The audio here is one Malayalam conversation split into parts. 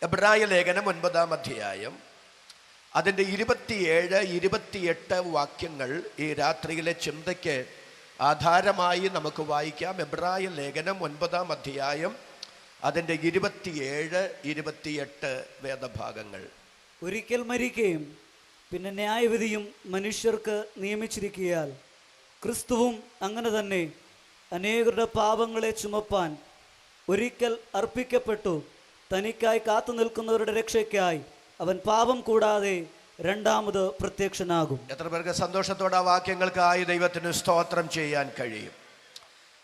എബ്രായ ലേഖനം 9-ാം അധ്യായം അതിൻ്റെ 27, 28 വാക്യങ്ങൾ ഈ രാത്രിയിലെ ചിന്തയ്ക്ക് ആധാരമായി നമുക്ക് വായിക്കാം. എബ്രായ ലേഖനം 9-ാം അധ്യായം അതിൻ്റെ 27, 28 വേദഭാഗങ്ങൾ. ഒരിക്കൽ മരിക്കുകയും പിന്നെ ന്യായവിധിയും മനുഷ്യർക്ക് നിയമിച്ചിരിക്കയാൽ ക്രിസ്തുവും അങ്ങനെ തന്നെ അനേകരുടെ പാപങ്ങളെ ചുമപ്പാൻ ഒരിക്കൽ അർപ്പിക്കപ്പെട്ടു. തനിക്കായി കാത്തു നിൽക്കുന്നവരുടെ രക്ഷയ്ക്കായി അവൻ പാപം കൂടാതെ രണ്ടാമത് പ്രത്യക്ഷനാകും. എത്ര പേർക്ക് സന്തോഷത്തോടെ ആ വാക്യങ്ങൾക്കായി ദൈവത്തിന് സ്തോത്രം ചെയ്യാൻ കഴിയും?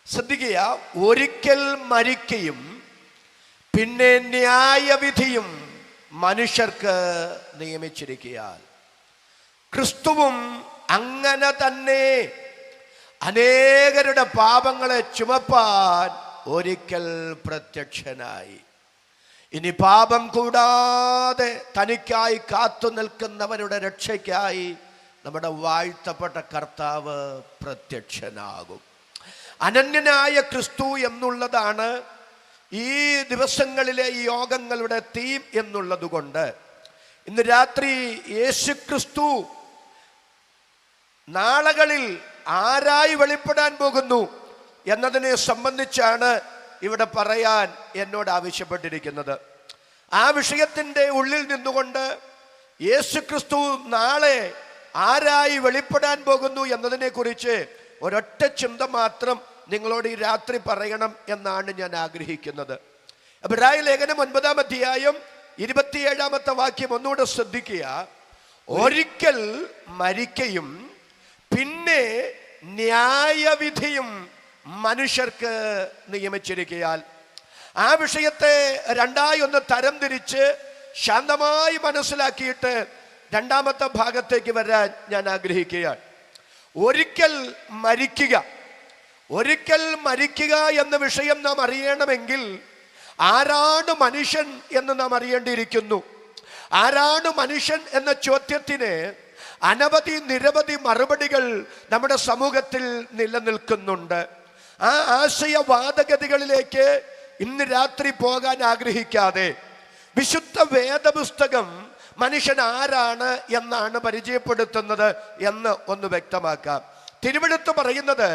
ശ്രദ്ധിക്കുക, ഒരിക്കൽ മരിക്കുകയും പിന്നെ ന്യായവിധിയും മനുഷ്യർക്ക് നിയമിച്ചിരിക്കയാൽ ക്രിസ്തുവും അങ്ങനെ തന്നെ അനേകരുടെ പാപങ്ങളെ ചുമപ്പാൻ ഒരിക്കൽ പ്രത്യക്ഷനായി. ഇനി പാപം കൂടാതെ തനിക്കായി കാത്തു നിൽക്കുന്നവരുടെ രക്ഷയ്ക്കായി നമ്മുടെ വാഴ്ത്തപ്പെട്ട കർത്താവ് പ്രത്യക്ഷനാകും. അനന്യനായ ക്രിസ്തു എന്നുള്ളതാണ് ഈ ദിവസങ്ങളിലെ ഈ യോഗങ്ങളുടെ തീം എന്നുള്ളത് കൊണ്ട് ഇന്ന് രാത്രി യേശു ക്രിസ്തു നാളുകളിൽ ആരായി വെളിപ്പെടാൻ പോകുന്നു എന്നതിനെ സംബന്ധിച്ചാണ് ഇവിടെ പറയാൻ എന്നോട് ആവശ്യപ്പെട്ടിരിക്കുന്നത്. ആ വിഷയത്തിൻ്റെ ഉള്ളിൽ നിന്നുകൊണ്ട് യേശു ക്രിസ്തു നാളെ ആരായി വെളിപ്പെടാൻ പോകുന്നു എന്നതിനെ കുറിച്ച് ഒരൊറ്റ ചിന്ത മാത്രം നിങ്ങളോട് ഈ രാത്രി പറയണം എന്നാണ് ഞാൻ ആഗ്രഹിക്കുന്നത്. എബ്രായ ലേഖനം 9-ാം അധ്യായം 27-ാമത്തെ വാക്യം ഒന്നുകൂടെ ശ്രദ്ധിക്കുക. ഒരിക്കൽ മരിക്കയും പിന്നെ ന്യായവിധിയും മനുഷ്യർക്ക് നിയമിച്ചിരിക്കയാൽ. ആ വിഷയത്തെ രണ്ടായി ഒന്ന് തരംതിരിച്ച് ശാന്തമായി മനസ്സിലാക്കിയിട്ട് രണ്ടാമത്തെ ഭാഗത്തേക്ക് വരാൻ ഞാൻ ആഗ്രഹിക്കുകയാണ്. ഒരിക്കൽ മരിക്കുക, ഒരിക്കൽ മരിക്കുക എന്ന വിഷയം നാം അറിയണമെങ്കിൽ ആരാണ് മനുഷ്യൻ എന്ന് നാം അറിയേണ്ടിയിരിക്കുന്നു. ആരാണ് മനുഷ്യൻ എന്ന ചോദ്യത്തിന് നിരവധി മറുപടികൾ നമ്മുടെ സമൂഹത്തിൽ നിലനിൽക്കുന്നുണ്ട്. ആ ആശയവാദഗതികളിലേക്ക് ഇന്ന് രാത്രി പോകാൻ ആഗ്രഹിക്കാതെ വിശുദ്ധ വേദപുസ്തകം മനുഷ്യൻ ആരാണ് എന്നാണ് പരിചയപ്പെടുത്തുന്നത് എന്ന് ഒന്ന് വ്യക്തമാക്കാം. തിരുവെഴുത്ത് പറയുന്നത്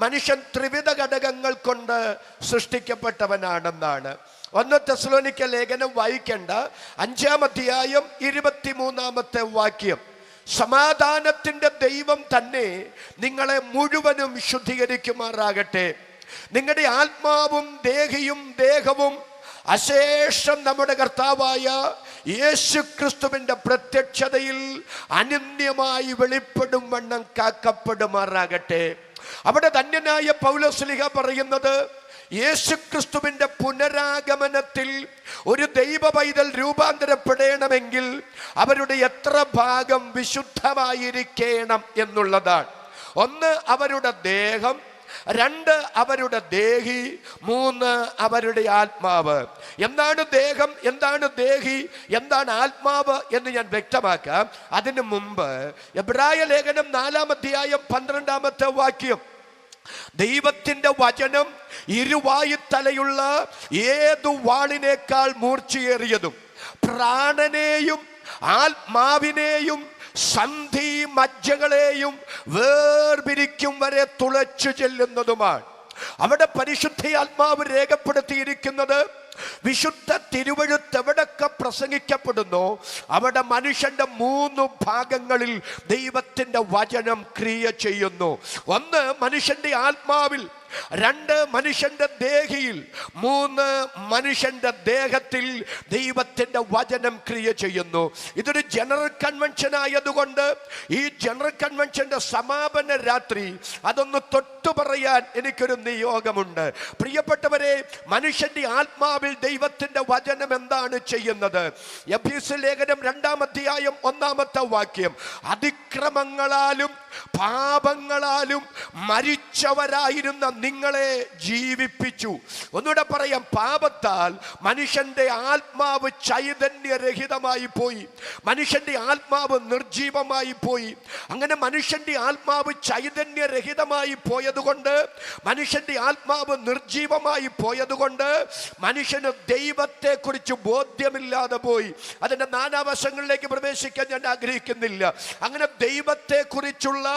മനുഷ്യൻ ത്രിവിധ ഘടകങ്ങൾ കൊണ്ട് സൃഷ്ടിക്കപ്പെട്ടവനാണെന്നാണ്. 1 തെസ്സലോനിക്ക ലേഖനം വായിക്കേണ്ട 5-ാം അധ്യായം 23-ാമത്തെ വാക്യം. സമാധാനത്തിൻ്റെ ദൈവം തന്നെ നിങ്ങളെ മുഴുവനും ശുദ്ധീകരിക്കുമാറാകട്ടെ. നിങ്ങളുടെ ആത്മാവും ദേഹവും അശേഷം നമ്മുടെ കർത്താവായ യേശു ക്രിസ്തുവിൻ്റെ പ്രത്യക്ഷതയിൽ അനന്യമായി വെളിപ്പെടും വണ്ണം കാക്കപ്പെടുമാറാകട്ടെ. അവിടെ ധന്യനായ പൗലോസ്ലീഹ പറയുന്നത് യേശു ക്രിസ്തുവിൻ്റെ പുനരാഗമനത്തിൽ ഒരു ദൈവ പൈതൽ രൂപാന്തരപ്പെടണമെങ്കിൽ അവരുടെ എത്ര ഭാഗം വിശുദ്ധമായിരിക്കണം എന്നുള്ളതാണ്. 1 അവരുടെ ദേഹം, 2 അവരുടെ ദേഹി, 3 അവരുടെ ആത്മാവ്. എന്താണ് ദേഹം, എന്താണ് ദേഹി, എന്താണ് ആത്മാവ് എന്ന് ഞാൻ വ്യക്തമാക്കാം. അതിനു മുമ്പ് എബ്രായ ലേഖനം 4-ാം അധ്യായം 12-ാമത്തെ വാക്യം. ദൈവത്തിൻ്റെ വചനം ഇരുവായുത്തലയുള്ള ഏതു വാളിനേക്കാൾ മൂർച്ചയേറിയതും പ്രാണനെയും ആത്മാവിനെയും സന്ധി മജ്ജകളെയും വേർപിരിക്കും വരെ തുളച്ചു ചെല്ലുന്നതുമാണ്. അവിടെ പരിശുദ്ധാത്മാവ് രേഖപ്പെടുത്തിയിരിക്കുന്നത് വിശുദ്ധ തിരുവെഴുത്ത് എവിടൊക്കെ പ്രസംഗിക്കപ്പെടുന്നു അവിടെ മനുഷ്യന്റെ 3 ഭാഗങ്ങളിൽ ദൈവത്തിന്റെ വചനം ക്രിയ ചെയ്യുന്നു. 1 മനുഷ്യന്റെ ആത്മാവിൽ, 2 മനുഷ്യന്റെ ദേഹിയിൽ, 3 മനുഷ്യന്റെ ദേഹത്തിൽ ദൈവത്തിന്റെ വചനം ക്രിയ ചെയ്യുന്നു. ഇതൊരു ജനറൽ കൺവെൻഷൻ ആയതുകൊണ്ട് ഈ ജനറൽ കൺവെൻഷന്റെ സമാപന രാത്രി അതൊന്ന് തൊട്ടു പറയാൻ എനിക്കൊരു നിയോഗമുണ്ട്. പ്രിയപ്പെട്ടവരെ, മനുഷ്യന്റെ ആത്മാവിൽ ദൈവത്തിന്റെ വചനം എന്താണ് ചെയ്യുന്നത്? എഫെസ്യ ലേഖനം 2-ാം അധ്യായം 1-ാമത്തെ വാക്യം. അതിക്രമങ്ങളാലും പാപങ്ങളാലും മരിച്ചവരായിരുന്ന നിങ്ങളെ ജീവിപ്പിച്ചു. ഒന്നുകൂടെ പറയാം, പാപത്താൽ മനുഷ്യന്റെ ആത്മാവ് ചൈതന്യരഹിതമായി പോയി, മനുഷ്യന്റെ ആത്മാവ് നിർജീവമായി പോയി. അങ്ങനെ മനുഷ്യന്റെ ആത്മാവ് ചൈതന്യരഹിതമായി പോയതുകൊണ്ട്, മനുഷ്യന്റെ ആത്മാവ് നിർജീവമായി പോയതുകൊണ്ട് മനുഷ്യന് ദൈവത്തെ കുറിച്ച് ബോധ്യമില്ലാതെ പോയി. അതിന്റെ നാനാവശങ്ങളിലേക്ക് പ്രവേശിക്കാൻ ഞാൻ ആഗ്രഹിക്കുന്നില്ല. അങ്ങനെ ദൈവത്തെ കുറിച്ചുള്ള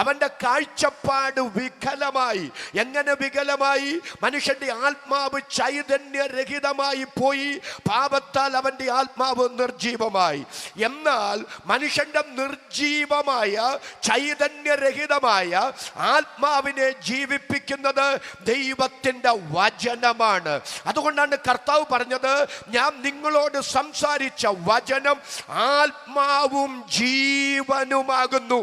അവന്റെ കാഴ്ചപ്പാട് വികലമായി. എങ്ങനെ വികലമായി? മനുഷ്യന്റെ ആത്മാവ് ചൈതന്യരഹിതമായി പോയി, പാപത്താൽ അവന്റെ ആത്മാവ് നിർജീവമായി. എന്നാൽ മനുഷ്യന്റെ നിർജീവമായ ചൈതന്യരഹിതമായ ആത്മാവിനെ ജീവിപ്പിക്കുന്നത് ദൈവത്തിന്റെ വചനമാണ്. അതുകൊണ്ടാണ് കർത്താവ് പറഞ്ഞത്, ഞാൻ നിങ്ങളോട് സംസാരിച്ച വചനം ആത്മാവും ജീവനുമാകുന്നു.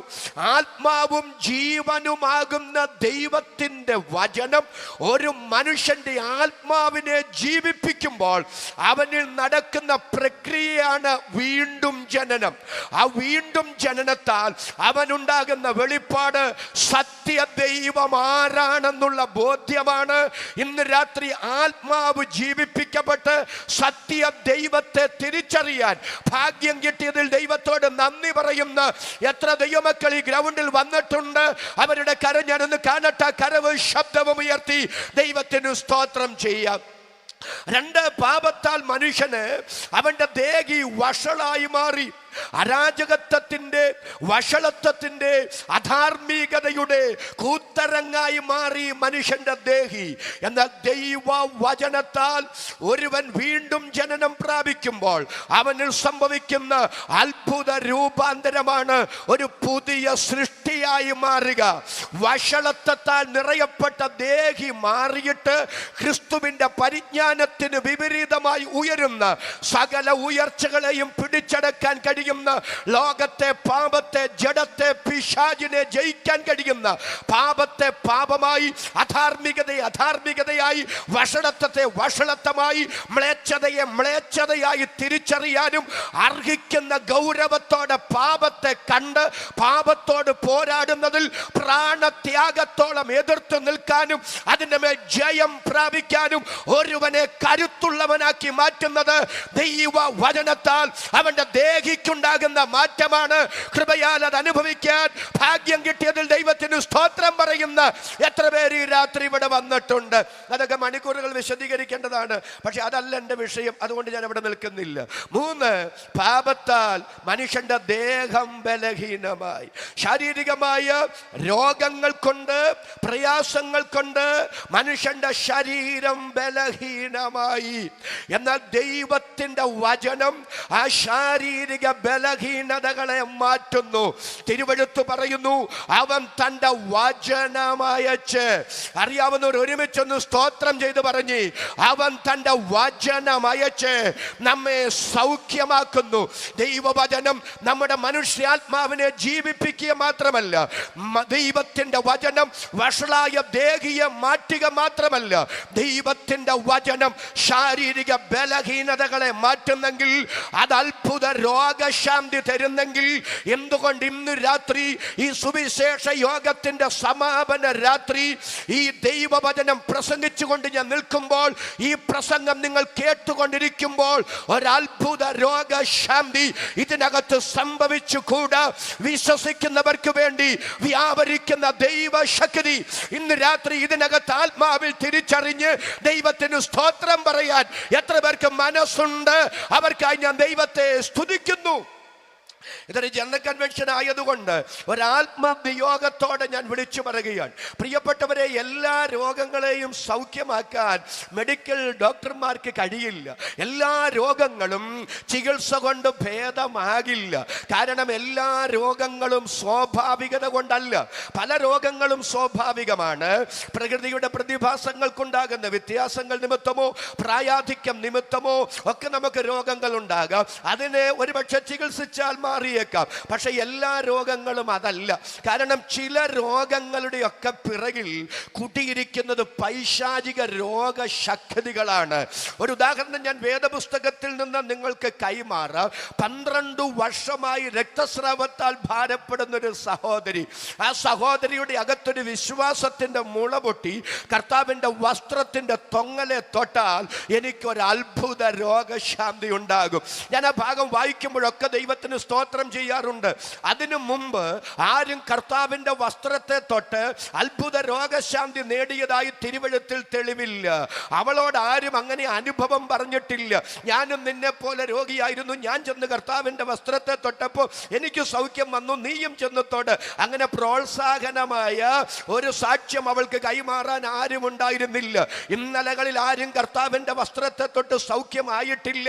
ആത്മാവും ജീവനുമാകുന്ന ദൈവത്തിന്റെ വചനം ഒരു മനുഷ്യന്റെ ആത്മാവിനെ ജീവിപ്പിക്കുമ്പോൾ അവനിൽ നടക്കുന്ന പ്രക്രിയയാണ് വീണ്ടും ജനനം. ആ വീണ്ടും ജനനത്താൽ അവനുണ്ടാകുന്ന വെളിപ്പാട് സത്യ ദൈവം ആരാണെന്നുള്ള ബോധ്യമാണ്. ഇന്ന് രാത്രി ആത്മാവ് ജീവിപ്പിക്കപ്പെട്ട് സത്യ ദൈവത്തെ തിരിച്ചറിയാൻ ഭാഗ്യം കിട്ടിയതിൽ ദൈവത്തോട് നന്ദി പറയുന്ന എത്ര ദൈവമക്കൾ ഈ ഗ്രൗണ്ടിൽ വന്നിട്ടുണ്ട്? അവരുടെ കരം ഞാനൊന്ന് കാണട്ടെ. കരവ് ശബ്ദവും ഉയർത്തി ദൈവത്തിന് സ്തോത്രം ചെയ്യാം. രണ്ട്, പാപത്താൽ മനുഷ്യന് അവന്റെ ദേഹി വഷളായി മാറി. അരാജകത്വത്തിന്റെ, വഷളത്വത്തിന്റെ, അധാർമികതയുടെ കൂത്തരങ്ങായി മാറി മനുഷ്യന്റെ ദേഹി. എന്നാൽ ദൈവ വചനത്താൽ ഒരുവൻ വീണ്ടും ജനനം പ്രാപിക്കുമ്പോൾ അവനിൽ സംഭവിക്കുന്ന അത്ഭുത രൂപാന്തരമാണ് ഒരു പുതിയ സൃഷ്ടിയായി മാറുക. വഷളത്വത്താൽ നിറയപ്പെട്ട ദേഹി മാറിയിട്ട് ക്രിസ്തുവിന്റെ പരിജ്ഞാനത്തിന് വിപരീതമായി ഉയരുന്ന സകല ഉയർച്ചകളെയും പിടിച്ചടക്കാൻ കഴിയും. ലോകത്തെ, പാപത്തെ, ജഡത്തെ, പിശാചിനെ ജയിക്കാൻ കഴിയുന്ന, പാപത്തെ പാപമായി, അധാർമികതയെ അധാർമികതയായി, വഷളത്വത്തെ വഷളത്വമായി, മ്ലേച്ഛതയെ മ്ലേച്ഛതയായി തിരിച്ചറിയാനും അർഹിക്കുന്ന ഗൗരവത്തോടെ പാപത്തെ കണ്ട് പാപത്തോട് പോരാടുന്നതിൽ പ്രാണത്യാഗത്തോളം എതിർത്ത് നിൽക്കാനും അതിൻ്റെ മേൽ ജയം പ്രാപിക്കാനും ഒരുവനെ കരുത്തുള്ളവനാക്കി മാറ്റുന്നത് ദൈവ വചനത്താൽ അവന്റെ ദേഹിക്കുണ്ടാകുന്ന മാറ്റമാണ്. കൃപയാൽ അത് അനുഭവിക്കാൻ ഭാഗ്യം കിട്ടിയതിൽ ദൈവത്തിന് സ്തോത്രം പറയുന്ന എത്ര പേര് ഈ രാത്രി ഇവിടെ വന്നിട്ടുണ്ട്? അതൊക്കെ മണിക്കൂറുകൾ വിശദീകരിക്കേണ്ടതാണ്, പക്ഷെ അതല്ല എൻ്റെ വിഷയം. അതുകൊണ്ട് ഞാൻ അവിടെ നിൽക്കുന്നില്ല. മൂന്ന്, പാപത്താൽ മനുഷ്യന്റെ ദേഹം ബലഹീനമായി. ശാരീരികമായ രോഗങ്ങൾ കൊണ്ട്, പ്രയാസങ്ങൾ കൊണ്ട് മനുഷ്യന്റെ ശരീരം ബലഹീനമായി. എന്നാൽ ദൈവത്തിന്റെ വചനം ആ ശാരീരിക ബലഹീനതകളെ മാറ്റുന്നു. തിരുവെഴുത്ത് പറയുന്നു, അവൻ തന്റെ വചനമയച്ച്. അറിയാവുന്നവർ ഒരുമിച്ചൊന്ന് സ്തോത്രം ചെയ്ത് പറഞ്ഞ്, അവൻ തന്റെ വചനമയച്ച് നമ്മെ സൗഖ്യമാക്കുന്നു. ദൈവവചനം നമ്മുടെ മനുഷ്യാത്മാവിനെ ജീവിപ്പിക്കുക മാത്രമല്ല, ദൈവത്തിന്റെ വചനം വഷളായ ദേഹിയെ മാറ്റുക മാത്രമല്ല, ദൈവത്തിന്റെ വചനം ശാരീരിക ബലഹീനതകളെ മാറ്റുന്നെങ്കിൽ, അത് അത്ഭുത രോഗശാന്തി തരുന്നെങ്കിൽ, എന്തുകൊണ്ട് ഇന്ന് രാത്രി ഈ സുവിശേഷ യോഗത്തിന്റെ സമാപന രാത്രി ഈ ദൈവവചനം പ്രസംഗിച്ചുകൊണ്ട് ഞാൻ നിൽക്കുമ്പോൾ, ഈ പ്രസംഗം നിങ്ങൾ കേട്ടുകൊണ്ടിരിക്കുമ്പോൾ ഒരത്ഭുത രോഗശാന്തി ഇതിനകത്ത് സംഭവിച്ചുകൂടാ? വിശ്വസിക്കുന്നവർക്ക് വേണ്ടി വ്യാപരിക്കുന്ന ദൈവശക്തി ഇന്ന് രാത്രി ഇതിനകത്ത് ആത്മാവിൽ തിരിച്ചറിഞ്ഞ് ദൈവത്തിന് സ്തോത്രം പറയാൻ എത്ര പേർക്ക് മനസ്സുണ്ട്? അവർക്കായി ഞാൻ ദൈവത്തെ സ്തുതിക്കുന്നു. ഇതൊരു ജനറൽ കൺവെൻഷൻ ആയതുകൊണ്ട് ഒരാത്മനിയോഗത്തോടെ ഞാൻ വിളിച്ചു പറയുകയാണ്. പ്രിയപ്പെട്ടവരെ, എല്ലാ രോഗങ്ങളെയും സൗഖ്യമാക്കാൻ മെഡിക്കൽ ഡോക്ടർമാർക്ക് കഴിയില്ല. എല്ലാ രോഗങ്ങളും ചികിത്സ കൊണ്ട് ഭേദമാകില്ല. കാരണം എല്ലാ രോഗങ്ങളും സ്വാഭാവികത കൊണ്ടല്ല. പല രോഗങ്ങളും സ്വാഭാവികമാണ്. പ്രകൃതിയുടെ പ്രതിഭാസങ്ങൾക്കുണ്ടാകുന്ന വ്യത്യാസങ്ങൾ നിമിത്തമോ പ്രായാധിക്യം നിമിത്തമോ ഒക്കെ നമുക്ക് രോഗങ്ങൾ ഉണ്ടാകാം. അതിനെ ഒരുപക്ഷെ ചികിത്സിച്ചാൽ മാറിയേക്കാം. പക്ഷെ എല്ലാ രോഗങ്ങളും അതല്ല. കാരണം ചില രോഗങ്ങളുടെയൊക്കെ പിറകിൽ കുടിയിരിക്കുന്നത് പൈശാചിക രോഗശക്തികളാണ്. ഒരു ഉദാഹരണം ഞാൻ വേദപുസ്തകത്തിൽ നിന്ന് നിങ്ങൾക്ക് കൈമാറാം. 12 വർഷമായി രക്തസ്രാവത്താൽ ഭാരപ്പെടുന്ന ഒരു സഹോദരി. ആ സഹോദരിയുടെ അകത്തൊരു വിശ്വാസത്തിന്റെ മുള പൊട്ടി. കർത്താവിന്റെ വസ്ത്രത്തിന്റെ തൊങ്ങലെ തൊട്ടാൽ എനിക്കൊരു അത്ഭുത രോഗശാന്തി ഉണ്ടാകും. ഞാൻ ആ ഭാഗം വായിക്കുമ്പോഴൊക്കെ ദൈവത്തിന് സ്തോത്രം ചെയ്യാറുണ്ട്. അതിനു മുമ്പ് ആരും കർത്താവിന്റെ വസ്ത്രത്തെ തൊട്ട് അത്ഭുത രോഗശാന്തി നേടിയതായി തിരുവെഴുത്തിൽ തെളിവില്ല. അവളോട് ആരും അങ്ങനെ അനുഭവം പറഞ്ഞിട്ടില്ല. ഞാനും നിന്നെ പോലെ രോഗിയായിരുന്നു, ഞാൻ ചെന്ന് കർത്താവിന്റെ വസ്ത്രത്തെ തൊട്ടപ്പോൾ എനിക്ക് സൗഖ്യം വന്നു, നീയും ചെന്നത്തോട്. അങ്ങനെ പ്രോത്സാഹനമായ ഒരു സാക്ഷ്യം അവൾക്ക് കൈമാറാൻ ആരും ഉണ്ടായിരുന്നില്ല. ഇന്നലകളിൽ ആരും കർത്താവിന്റെ വസ്ത്രത്തെ തൊട്ട് സൗഖ്യമായിട്ടില്ല.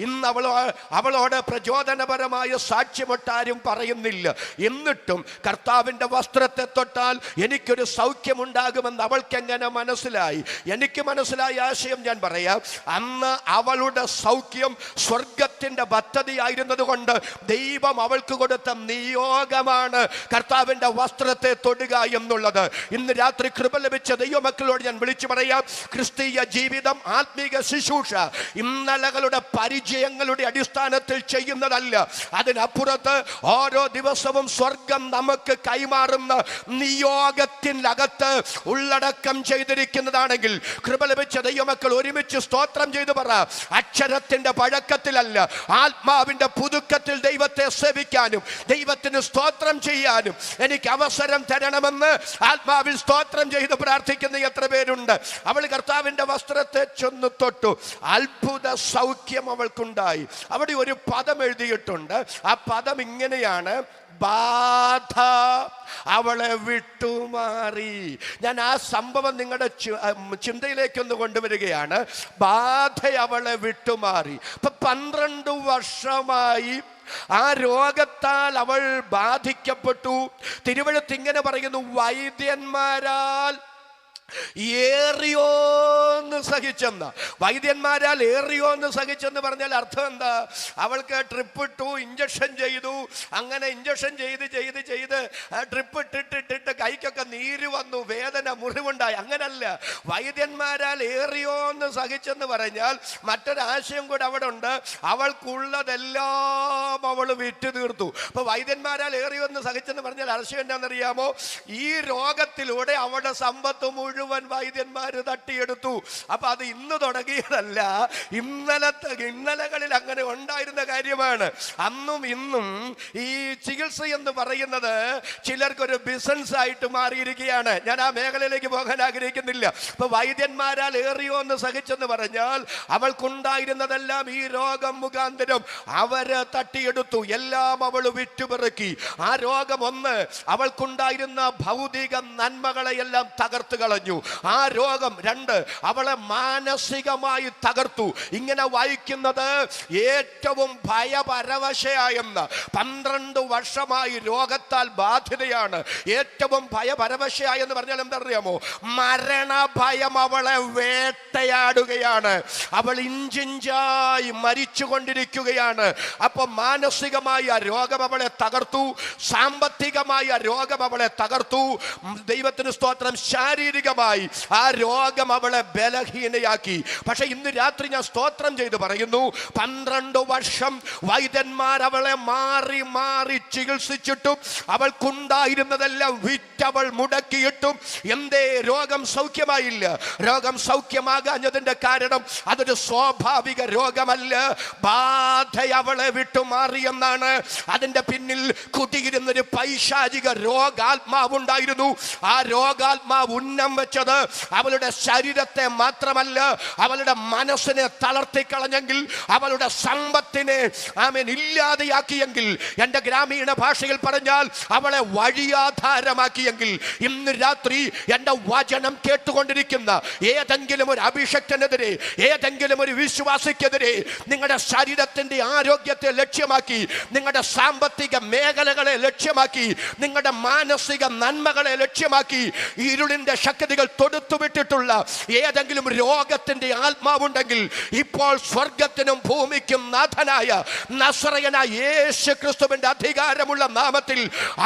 ഇന്ന് അവളോട് പ്രചോദനപരമായ സാക്ഷ്യമൊട്ടാരും പറയുന്നില്ല. എന്നിട്ടും കർത്താവിന്റെ വസ്ത്രത്തെ തൊട്ടാൽ എനിക്കൊരു സൗഖ്യമുണ്ടാകുമെന്ന് അവൾക്ക് എങ്ങനെ മനസ്സിലായി? എനിക്ക് മനസ്സിലായ ആശയം ഞാൻ പറയാം. അന്ന് അവളുടെ സൗഖ്യം സ്വർഗത്തിന്റെ പദ്ധതിയായിരുന്നത് കൊണ്ട് ദൈവം അവൾക്ക് കൊടുത്ത നിയോഗമാണ് കർത്താവിന്റെ വസ്ത്രത്തെ തൊടുക എന്നുള്ളത്. ഇന്ന് രാത്രി കൃപ ലഭിച്ച ദൈവമക്കളോട് ഞാൻ വിളിച്ചു പറയാം, ക്രിസ്തീയ ജീവിതം, ആത്മീക ശുശ്രൂഷ ഇന്നലകളുടെ പരിചയങ്ങളുടെ അടിസ്ഥാനത്തിൽ ചെയ്യുന്നതല്ല. അതിനപ്പുറത്ത് ഓരോ ദിവസവും സ്വർഗം നമുക്ക് കൈമാറുന്ന നിയോഗത്തിനകത്ത് ഉള്ളടക്കം ചെയ്തിരിക്കുന്നതാണെങ്കിൽ കൃപ ലഭിച്ച ദൈവമക്കൾ ഒരുമിച്ച് സ്തോത്രം ചെയ്തു പറ. അക്ഷരത്തിന്റെ പഴക്കത്തിലല്ല, ആത്മാവിന്റെ പുതുക്കത്തിൽ ദൈവത്തെ സേവിക്കാനും ദൈവത്തിന് സ്തോത്രം ചെയ്യാനും എനിക്ക് അവസരം തരണമെന്ന് ആത്മാവിൽ സ്തോത്രം ചെയ്ത് പ്രാർത്ഥിക്കുന്ന എത്ര പേരുണ്ട്? അവൾ കർത്താവിന്റെ വസ്ത്രത്തെ ചെന്ന് തൊട്ടു, അത്ഭുത സൗഖ്യം അവൾക്കുണ്ടായി. അവിടെ ഒരു പദം എഴുതിയിട്ടുണ്ട്. ആ പദം ഇങ്ങനെയാണ്: ബാധ അവളെ വിട്ടുമാറി. ഞാൻ ആ സംഭവം നിങ്ങളുടെ ചിന്തയിലേക്കൊന്ന് കൊണ്ടുവരികയാണ്. ബാധ അവളെ വിട്ടുമാറി. ഇപ്പൊ 12 വർഷമായി ആ രോഗത്താൽ അവൾ ബാധിക്കപ്പെട്ടു. തിരുവെഴുത്ത് ഇങ്ങനെ പറയുന്നു: വൈദ്യന്മാരാൽ ഏറിയോന്ന് സഹിച്ചെന്ന. വൈദ്യന്മാരാൽ ഏറിയോന്ന് സഹിച്ചെന്ന് പറഞ്ഞാൽ അർത്ഥം എന്താ? അവൾക്ക് ട്രിപ്പ് ഇട്ടു, ഇഞ്ചക്ഷൻ ചെയ്തു. അങ്ങനെ ഇഞ്ചക്ഷൻ ചെയ്ത് ട്രിപ്പ് ഇട്ടിട്ട് കൈക്കൊക്കെ നീര് വന്നു, വേദന, മുറിവുണ്ടായി. അങ്ങനല്ല. വൈദ്യന്മാരാൽ ഏറിയോന്ന് സഹിച്ചെന്ന് പറഞ്ഞാൽ മറ്റൊരാശയം കൂടെ അവിടെ ഉണ്ട്. അവൾക്കുള്ളതെല്ലാം അവൾ വിറ്റ് തീർത്തു. അപ്പൊ വൈദ്യന്മാരാൽ ഏറിയോന്ന് സഹിച്ചെന്ന് പറഞ്ഞാൽ ആശയം എന്താണെന്നറിയാമോ? ഈ രോഗത്തിലൂടെ അവളുടെ സമ്പത്ത് മുഴുവൻ വൈദ്യന്മാര് തട്ടിയെടുത്തു. അപ്പൊ അത് ഇന്ന് തുടങ്ങിയതല്ല, ഇന്നലകളിൽ അങ്ങനെ ഉണ്ടായിരുന്ന കാര്യമാണ്. അന്നും ഇന്നും ഈ ചികിത്സ എന്ന് പറയുന്നത് ചിലർക്കൊരു ബിസിനസ് ആയിട്ട് മാറിയിരിക്കുകയാണ്. ഞാൻ ആ മേഖലയിലേക്ക് പോകാൻ ആഗ്രഹിക്കുന്നില്ല. ഇപ്പൊ വൈദ്യന്മാരാൽ ഏറിയോ എന്ന് സഹിച്ചെന്ന് പറഞ്ഞാൽ അവൾക്കുണ്ടായിരുന്നതെല്ലാം ഈ രോഗം മുഖാന്തരം അവര് തട്ടിയെടുത്തു. എല്ലാം അവൾ വിറ്റുപിറക്കി. ആ രോഗം ഒന്ന് അവൾക്കുണ്ടായിരുന്ന ഭൗതിക നന്മകളെയെല്ലാം തകർത്ത് കളഞ്ഞു. ആ രോഗം 2 അവളെ മാനസികമായി തകർത്തു. ഇങ്ങനെ വായിക്കുന്നത് ഏറ്റവും ഭയപരവശയായെന്ന്. 12 വർഷമായി രോഗത്താൽ ബാധിതയാണ്. ഏറ്റവും ഭയപരവശയായെന്ന് പറഞ്ഞാൽ എന്തറിയാമോ? മരണഭയം അവളെ വേട്ടയാടുകയാണ്. അവൾ ഇഞ്ചിഞ്ചായി മരിച്ചുകൊണ്ടിരിക്കുകയാണ്. അപ്പൊ മാനസികമായ രോഗം അവളെ തകർത്തു, സാമ്പത്തികമായ രോഗം അവളെ തകർത്തു. ദൈവത്തിന് സ്തോത്രം, ശാരീരികമായി ആ രോഗം അവളെ ബലഹീനയാക്കി. പക്ഷെ ഇന്ന് രാത്രി ഞാൻ സ്തോത്രം ചെയ്ത് പറയുന്നു, 12 വർഷം വൈദ്യന്മാർ അവളെ മാറി ചികിത്സിച്ചിട്ടും അവൾക്കുണ്ടായിരുന്നതെല്ലാം വിറ്റവൾ മുടക്കിയിട്ടും എന്തേ രോഗം സൗഖ്യമായില്ല? രോഗം സൗഖ്യമാകാഞ്ഞതിന്റെ കാരണം അതൊരു സ്വാഭാവിക രോഗമല്ല, ബാധ അവളെ വിട്ടുമാറിയെന്നാണ്. അതിന്റെ പിന്നിൽ കുടിയിരുന്നൊരു പൈശാചിക രോഗാത്മാവുണ്ടായിരുന്നു. ആ രോഗാത്മാവ് ഉന്നം വെച്ചത് അവളുടെ ശരീരത്തെ മാത്രമല്ല, അവളുടെ മനസ്സിനെ തളർത്തിക്കളഞ്ഞെങ്കിൽ, അവളുടെ സമ്പത്തിനെ ഇല്ലാതെയാക്കിയെങ്കിൽ, എൻ്റെ ഗ്രാമീണ ഭാഷയിൽ പറഞ്ഞാൽ അവളെ വഴിയാധാരമാക്കിയെങ്കിൽ, ഇന്ന് രാത്രി എൻ്റെ വചനം കേട്ടുകൊണ്ടിരിക്കുന്ന ഏതെങ്കിലും ഒരു അഭിഷക്തനെതിരെ, ഏതെങ്കിലും ഒരു വിശ്വാസിക്കെതിരെ നിങ്ങളുടെ ശരീരത്തിന്റെ ആരോഗ്യത്തെ ലക്ഷ്യമാക്കി, നിങ്ങളുടെ സാമ്പത്തിക മേഖലകളെ ലക്ഷ്യമാക്കി, നിങ്ങളുടെ മാനസിക നന്മകളെ ലക്ഷ്യമാക്കി ഇരുളിന്റെ ശക്തി ശക്തികൾ തൊടുത്തുവിട്ടിട്ടുള്ള ഏതെങ്കിലും രോഗത്തിന്റെ ആത്മാവുണ്ടെങ്കിൽ ഇപ്പോൾ സ്വർഗത്തിനും ഭൂമിക്കും നാഥനായ നസറയനായ യേശു ക്രിസ്തുവിന്റെ അധികാരമുള്ള നാമത്തിൽ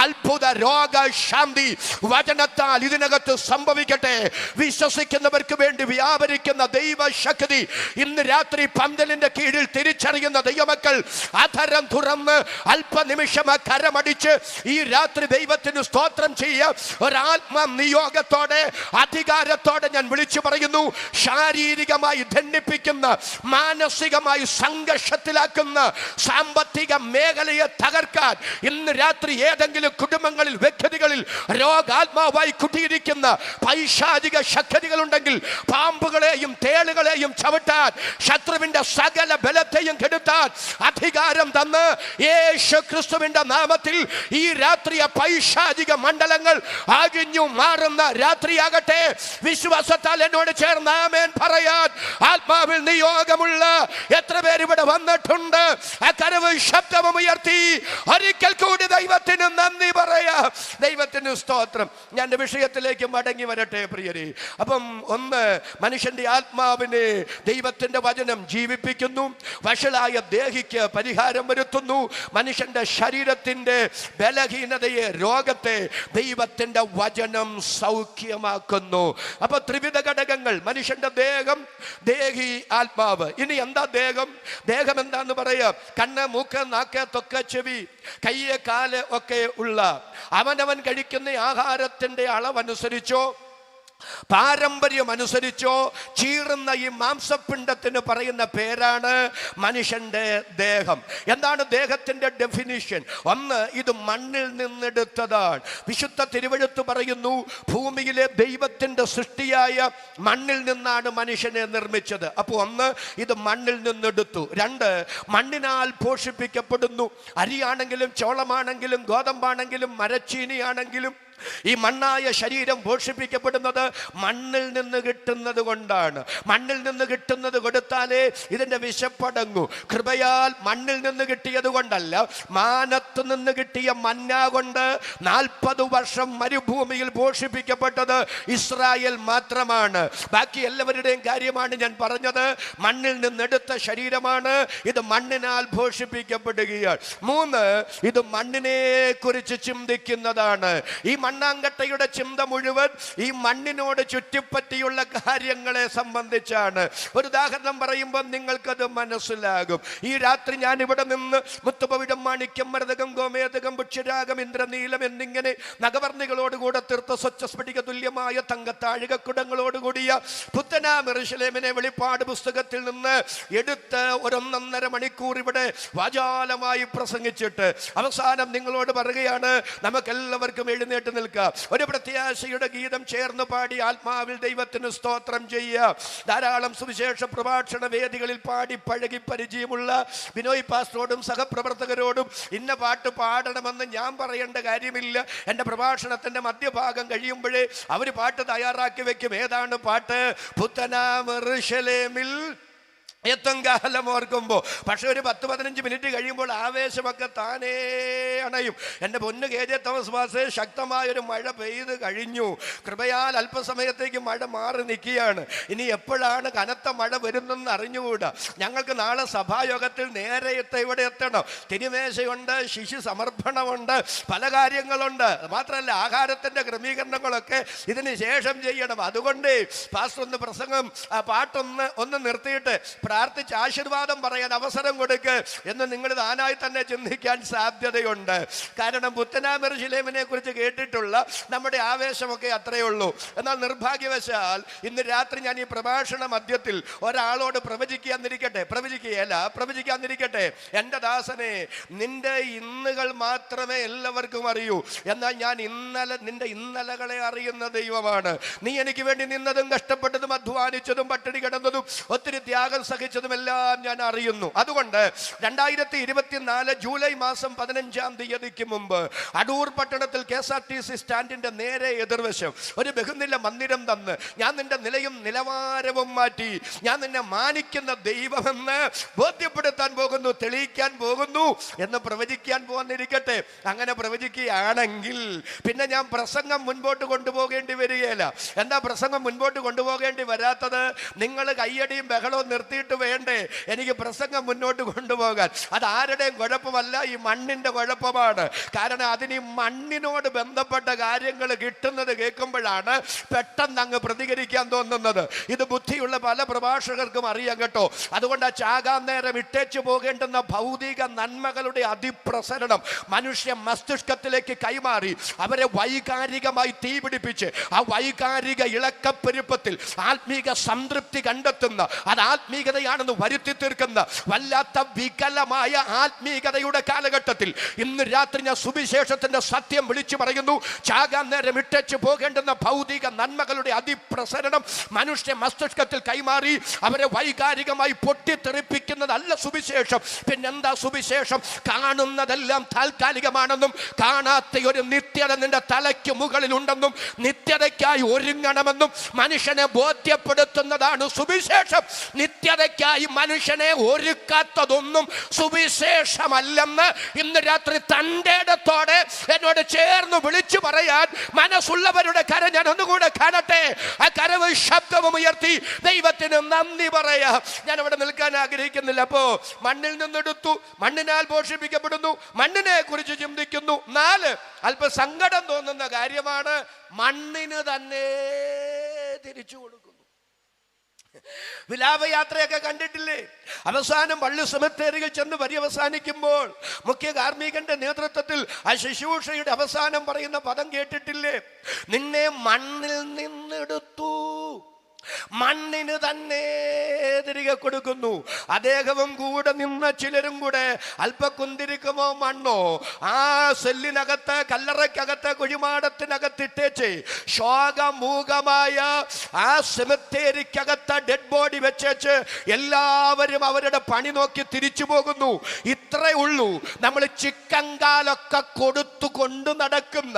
അത്ഭുത രോഗശാന്തി വചനത്താൽ ഇതിനകത്ത് സംഭവിക്കട്ടെ. വിശ്വസിക്കുന്നവർക്ക് വേണ്ടി വ്യാപരിക്കുന്ന ദൈവശക്തി ഇന്ന് രാത്രി പന്തലിന്റെ കീഴിൽ തിരിച്ചറിയുന്ന ദൈവമക്കൾ അധരം തുറന്ന് അല്പനിമിഷം കരമടിച്ച് ഈ രാത്രി ദൈവത്തിന് സ്തോത്രം ചെയ്യുക. ഒരാത്മ നിയോഗത്തോടെ അധികാരത്തോടെ ഞാൻ വിളിച്ചു പറയുന്നു, ശാരീരികമായി ധന്യപ്പിക്കുന്ന, മാനസികമായി സംഘർഷത്തിലാക്കുന്ന സാമ്പത്തിക മേഖലയെ തകർക്കാൻ ഇന്ന് രാത്രി ഏതെങ്കിലും കുടുംബങ്ങളിൽ, വ്യക്തികളിൽ രോഗാത്മാവായി കുട്ടിയിരിക്കുന്ന പൈശാചിക ശക്തികളുണ്ടെങ്കിൽ പാമ്പുകളെയും തേളുകളെയും ചവിട്ടാൻ, ശത്രുവിന്റെ സകല ബലത്തെയും കെടുത്താൻ അധികാരം തന്ന് യേശു ക്രിസ്തുവിന്റെ നാമത്തിൽ ഈ രാത്രിയ പൈശാചിക മണ്ഡലങ്ങൾ അഴിഞ്ഞു മാറുന്ന രാത്രിയാകട്ടെ. വിശ്വാസത്താൽ എന്നോട് ചേർന്ന് ആമേൻ പറയാൻ ആത്മാവിൽ നിയോഗമുള്ള എത്ര പേര് ഇവിടെ വന്നിട്ടുണ്ട്? ആ കരവ് ശബ്ദവും ഉയർത്തി ഒരിക്കൽ കൂടി ദൈവത്തിന് നന്ദി പറയാ. ദൈവത്തിന് സ്തോത്രം. ഞാൻ വിഷയത്തിലേക്ക് മടങ്ങി വരട്ടെ പ്രിയരെ. അപ്പം ഒന്ന്, മനുഷ്യന്റെ ആത്മാവിനെ ദൈവത്തിന്റെ വചനം ജീവിപ്പിക്കുന്നു, വഷളായ ദേഹിക്ക് പരിഹാരം വരുത്തുന്നു, മനുഷ്യന്റെ ശരീരത്തിന്റെ ബലഹീനതയെ, രോഗത്തെ ദൈവത്തിന്റെ വചനം സൗഖ്യമാക്കുന്നു. അപ്പൊ ത്രിവിധ ഘടകങ്ങൾ: മനുഷ്യന്റെ ദേഹം, ദേഹി, ആത്മാവ്. ഇനി എന്താ ദേഹം? ദേഹം എന്താന്ന് പറയാ? കണ്ണ്, മൂക്ക്, നാക്ക്, ത്വക്ക്, ചെവി, കയ്യ്, കാല് ഒക്കെ ഉള്ള അവനവൻ കഴിക്കുന്ന ആഹാരത്തിന്റെ അളവനുസരിച്ചോ പാരമ്പര്യം അനുസരിച്ചോ ചീറുന്ന ഈ മാംസപിണ്ഡത്തിന് പറയുന്ന പേരാണ് മനുഷ്യന്റെ ദേഹം. എന്താണ് ദേഹത്തിന്റെ ഡെഫിനിഷൻ? ഒന്ന്, ഇത് മണ്ണിൽ നിന്നെടുത്തതാണ്. വിശുദ്ധ തിരുവെഴുത്ത് പറയുന്നു, ഭൂമിയിലെ ദൈവത്തിന്റെ സൃഷ്ടിയായ മണ്ണിൽ നിന്നാണ് മനുഷ്യനെ നിർമ്മിച്ചത്. അപ്പോൾ ഒന്ന്, ഇത് മണ്ണിൽ നിന്നെടുത്തു. രണ്ട്, മണ്ണിനാൽ പോഷിപ്പിക്കപ്പെടുന്നു. അരിയാണെങ്കിലും ചോളമാണെങ്കിലും ഗോതമ്പാണെങ്കിലും മരച്ചീനിയാണെങ്കിലും ഈ മണ്ണായ ശരീരം പോഷിപ്പിക്കപ്പെടുന്നത് മണ്ണിൽ നിന്ന് കിട്ടുന്നത് കൊണ്ടാണ്. മണ്ണിൽ നിന്ന് കിട്ടുന്നത് കൊടുത്താലേ ഇതിന്റെ വിശപ്പടങ്ങൂ. കൃപയാൽ മണ്ണിൽ നിന്ന് കിട്ടിയത് കൊണ്ടല്ല, മാനത്ത് നിന്ന് കിട്ടിയ മന്ന കൊണ്ട് 40 വർഷം മരുഭൂമിയിൽ പോഷിപ്പിക്കപ്പെട്ടത് ഇസ്രായേൽ മാത്രമാണ്. ബാക്കി എല്ലാവരുടെയും കാര്യമാണ് ഞാൻ പറഞ്ഞത്. മണ്ണിൽ നിന്നെടുത്ത ശരീരമാണ്, ഇത് മണ്ണിനാൽ പോഷിപ്പിക്കപ്പെടുകയാണ്. മൂന്ന്, ഇത് മണ്ണിനെ കുറിച്ച് ചിന്തിക്കുന്നതാണ്. ഈ മണ്ണാങ്കട്ടയുടെ ചിന്ത മുഴുവൻ ഈ മണ്ണിനോട് ചുറ്റിപ്പറ്റിയുള്ള കാര്യങ്ങളെ സംബന്ധിച്ചാണ്. ഒരു ഉദാഹരണം പറയുമ്പോൾ നിങ്ങൾക്കത് മനസ്സിലാകും. ഈ രാത്രി ഞാൻ ഇവിടെ നിന്ന് മുത്തുപവിടം, മാണിക്യം, മരതകം, ഗോമേതകം, പുഷ്യരാഗം, ഇന്ദ്രനീലം എന്നിങ്ങനെ നഗവർണികളോടുകൂടെ തീർത്ത സ്വച്ഛ സ്ഫടിക തുല്യമായ തങ്കത്താഴികക്കുടങ്ങളോടുകൂടിയ പുത്തനാം യെരൂശലേമിനെ വെളിപ്പാട് പുസ്തകത്തിൽ നിന്ന് എടുത്ത് 1.5 മണിക്കൂർ ഇവിടെ വാചാലമായി പ്രസംഗിച്ചിട്ട് അവസാനം നിങ്ങളോട് പറയുകയാണ്, നമുക്കെല്ലാവർക്കും എഴുന്നേറ്റ് നിൽക്കാം, ഒരു പ്രത്യാശയുടെ ഗീതം ചേർന്ന് പാടി ആത്മാവിൽ ദൈവത്തിന് സ്തോത്രം ചെയ്യുക. ധാരാളം സുവിശേഷ പ്രഭാഷണ വേദികളിൽ പാടി പഴകി പരിചയമുള്ള ബിനോയ് പാസ്റ്ററോടും സഹപ്രവർത്തകരോടും ഇന്ന പാട്ട് പാടണമെന്ന് ഞാൻ പറയേണ്ട കാര്യമില്ല. എൻ്റെ പ്രഭാഷണത്തിൻ്റെ മധ്യഭാഗം കഴിയുമ്പോഴേ അവർ പാട്ട് തയ്യാറാക്കി വെക്കും. ഏതാണ് പാട്ട്? പുത്തനാം യെരൂശലേമിൽ എത്തും കാലം ഓർക്കുമ്പോൾ. പക്ഷെ ഒരു 10-15 മിനിറ്റ് കഴിയുമ്പോൾ ആവേശമൊക്കെ താനേ അണയും. എൻ്റെ പൊന്നു KJ തോമസ് മാസ്റ്റേ, ശക്തമായൊരു മഴ പെയ്ത് കഴിഞ്ഞു. കൃപയാൽ അല്പസമയത്തേക്ക് മഴ മാറി നിൽക്കുകയാണ്. ഇനി എപ്പോഴാണ് കനത്ത മഴ വരുന്നെന്ന് അറിഞ്ഞുകൂടാ. ഞങ്ങൾക്ക് നാളെ സഭായോഗത്തിൽ നേരെ ഇവിടെ എത്തണം. തിരുമേശയുണ്ട്, ശിശു സമർപ്പണമുണ്ട്, പല കാര്യങ്ങളുണ്ട്. മാത്രമല്ല ആഹാരത്തിൻ്റെ ക്രമീകരണങ്ങളൊക്കെ ഇതിന് ശേഷം ചെയ്യണം. അതുകൊണ്ട് പാസ്റ്റർ ഒന്ന് പ്രസംഗം പാട്ടൊന്ന് നിർത്തിയിട്ട് പ്രാർത്ഥിച്ച് ആശീർവാദം പറയാൻ അവസരം കൊടുക്ക് എന്ന് നിങ്ങൾ താനായി തന്നെ ചിന്തിക്കാൻ സാധ്യതയുണ്ട്. കാരണം പുത്തനാം യെരൂശലേമിനെ കുറിച്ച് കേട്ടിട്ടുള്ള നമ്മുടെ ആവേശമൊക്കെ അത്രയേ ഉള്ളൂ. എന്നാൽ നിർഭാഗ്യവശാൽ ഇന്ന് രാത്രി ഞാൻ ഈ പ്രഭാഷണ മധ്യത്തിൽ ഒരാളോട് പ്രവചിക്കാന്നിരിക്കട്ടെ, എൻ്റെ ദാസനെ, നിന്റെ ഇന്നുകൾ മാത്രമേ എല്ലാവർക്കും അറിയൂ. എന്നാൽ ഞാൻ നിന്റെ ഇന്നലകളെ അറിയുന്ന ദൈവമാണ്. നീ എനിക്ക് വേണ്ടി നിന്നതും കഷ്ടപ്പെട്ടതും അധ്വാനിച്ചതും പട്ടിണി കിടന്നതും ഒത്തിരി ത്യാഗം സഹിച്ചതുമെല്ലാം ഞാൻ അറിയുന്നു. അതുകൊണ്ട് 2024 ജൂലൈ മാസം 15-ാം തീയതിക്ക് മുമ്പ് അടൂർ പട്ടണത്തിൽ KSRTC സ്റ്റാൻഡിന്റെ നേരെ എതിർവശം ഒരു ബഹുനില മന്ദിരം തന്ന് ഞാൻ നിന്റെ നിലയും നിലവാരവും മാറ്റി ഞാൻ നിന്നെ മാനിക്കുന്ന ദൈവമെന്ന് ബോധ്യപ്പെടുത്താൻ പോകുന്നു, തെളിയിക്കാൻ പോകുന്നു എന്ന് പ്രവചിക്കാൻ പോകാനിരിക്കട്ടെ. അങ്ങനെ പ്രവചിക്കുകയാണെങ്കിൽ പിന്നെ ഞാൻ പ്രസംഗം മുൻപോട്ട് കൊണ്ടുപോകേണ്ടി വരികയില്ല. എന്താ പ്രസംഗം മുൻപോട്ട് കൊണ്ടുപോകേണ്ടി വരാത്തത്? നിങ്ങൾ കയ്യടിയും ബഹളവും നിർത്തിയിട്ട് വേണ്ടേ എനിക്ക് പ്രസംഗം മുന്നോട്ട് കൊണ്ടുപോകാൻ? അത് ആരുടെയും കുഴപ്പമല്ല, ഈ മണ്ണിന്റെ കുഴപ്പമാണ്. കാരണം അതിന് ഈ മണ്ണിനോട് ബന്ധപ്പെട്ട കാര്യങ്ങൾ കിട്ടുന്നത് കേൾക്കുമ്പോഴാണ് പെട്ടെന്ന് അങ്ങ് പ്രതികരിക്കാൻ തോന്നുന്നത്. ഇത് ബുദ്ധിയുള്ള പല പ്രഭാഷകർക്കും അറിയാം കേട്ടോ. അതുകൊണ്ട് ആ ചാകാൻ നേരം ഇട്ടേച്ചു പോകേണ്ടുന്ന ഭൗതിക നന്മകളുടെ അതിപ്രസരണം മനുഷ്യ മസ്തിഷ്കത്തിലേക്ക് കൈമാറി അവരെ വൈകാരികമായി തീപിടിപ്പിച്ച് ആ വൈകാരിക ഇളക്കപ്പെരുപ്പത്തിൽ ആത്മീക സംതൃപ്തി കണ്ടെത്തുന്ന, അത് ആത്മീകതയാണെന്ന് വരുത്തി തീർക്കുന്ന വല്ലാത്ത വികലമായ ആത്മീകതയുടെ കാലഘട്ടത്തിൽ ഇന്ന് രാത്രി ഞാൻ സുവിശേഷത്തിന്റെ സത്യം വിളിച്ചു പറയുന്നു. ചാകാൻ നേരം ഇട്ടേച്ചു പോകേണ്ടുന്ന ഭൗതിക നന്മകളുടെ അതിപ്രസരണം മനുഷ്യ മസ്തിഷ്കത്തിൽ കൈമാറി അവരെ വൈകാരികമായി പൊട്ടിത്തെറിപ്പിക്കുന്നതല്ല സുവിശേഷം. പിന്നെന്താ സുവിശേഷം? കാണുന്നതെല്ലാം താൽക്കാലികമാണെന്നും കാണാത്ത ഒരു നിത്യത നിന്റെ തലയ്ക്ക് മുകളിൽ ഉണ്ടെന്നും നിത്യതയ്ക്കായി ഒരുങ്ങണമെന്നും മനുഷ്യനെ ബോധ്യപ്പെടുത്തുന്നതാണ് സുവിശേഷം. നിത്യതയ്ക്കായി മനുഷ്യനെ ഒരുക്കാത്തതൊന്നും സുവിശേഷമല്ലെന്ന് ഇന്ന് രാത്രി തന്റെ ഇടത്തോടെ എന്നോട് ചേർന്ന് വിളിച്ചു പറയാൻ മനസ്സുള്ളവരുടെ കര ഞാൻ ഒന്നുകൂടെ കാണട്ടെ. ആ കരവ് ശബ്ദവും ഉയർത്തി ദൈവത്തിന് നന്ദി പറയാ. ഞാൻ അവിടെ നിൽക്കാൻ ആഗ്രഹിക്കുന്നില്ല. അപ്പോ മണ്ണിൽ നിന്നെടുത്തു, മണ്ണിനാൽ പോഷിപ്പിക്കപ്പെടുന്നു, മണ്ണിനെ കുറിച്ച് ചിന്തിക്കുന്നു. 4 അല്പ സങ്കടം തോന്നുന്ന കാര്യമാണ്, മണ്ണിന് തന്നെ തിരിച്ചു കൊടുക്കുന്നു. വിലാപയാത്രയൊക്കെ കണ്ടിട്ടില്ലേ? അവസാനം പള്ളി സെമിത്തേരിയിൽ ചെന്ന് പര്യവസാനിക്കുമ്പോൾ മുഖ്യ കാർമ്മികന്റെ നേതൃത്വത്തിൽ ആ ശുശ്രൂഷയുടെ അവസാനം പറയുന്ന പദം കേട്ടിട്ടില്ലേ? നിന്നെ മണ്ണിൽ നിന്നെടുത്തു, മണ്ണിന് തന്നെ തിരികെ കൊടുക്കുന്നു. അദ്ദേഹവും കൂടെ നിന്ന ചിലരും കൂടെ അല്പക്കുന്തിരിക്കുമോ മണ്ണോ ആ സെല്ലിനകത്ത്, കല്ലറയ്ക്കകത്ത്, കുഴിമാടത്തിനകത്തിട്ടേച്ച് ശോകമൂകമായ ആ സെമിത്തേരിക്കകത്ത് ഡെഡ് ബോഡി വെച്ചേച്ച് എല്ലാവരും അവരുടെ പണി നോക്കി തിരിച്ചു പോകുന്നു. ഇത്രേ ഉള്ളൂ. നമ്മൾ ചിക്കങ്കാലൊക്കെ കൊടുത്തു കൊണ്ടു നടക്കുന്ന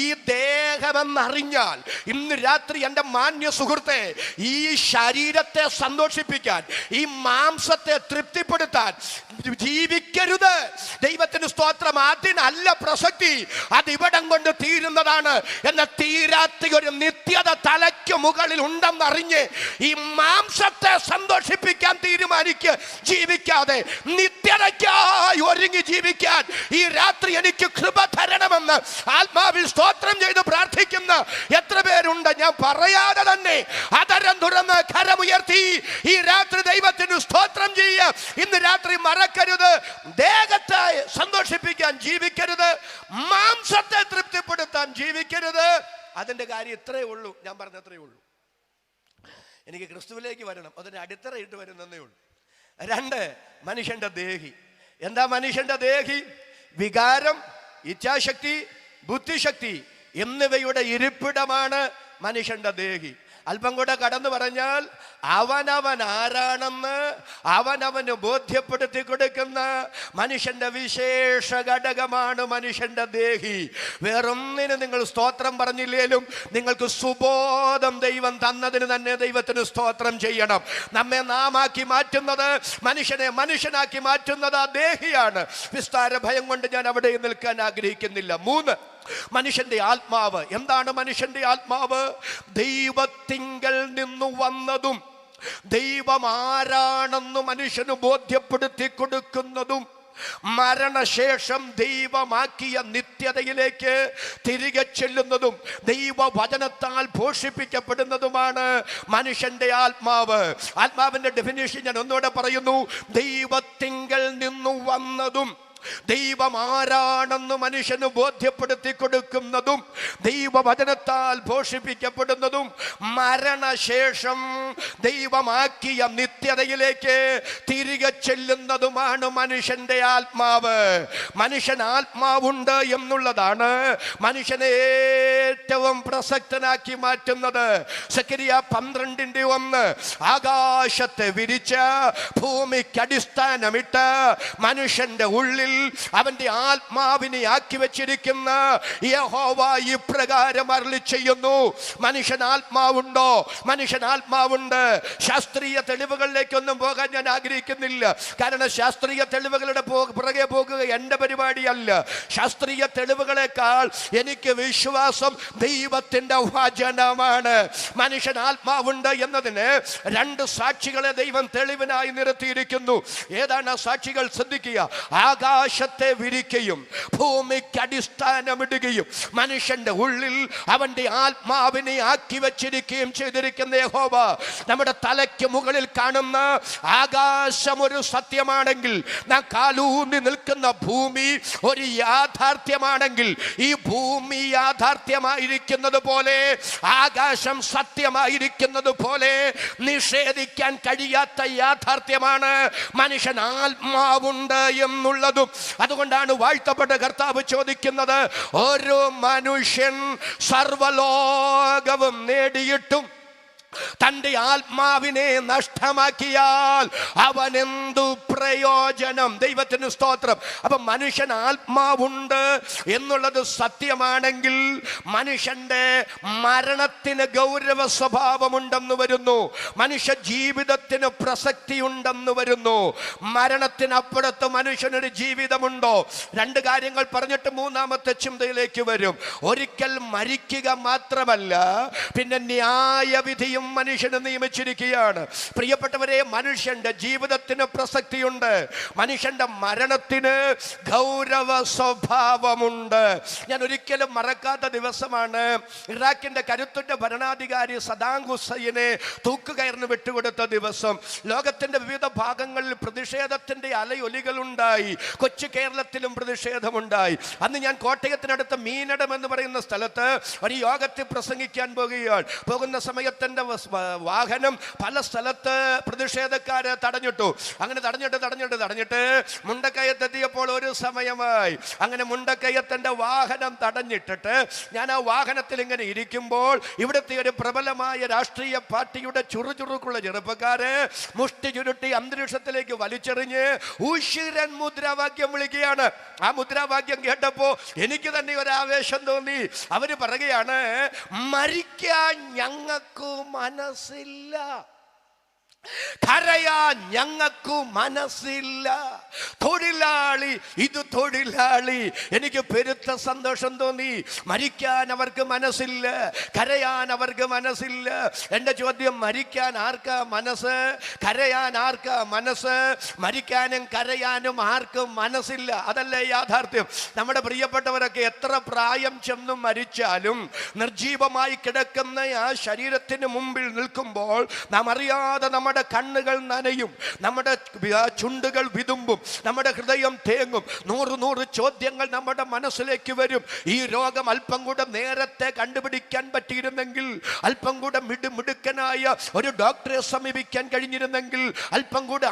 ഈ ദേഹമെന്നറിഞ്ഞാൽ ഇന്ന് രാത്രി എൻ്റെ മാന്യ സുഹൃത്തെ, ഈ ശരീരത്തെ സന്തോഷിപ്പിക്കാൻ, ഈ മാംസത്തെ തൃപ്തിപ്പെടുത്താൻ ജീവിക്കരുത്. ദൈവത്തിന് സ്തോത്രം. അതിനല്ല പ്രസക്തി. അതിവിടം കൊണ്ട് തീരുന്നതാണ്. എന്ന തീരാത്ത ഒരു നിത്യത തലയ്ക്ക് മുകളിൽ ഉണ്ടെന്നറിഞ്ഞ് ഈ മാംസത്തെ സന്തോഷിപ്പിക്കാൻ തീരുമാനിക്കുക. ജീവിക്കാതെ നിത്യതയ്ക്കായി ഒരുങ്ങി ജീവിക്കാൻ ഈ രാത്രി എനിക്ക് കൃപ തരണമെന്ന് ആത്മാവിൽ സ്തോത്രം ചെയ്ത് പ്രാർത്ഥിക്കുന്ന എത്ര പേരുണ്ട്? ഞാൻ പറയാതെ തന്നെ അതരം തുറന്ന് കരമുയർത്തി ഈ രാത്രി ദൈവത്തിന് സ്തോത്രം ചെയ്യുക. ഇന്ന് രാത്രി മറക്കരുത്, ദേഹത്തെ സന്തോഷിപ്പിക്കാൻ ജീവിക്കരുത്, മാംസത്തെ തൃപ്തിപ്പെടുത്താൻ ജീവിക്കരുത്. അതിന്റെ കാര്യം ഇത്രയേ ഉള്ളൂ. ഞാൻ പറഞ്ഞത്രയേ ഉള്ളൂ. എനിക്ക് ക്രിസ്തുവിലേക്ക് വരണം, അതിന് അടിത്തറയിട്ട് വരുന്നതേ ഉള്ളൂ. 2 മനുഷ്യന്റെ ദേഹി. എന്താ മനുഷ്യന്റെ ദേഹി? വികാരം, ഇച്ഛാശക്തി, ബുദ്ധിശക്തി എന്നിവയുടെ ഇരിപ്പിടമാണ് മനുഷ്യന്റെ ദേഹി. അല്പം കൂടെ കടന്നു പറഞ്ഞാൽ അവനവൻ ആരാണെന്ന് അവനവന് ബോധ്യപ്പെടുത്തി കൊടുക്കുന്ന മനുഷ്യന്റെ വിശേഷ ഘടകമാണ് മനുഷ്യന്റെ ദേഹി. വേറൊന്നിന് നിങ്ങൾ സ്തോത്രം പറഞ്ഞില്ലേലും നിങ്ങൾക്ക് സുബോധം ദൈവം തന്നതിന് തന്നെ ദൈവത്തിന് സ്തോത്രം ചെയ്യണം. നമ്മെ നാമാക്കി മാറ്റുന്നത്, മനുഷ്യനെ മനുഷ്യനാക്കി മാറ്റുന്നത് ആ ദേഹിയാണ്. വിസ്താര ഭയം കൊണ്ട് ഞാൻ അവിടെ നിൽക്കാൻ ആഗ്രഹിക്കുന്നില്ല. 3 മനുഷ്യന്റെ ആത്മാവ്. എന്താണ് മനുഷ്യന്റെ ആത്മാവ്? ദൈവത്തിങ്കൽ നിന്നു വന്നതും ദൈവം ആരാണെന്ന് മനുഷ്യന് ബോധ്യപ്പെടുത്തി കൊടുക്കുന്നതും മരണശേഷം ദൈവമാക്കിയ നിത്യതയിലേക്ക് തിരികെ ചെല്ലുന്നതും ദൈവവചനത്താൽ പോഷിപ്പിക്കപ്പെടുന്നതുമാണ് മനുഷ്യന്റെ ആത്മാവ്. ആത്മാവിന്റെ ഡെഫിനിഷൻ ഞാൻ ഒന്നുകൂടെ പറയുന്നു. ദൈവത്തിങ്കൽ നിന്നു വന്നതും ദൈവം ആരാണെന്ന് മനുഷ്യന് ബോധ്യപ്പെടുത്തി കൊടുക്കുന്നതും ദൈവവചനത്താൽ പോഷിപ്പിക്കപ്പെടുന്നതും മരണശേഷം ദൈവമാക്കിയ നിത്യതയിലേക്ക് തിരികെ ചെല്ലുന്നതുമാണ് മനുഷ്യന്റെ ആത്മാവ്. മനുഷ്യൻ ആത്മാവുണ്ട് എന്നുള്ളതാണ് മനുഷ്യനെ ഏറ്റവും പ്രസക്തനാക്കി മാറ്റുന്നത്. സക്കരിയ 12:1 ആകാശത്തെ വിരിച്ച ഭൂമിക്ക് അടിസ്ഥാനമിട്ട് മനുഷ്യന്റെ ഉള്ളിൽ അവന്റെ ആത്മാവിനെ ആക്കി വെച്ചിരിക്കുന്ന യഹോവ ഇപ്രകാരം അരുളി ചെയ്യുന്നു. മനുഷ്യൻ ആത്മാവുണ്ടോ? മനുഷ്യൻ ആത്മാവുണ്ട്. ശാസ്ത്രീയ തെളിവുകളിലേക്കൊന്നും പോകാൻ ഞാൻ ആഗ്രഹിക്കുന്നില്ല. കാരണം ശാസ്ത്രീയ തെളിവുകളുടെ പുറകെ പോകുക എൻ്റെ പരിപാടിയല്ല. ശാസ്ത്രീയ തെളിവുകളെക്കാൾ എനിക്ക് വിശ്വാസം ദൈവത്തിന്റെ വചനമാണ്. മനുഷ്യൻ ആത്മാവുണ്ട് എന്നതിന് 2 സാക്ഷികളെ ദൈവം തെളിവിനായി നിർത്തിയിരിക്കുന്നു. ഏതാണ് ആ സാക്ഷികൾ? ശ്രദ്ധിക്കുക. ആകാശത്തെ വിരിക്കുകയും ഭൂമിക്ക് അടിസ്ഥാനമിടുകയും മനുഷ്യന്റെ ഉള്ളിൽ അവന്റെ ആത്മാവിനെ ആക്കി വെച്ചിരിക്കുകയും ചെയ്തിരിക്കുന്ന യഹോവ. നമ്മുടെ തലയ്ക്ക് മുകളിൽ കാണുന്ന ആകാശം ഒരു സത്യമാണെങ്കിൽ, നാം കാലൂന്നി നിൽക്കുന്ന ഭൂമി ഒരു യാഥാർത്ഥ്യമാണെങ്കിൽ, ഈ ഭൂമി യാഥാർത്ഥ്യമായിരിക്കുന്നത് പോലെ ആകാശം സത്യമായിരിക്കുന്നത് പോലെ നിഷേധിക്കാൻ കഴിയാത്ത യാഥാർത്ഥ്യമാണ് മനുഷ്യൻ ആത്മാവുണ്ട് എന്നുള്ളതും. അതുകൊണ്ടാണ് വാഴ്ത്തപ്പെട്ട കർത്താവ് ചോദിക്കുന്നത്, ഒരു മനുഷ്യൻ സർവ്വലോകവും നേടിയിട്ടും തന്റെ ആത്മാവിനെ നഷ്ടമാക്കിയാൽ അവൻ എന്തു പ്രയോജനം? ദൈവത്തിന് സ്തോത്രം. അപ്പൊ മനുഷ്യൻ ആത്മാവുണ്ട് എന്നുള്ളത് സത്യമാണെങ്കിൽ മനുഷ്യന്റെ മരണത്തിന് ഗൗരവ സ്വഭാവമുണ്ടെന്ന് വരുന്നു. മനുഷ്യ ജീവിതത്തിന് പ്രസക്തി ഉണ്ടെന്ന് വരുന്നു. മരണത്തിനപ്പുറത്ത് മനുഷ്യനൊരു ജീവിതമുണ്ടോ? 2 കാര്യങ്ങൾ പറഞ്ഞിട്ട് 3ാമത്തെ ചിന്തയിലേക്ക് വരും. ഒരിക്കൽ മരിക്കുക മാത്രമല്ല, പിന്നെ ന്യായവിധിയും മനുഷ്യനെ നിയമിച്ചിരിക്കുകയാണ്. പ്രിയപ്പെട്ടവരെ, മനുഷ്യന്റെ ജീവിതത്തിന് പ്രസക്തിയുണ്ട്. മനുഷ്യന്റെ മരണത്തിന് ഗൗരവ സ്വഭാവമുണ്ട്. ഞാൻ ഒരിക്കലും മറക്കാത്ത ദിവസമാണ് ഇറാഖിന്റെ കരുത്തുറ്റ ഭരണാധികാരി സദാം ഹുസൈനെ തൂക്കുകയറിന് വിട്ടുകൊടുത്ത ദിവസം. ലോകത്തിന്റെ വിവിധ ഭാഗങ്ങളിൽ പ്രതിഷേധത്തിന്റെ അലയൊലികൾ ഉണ്ടായി. കൊച്ചു കേരളത്തിലും പ്രതിഷേധമുണ്ടായി. അന്ന് ഞാൻ കോട്ടയത്തിനടുത്ത് മീനടം എന്ന് പറയുന്ന സ്ഥലത്ത് ഒരു യോഗത്തിൽ പ്രസംഗിക്കാൻ പോകുന്ന സമയത്തെൻ്റെ വാഹനം പല സ്ഥലത്ത് പ്രതിഷേധക്കാരെ തടഞ്ഞിട്ടു. അങ്ങനെ തടഞ്ഞിട്ട് മുണ്ടക്കയത്തെത്തിയപ്പോൾ ഒരു സമയമായി. അങ്ങനെ മുണ്ടക്കയത്തിന്റെ വാഹനം തടഞ്ഞിട്ടിട്ട് ഞാൻ ആ വാഹനത്തിൽ ഇങ്ങനെ ഇരിക്കുമ്പോൾ ഇവിടുത്തെ ഒരു പ്രബലമായ രാഷ്ട്രീയ പാർട്ടിയുടെ ചുറുചുറുക്കുള്ള ചെറുപ്പക്കാരെ മുഷ്ടി ചുരുട്ടി അന്തരീക്ഷത്തിലേക്ക് വലിച്ചെറിഞ്ഞ് ഉശിരൻ മുദ്രാവാക്യം വിളിക്കുകയാണ്. ആ മുദ്രാവാക്യം കേട്ടപ്പോ എനിക്ക് തന്നെ ഒരു ആവേശം തോന്നി. അവര് പറയുകയാണ്, മരിക്കാൻ ഞങ്ങൾക്ക് മനസ്സില്ല, കരയാൻ ഞങ്ങൾക്ക് മനസ്സില്ല. തൊഴിലാളി, ഇത് തൊഴിലാളി. എനിക്ക് പെരുത്ത സന്തോഷം തോന്നി. മരിക്കാൻ അവർക്ക് മനസ്സില്ല, കരയാൻ അവർക്ക് മനസ്സില്ല. എൻ്റെ ചോദ്യം, മരിക്കാൻ ആർക്കാ മനസ്സ്? കരയാൻ ആർക്കാ മനസ്സ്? മരിക്കാനും കരയാനും ആർക്കും മനസ്സില്ല. അതല്ലേ യാഥാർത്ഥ്യം? നമ്മുടെ പ്രിയപ്പെട്ടവരൊക്കെ എത്ര പ്രായം ചെന്നും മരിച്ചാലും നിർജീവമായി കിടക്കുന്ന ആ ശരീരത്തിന് മുമ്പിൽ നിൽക്കുമ്പോൾ നാം അറിയാതെ നമ്മുടെ കണ്ണുകൾ നനയും, നമ്മുടെ ചുണ്ടുകൾ വിതുമ്പും, നമ്മുടെ ഹൃദയം തേങ്ങും. 100 ചോദ്യങ്ങൾ നമ്മുടെ മനസ്സിലേക്ക് വരും. ഈ രോഗം അല്പം കൂടെ നേരത്തെ കണ്ടുപിടിക്കാൻ പറ്റിയിരുന്നെങ്കിൽ, അല്പം കൂടെ മിടുക്കനായ ഒരു ഡോക്ടറെ സമീപിക്കാൻ കഴിഞ്ഞിരുന്നെങ്കിൽ, അല്പം കൂടെ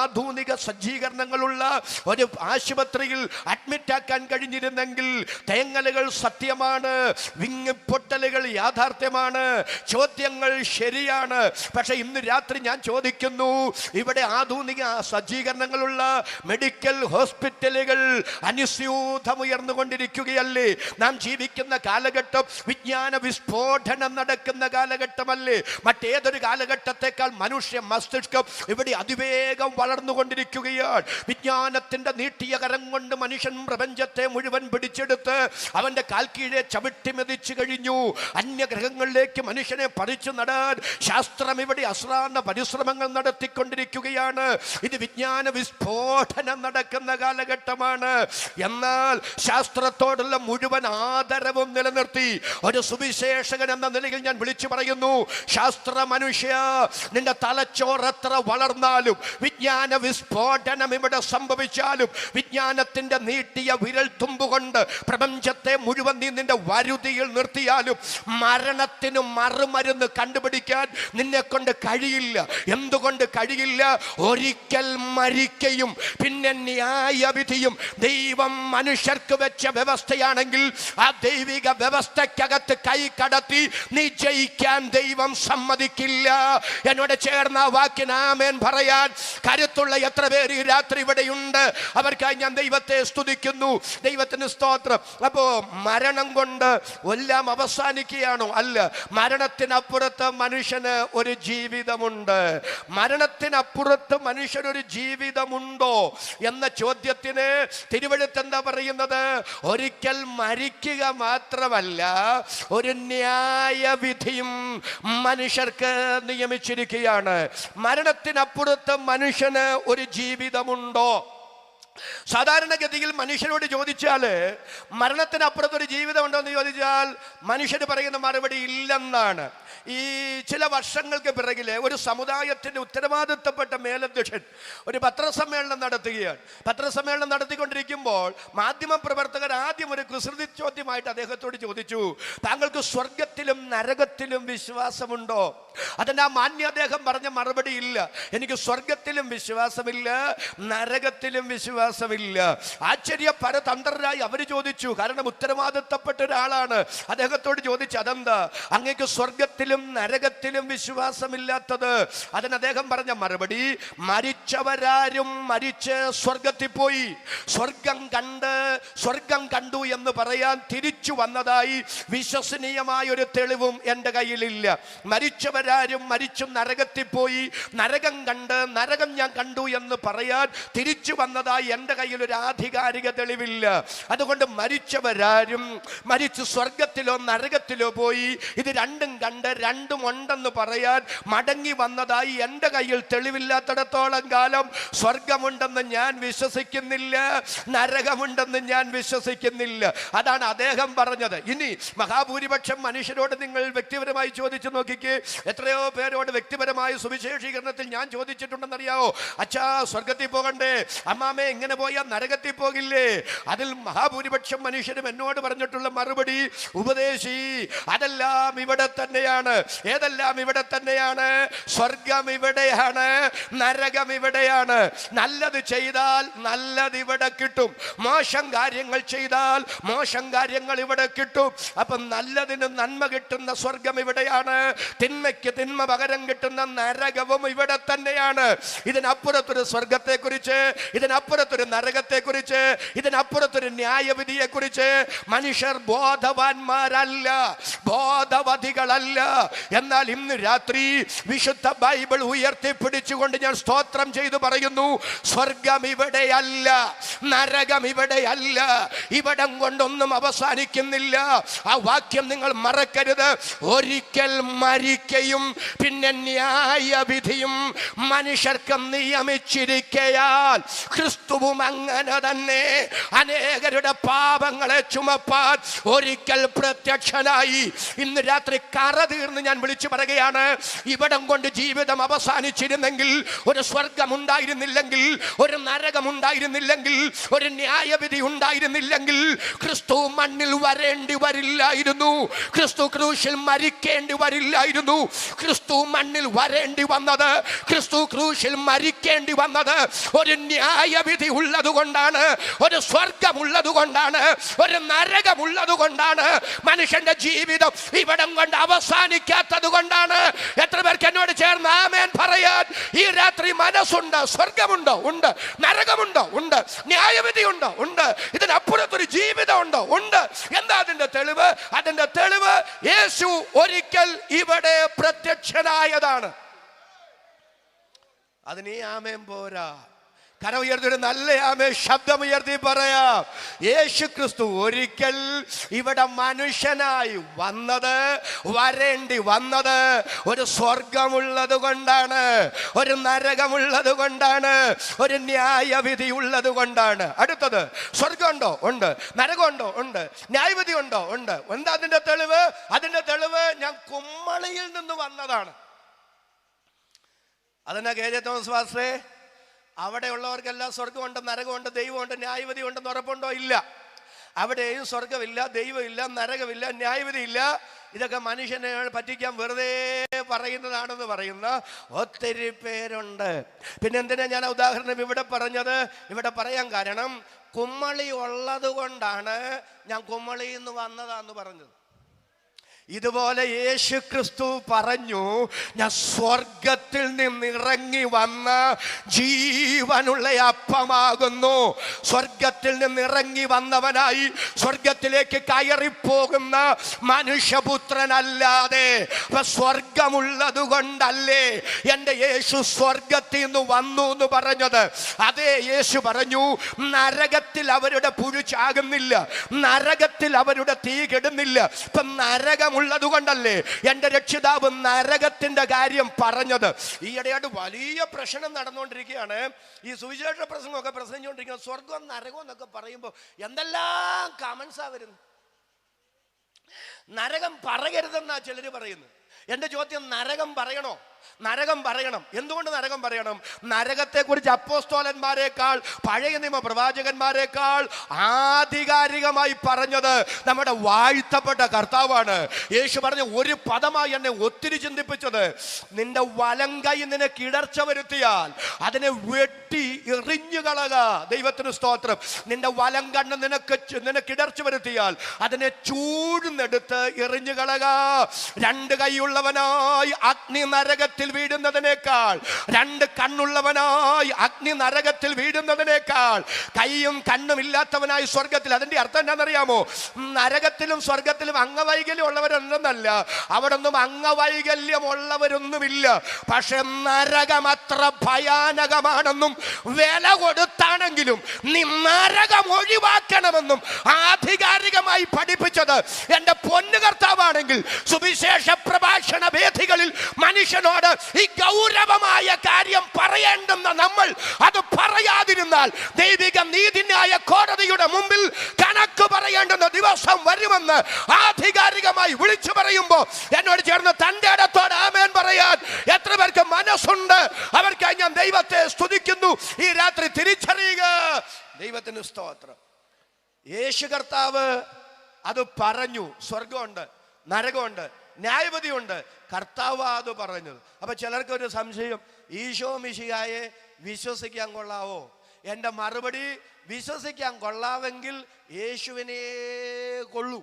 ആധുനിക സജ്ജീകരണങ്ങളുള്ള ഒരു ആശുപത്രിയിൽ അഡ്മിറ്റ് ആക്കാൻ കഴിഞ്ഞിരുന്നെങ്കിൽ. തേങ്ങലുകൾ സത്യമാണ്, വിങ്ങിപ്പൊട്ടലുകൾ യാഥാർത്ഥ്യമാണ്, ചോദ്യങ്ങൾ ശരിയാണ്. പക്ഷെ ഇന്ന് രാത്രി ഞാൻ ചോദിക്കുന്നു, ഇവിടെ ആധുനിക സജ്ജീകരണങ്ങളുള്ള മെഡിക്കൽ ഹോസ്പിറ്റലുകൾ അനുസ്യൂതമുയർന്നുകൊണ്ടിരിക്കുകയല്ലേ? നാം ജീവിക്കുന്ന കാലഘട്ടം വിജ്ഞാന വിസ്ഫോടനം നടക്കുന്ന കാലഘട്ടമല്ലേ? മറ്റേതൊരു കാലഘട്ടത്തെക്കാൾ മനുഷ്യ മസ്തിഷ്കം ഇവിടെ അതിവേഗം വളർന്നുകൊണ്ടിരിക്കുകയാണ്. വിജ്ഞാനത്തിന്റെ നീട്ടിയ കരം കൊണ്ട് മനുഷ്യൻ പ്രപഞ്ചത്തെ മുഴുവൻ പിടിച്ചെടുത്ത് അവന്റെ കാൽ കീഴെ ചവിട്ടി മെതിച്ചു കഴിഞ്ഞു. അന്യഗ്രഹങ്ങളിലേക്ക് മനുഷ്യനെ പറിച്ചു നടാൻ ശാസ്ത്രം ഇവിടെ അശ്രാന്ത പരിശ്രമങ്ങൾ നടത്തിക്കൊണ്ടിരിക്കുകയാണ്. ഇത് വിജ്ഞാന വിസ്ഫോടനം സ്ഫോടനം നടക്കുന്ന കാലഘട്ടമാണ്. എന്നാൽ ശാസ്ത്രത്തോടുള്ള മുഴുവൻ ആദരവും നിലനിർത്തി ഒരു സുവിശേഷകൻ എന്ന നിലയിൽ ഞാൻ വിളിച്ചു പറയുന്നു, ശാസ്ത്ര മനുഷ്യ, നിന്റെ തലച്ചോറെത്ര വളർന്നാലും, വിജ്ഞാന വിസ്ഫോടനം ഇവിടെ സംഭവിച്ചാലും, വിജ്ഞാനത്തിന്റെ നീട്ടിയ വിരൽ തുമ്പുകൊണ്ട് പ്രപഞ്ചത്തെ മുഴുവൻ നീ നിന്റെ വരുതിയിൽ നിർത്തിയാലും, മരണത്തിന് മറുമരുന്ന് കണ്ടുപിടിക്കാൻ നിന്നെ കൊണ്ട് കഴിയില്ല. എന്തുകൊണ്ട് കഴിയില്ല? ഒരിക്കൽ മരിക്കയും പിന്നെ ന്യായവിധിയും ദൈവം മനുഷ്യർക്ക് വെച്ച വ്യവസ്ഥയാണെങ്കിൽ ആ ദൈവിക വ്യവസ്ഥക്കകത്ത് കൈ കടത്തി നീ ജയിക്കാൻ ദൈവം സമ്മതിക്കില്ല. എന്നോട് ചേർന്ന വാക്കിന് ആമേൻ പറയാൻ കരുത്തുള്ള എത്ര പേര് ഈ രാത്രി ഇവിടെയുണ്ട്? അവർക്കായി ഞാൻ ദൈവത്തെ സ്തുതിക്കുന്നു. ദൈവത്തിന് സ്തോത്രം. അപ്പോ മരണം കൊണ്ട് എല്ലാം അവസാനിക്കുകയാണോ? അല്ല. മരണത്തിനപ്പുറത്ത് മനുഷ്യന് ഒരു ജീവിതമുണ്ട്. മരണത്തിനപ്പുറത്ത് മനുഷ്യനൊരു ജീവിതമുണ്ടോ എന്ന ചോദ്യത്തിന് തിരുവെഴുത്ത് എന്താ പറയുന്നത്? ഒരിക്കൽ മരിക്കുക മാത്രമല്ല, ഒരു ന്യായവിധിയും മനുഷ്യർക്ക് നിയമിച്ചിരിക്കുകയാണ്. മരണത്തിനപ്പുറത്ത് മനുഷ്യന് ഒരു ജീവിതമുണ്ടോ? സാധാരണഗതിയിൽ മനുഷ്യനോട് ചോദിച്ചാൽ മരണത്തിനപ്പുറത്തൊരു ജീവിതം ഉണ്ടോ എന്ന് ചോദിച്ചാൽ മനുഷ്യന് പറയുന്ന മറുപടി ഇല്ലെന്നാണ്. ഈ ചില വർഷങ്ങൾക്ക് പിറകില് ഒരു സമുദായത്തിന്റെ ഉത്തരവാദിത്തപ്പെട്ട മേലധ്യക്ഷൻ ഒരു പത്രസമ്മേളനം നടത്തുകയാണ്. പത്രസമ്മേളനം നടത്തിക്കൊണ്ടിരിക്കുമ്പോൾ മാധ്യമപ്രവർത്തകർ ആദ്യം ഒരു കുസൃതി ചോദ്യമായിട്ട് അദ്ദേഹത്തോട് ചോദിച്ചു, താങ്കൾക്ക് സ്വർഗത്തിലും നരകത്തിലും വിശ്വാസമുണ്ടോ? അതിന് ആ മാന്യ അദ്ദേഹം പറഞ്ഞ മറുപടി ഇല്ല, എനിക്ക് സ്വർഗത്തിലും വിശ്വാസമില്ല, നരകത്തിലും വിശ്വാസമില്ല. ആശ്ചര്യപരതന്ത്രരായി അവർ ചോദിച്ചു, കാരണം ഉത്തരവാദിത്തപ്പെട്ട ഒരാളാണ്. അദ്ദേഹത്തോട് ചോദിച്ചു, അതെന്താ അങ്ങേക്ക് സ്വർഗത്തിലും നരകത്തിലും വിശ്വാസമില്ലാത്തത്? അതിന് അദ്ദേഹം പറഞ്ഞ മറുപടി, മരിച്ചവരാരും മരിച്ച് സ്വർഗത്തിൽ പോയി സ്വർഗം കണ്ടു എന്ന് പറയാൻ തിരിച്ചു വന്നതായി വിശ്വസനീയമായ ഒരു തെളിവും എൻ്റെ കയ്യിലില്ല. മരിച്ചവരാരും മരിച്ചും നരകത്തിൽ പോയി നരകം ഞാൻ കണ്ടു എന്ന് പറയാൻ തിരിച്ചു വന്നതായി എൻ്റെ കയ്യിൽ ഒരു ആധികാരിക തെളിവില്ല. അതുകൊണ്ട് മരിച്ചവരാരും മരിച്ചു സ്വർഗത്തിലോ നരകത്തിലോ പോയി ഇത് രണ്ടും കണ്ട് രണ്ടും ഉണ്ടെന്ന് പറയാൻ മടങ്ങി വന്നതായി എൻ്റെ കയ്യിൽ തെളിവില്ലാത്തിടത്തോളം കാലം സ്വർഗമുണ്ടെന്ന് ഞാൻ വിശ്വസിക്കുന്നില്ല, നരകമുണ്ടെന്ന് ഞാൻ വിശ്വസിക്കുന്നില്ല. അതാണ് അദ്ദേഹം പറഞ്ഞത്. ഇനി മഹാഭൂരിപക്ഷം മനുഷ്യരോട് നിങ്ങൾ വ്യക്തിപരമായി ചോദിച്ചു നോക്കിക്കേ. എത്രയോ പേരോട് വ്യക്തിപരമായ സുവിശേഷീകരണത്തിൽ ഞാൻ ചോദിച്ചിട്ടുണ്ടെന്നറിയാവോ? അച്ഛാ, സ്വർഗത്തിൽ പോകണ്ടേ? അമ്മാമേ, ഇങ്ങനെ പോയാൽ നരകത്തിൽ പോകില്ലേ? അതിൽ മഹാഭൂരിപക്ഷം മനുഷ്യരും എന്നോട് പറഞ്ഞിട്ടുള്ള മറുപടി, ഉപദേശി, അതെല്ലാം ഇവിടെ തന്നെയാണ്. ഏതെല്ലാം ഇവിടെ തന്നെയാണ്? സ്വർഗം ഇവിടെയാണ്, നരകം ഇവിടെയാണ്. നല്ലത് ചെയ്താൽ നല്ലത് ഇവിടെ കിട്ടും, മോശം കാര്യങ്ങൾ ചെയ്താൽ മോശം കാര്യങ്ങൾ ഇവിടെ കിട്ടും. അപ്പം നല്ലതിന് നന്മ കിട്ടുന്ന സ്വർഗം ഇവിടെയാണ്, തിന്മയ്ക്ക് തിന്മ പകരം കിട്ടുന്ന നരകവും ഇവിടെ തന്നെയാണ്. ഇതിനപ്പുറത്തൊരു സ്വർഗത്തെക്കുറിച്ച്, ഇതിനപ്പുറത്തൊരു നരകത്തെക്കുറിച്ച്, ഇതിനപ്പുറത്തൊരു ന്യായവിധിയെക്കുറിച്ച് മനുഷ്യർ ബോധവാന്മാരല്ല, ബോധവതികളല്ല. എന്നാൽ ഇന്ന് രാത്രി വിശുദ്ധ ബൈബിൾ ഉയർത്തിപ്പിടിച്ചുകൊണ്ട് ഞാൻ സ്തോത്രം ചെയ്തു പറയുന്നു, സ്വർഗം ഇവിടെയല്ല, നരകം ഇവിടെയല്ല. ഇവിടം കൊണ്ടൊന്നും അവസാനിക്കുന്നില്ല. ആ വാക്യം നിങ്ങൾ മറക്കരുത്. ഒരിക്കൽ മരിക്കയും പിന്നെ ന്യായവിധിയും മനുഷ്യർക്ക് നിയമിച്ചിരിക്കയാൽ ക്രിസ്തുവും അങ്ങനെ തന്നെ അനേകരുടെ പാപങ്ങളെ ചുമപ്പാൻ ഒരിക്കൽ പ്രത്യക്ഷനായി. ഇന്ന് രാത്രി കറ തീർന്ന് ഞാൻ വിളിച്ചു പറയുകയാണ്, ഇവിടം കൊണ്ട് ജീവിതം അവസാനിച്ചിരുന്നെങ്കിൽ, ഒരു സ്വർഗം ഉണ്ടായിരുന്നില്ലെങ്കിൽ, ഒരു നരകം ഉണ്ടായിരുന്നില്ലെങ്കിൽ, ഒരു ന്യായവിധി ഉണ്ടായിരുന്നില്ലെങ്കിൽ, ക്രിസ്തു മണ്ണിൽ വരേണ്ടി വരില്ലായിരുന്നു, ക്രിസ്തു ക്രൂശിൽ മരിക്കേണ്ടി വരില്ലായിരുന്നു. ക്രിസ്തു മണ്ണിൽ വരേണ്ടി വന്നത്, ക്രിസ്തു ക്രൂശിൽ മരിക്കേണ്ടി വന്നത് ഒരു ന്യായവിധി ഉള്ളത് കൊണ്ടാണ്, ഒരു സ്വർഗമുള്ളത് കൊണ്ടാണ്, ഒരു നരകമുള്ളത് കൊണ്ടാണ്. മനുഷ്യന്റെ ജീവിതം ഇവിടം കൊണ്ട് അവസാനിക്കാത്തത് കൊണ്ടാണ്. എത്ര പേർക്ക് എന്നോട് ചേർന്ന് ആമേൻ പറയാൻ ഈ രാത്രി മനസ്സുണ്ട്? സ്വർഗമുണ്ടോ? ഉണ്ട്. നരകമുണ്ടോ? ഉണ്ട്. ന്യായവിധി ഉണ്ടോ? ഉണ്ട്. ഇതിനപ്പുറത്തൊരു ജീവിതം ഉണ്ടോ? ഉണ്ട്. എന്താ അതിന്റെ തെളിവ്? അതിന്റെ തെളിവ് യേശു ഒരിക്കൽ ഇവിടെ പ്രത്യക്ഷനായതാണ്. അതിന് ആമേൻ പോരാ. കരം ഉയർത്തി ഒരു നല്ല ആമേൻ ശബ്ദമുയർത്തി പറയാം. യേശു ക്രിസ്തു ഒരിക്കൽ ഇവിടെ മനുഷ്യനായി വന്നത്, വരേണ്ടി വന്നത് ഒരു സ്വർഗമുള്ളത് കൊണ്ടാണ്, ഒരു നരകമുള്ളത് കൊണ്ടാണ്, ഒരു ന്യായവിധി ഉള്ളത് കൊണ്ടാണ്. അടുത്തത്, സ്വർഗമുണ്ടോ? ഉണ്ട്. നരകമുണ്ടോ? ഉണ്ട്. ന്യായവിധി ഉണ്ടോ? ഉണ്ട്. എന്താ അതിന്റെ തെളിവ്? അതിന്റെ തെളിവ് ഞാൻ കുമ്മളിയിൽ നിന്ന് വന്നതാണ്. അതെന്നാ KJ തോമസ് പാസ്റ്ററേ, അവിടെയുള്ളവർക്കെല്ലാം സ്വർഗമുണ്ട്, നരകമുണ്ട്, ദൈവമുണ്ട്, ന്യായവിധി ഉണ്ടെന്ന് ഉറപ്പുണ്ടോ? ഇല്ല. അവിടെയും സ്വർഗമില്ല, ദൈവമില്ല, നരകമില്ല, ന്യായവിധി ഇല്ല. ഇതൊക്കെ മനുഷ്യനെ പറ്റിക്കാൻ വെറുതെ പറയുന്നതാണെന്ന് പറയുന്ന ഒത്തിരി പേരുണ്ട്. പിന്നെ എന്തിനാ ഞാൻ ഉദാഹരണം ഇവിടെ പറഞ്ഞത്? ഇവിടെ പറയാൻ കാരണം കുമ്മളി ഉള്ളത് കൊണ്ടാണ് ഞാൻ കുമ്മളിയിൽ നിന്ന് വന്നതാന്ന് പറഞ്ഞത്. ഇതുപോലെ യേശു ക്രിസ്തു പറഞ്ഞു, ഞാൻ സ്വർഗത്തിൽ നിന്നിറങ്ങി വന്ന ജീവനുള്ള അപ്പമാകുന്നു. സ്വർഗത്തിൽ നിന്നിറങ്ങി വന്നവനായി സ്വർഗത്തിലേക്ക് കയറിപ്പോകുന്ന മനുഷ്യപുത്രനല്ലാതെ, സ്വർഗമുള്ളത് കൊണ്ടല്ലേ എൻ്റെ യേശു സ്വർഗത്തിൽ നിന്ന് വന്നു എന്ന് പറഞ്ഞത്. അതേ യേശു പറഞ്ഞു, നരകത്തിൽ അവരുടെ പുഴു ചാകുന്നില്ല, നരകത്തിൽ അവരുടെ തീ കെടുന്നില്ല. ഇപ്പൊ നരകം ഉള്ളത് കൊണ്ടല്ലേ എന്റെ രക്ഷിതാവ് നരകത്തിന്റെ കാര്യം പറഞ്ഞത്. ഈയിടെയായിട്ട് വലിയ പ്രശ്നം നടന്നുകൊണ്ടിരിക്കുകയാണ്. ഈ സുവിശേഷ പ്രസംഗമൊക്കെ പ്രസംഗിച്ചുകൊണ്ടിരിക്കുന്ന സ്വർഗം നരകം എന്നൊക്കെ പറയുമ്പോൾ എന്തെല്ലാം കമന്റ്സാ വരുന്നു. നരകം പറയരുതെന്നാ ചിലര് പറയുന്നു. എന്റെ ചോദ്യം, നരകം പറയണോ? നരകം പറയണം. എന്തുകൊണ്ട് നരകം പറയണം? നരകത്തെക്കുറിച്ച് അപ്പോസ്തലന്മാരെക്കാൾ പഴയ നിയമ പ്രവാചകന്മാരെക്കാൾ ആധികാരികമായി പറഞ്ഞത് നമ്മുടെ വാഴ്ത്തപ്പെട്ട കർത്താവാണ്. യേശു പറഞ്ഞ ഒരു പദമായി എന്നെ ഒത്തിരി ചിന്തിപ്പിച്ചത്, നിന്റെ വലങ്കൈ നിനക്ക് ഇടർച്ച വരുത്തിയാൽ അതിനെ വെട്ടി എറിഞ്ഞു കളക. ദൈവത്തിന് സ്തോത്രം. നിന്റെ വലങ്കണ്ണ് നിനക്ക് ഇടർച്ച വരുത്തിയാൽ അതിനെ ചൂഴ്ന്നെടുത്ത് എറിഞ്ഞു കളക. രണ്ട് കൈയുള്ളവനായി അഗ്നി നരകത്തിൽ വീടുന്നതിനേക്കാൾ, രണ്ട് കണ്ണുള്ളവനായി അഗ്നി നരകത്തിൽ വീടുന്നതിനേക്കാൾ, കൈയും കണ്ണും ഇല്ലാത്തവനായി സ്വർഗത്തിൽ. അതിന്റെ അർത്ഥം എന്താണെന്നറിയാമോ? നരകത്തിലും സ്വർഗത്തിലും അംഗവൈകല്യം ഉള്ളവരുണ്ടെന്നല്ല, അവിടെ ഒന്നും അംഗവൈകല്യം ഉള്ളവരൊന്നുമില്ല. പക്ഷെ നരകം അത്ര ഭയാനകമാണെന്നും വില കൊടുത്താണെങ്കിലും നീ നരകം ഒഴിവാക്കണമെന്നും ആധികാരികമായി പഠിപ്പിച്ചത് എന്റെ പൊന്നു കർത്താവാണെങ്കിൽ, സുവിശേഷ പ്രഭാഷണ വേദികളിൽ മനുഷ്യനോട് ഈ ഗൗരവമായ കാര്യം പറയേണ്ടുന്ന നമ്മൾ അത് പറയാതിരുന്നാൽ ദൈവിക നീതിന്യായ കോടതിയുടെ മുമ്പിൽ കണക്ക് പറയേണ്ടുന്ന ദിവസം വരുമെന്ന് ആധികാരികമായി വിളിച്ചു പറയുമ്പോൾ എന്നോട് ചേർന്ന് തന്റെ ഇടത്തോട് ആമേൻ പറയാൻ എത്ര പേർക്ക് മനസ്സുണ്ട്? അവർക്കായി ഞാൻ ദൈവത്തെ സ്തുതിക്കുന്നു. ഈ രാത്രി തിരിച്ചറിയുക. ദൈവത്തിന് സ്തോത്രം. യേശു കർത്താവ് അത് പറഞ്ഞു. സ്വർഗമുണ്ട്, നരകമുണ്ട്, ന്യായവിധിയുണ്ട്. കർത്താവ് അത് പറഞ്ഞത്. അപ്പൊ ചിലർക്കൊരു സംശയം, ഈശോ മിശിഹായെ വിശ്വസിക്കാൻ കൊള്ളാവോ? എൻ്റെ മറുപടി, വിശ്വസിക്കാൻ കൊള്ളാവെങ്കിൽ യേശുവിനെ കൊള്ളൂ.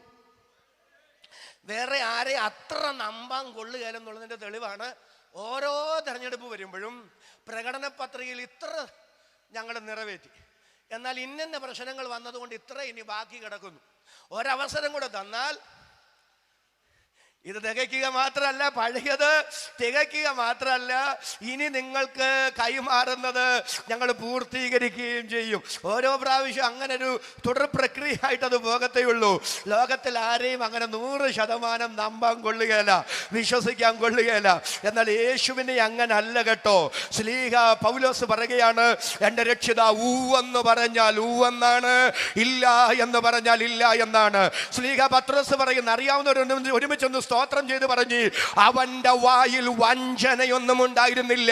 വേറെ ആരെ അത്ര നമ്പാൻ കൊള്ളുകയെന്നുള്ളതിൻ്റെ തെളിവാണ് ഓരോ തെരഞ്ഞെടുപ്പ് വരുമ്പോഴും പ്രകടന പത്രികയിൽ ഇത്ര ഞങ്ങൾ നിറവേറ്റി, എന്നാൽ ഇന്ന പ്രശ്നങ്ങൾ വന്നതുകൊണ്ട് ഇത്ര ഇനി ബാക്കി കിടക്കുന്നു. ഒരവസരം കൂടെ തന്നാൽ ഇത് തികയ്ക്കുക മാത്രമല്ല, പഴയത് തികയ്ക്കുക മാത്രമല്ല, ഇനി നിങ്ങൾക്ക് കൈമാറുന്നത് ഞങ്ങൾ പൂർത്തീകരിക്കുകയും ചെയ്യും. ഓരോ പ്രാവശ്യം അങ്ങനെ ഒരു തുടർ പ്രക്രിയ ആയിട്ട് അത് പോകത്തേയുള്ളൂ. ലോകത്തിൽ ആരെയും അങ്ങനെ 100% നമ്പാൻ കൊള്ളുകയില്ല, വിശ്വസിക്കാൻ കൊള്ളുകയില്ല. എന്നാൽ യേശുവിനെ അങ്ങനെ അല്ല കേട്ടോ. ശ്ലീഹ പൗലോസ് പറയുകയാണ്, എൻ്റെ രക്ഷിതാവ് ഊവെന്ന് പറഞ്ഞാൽ ഊവെന്നാണ്, ഇല്ല എന്ന് പറഞ്ഞാൽ ഇല്ല എന്നാണ്. ശ്ലീഹ പത്രോസ് പറയുന്ന, അറിയാവുന്നവർ ഒരുമിച്ചൊന്ന് സ്തോത്രം ചെയ്ത് പറഞ്ഞു, അവന്റെ വായിൽ വഞ്ചനയൊന്നും ഉണ്ടായിരുന്നില്ല.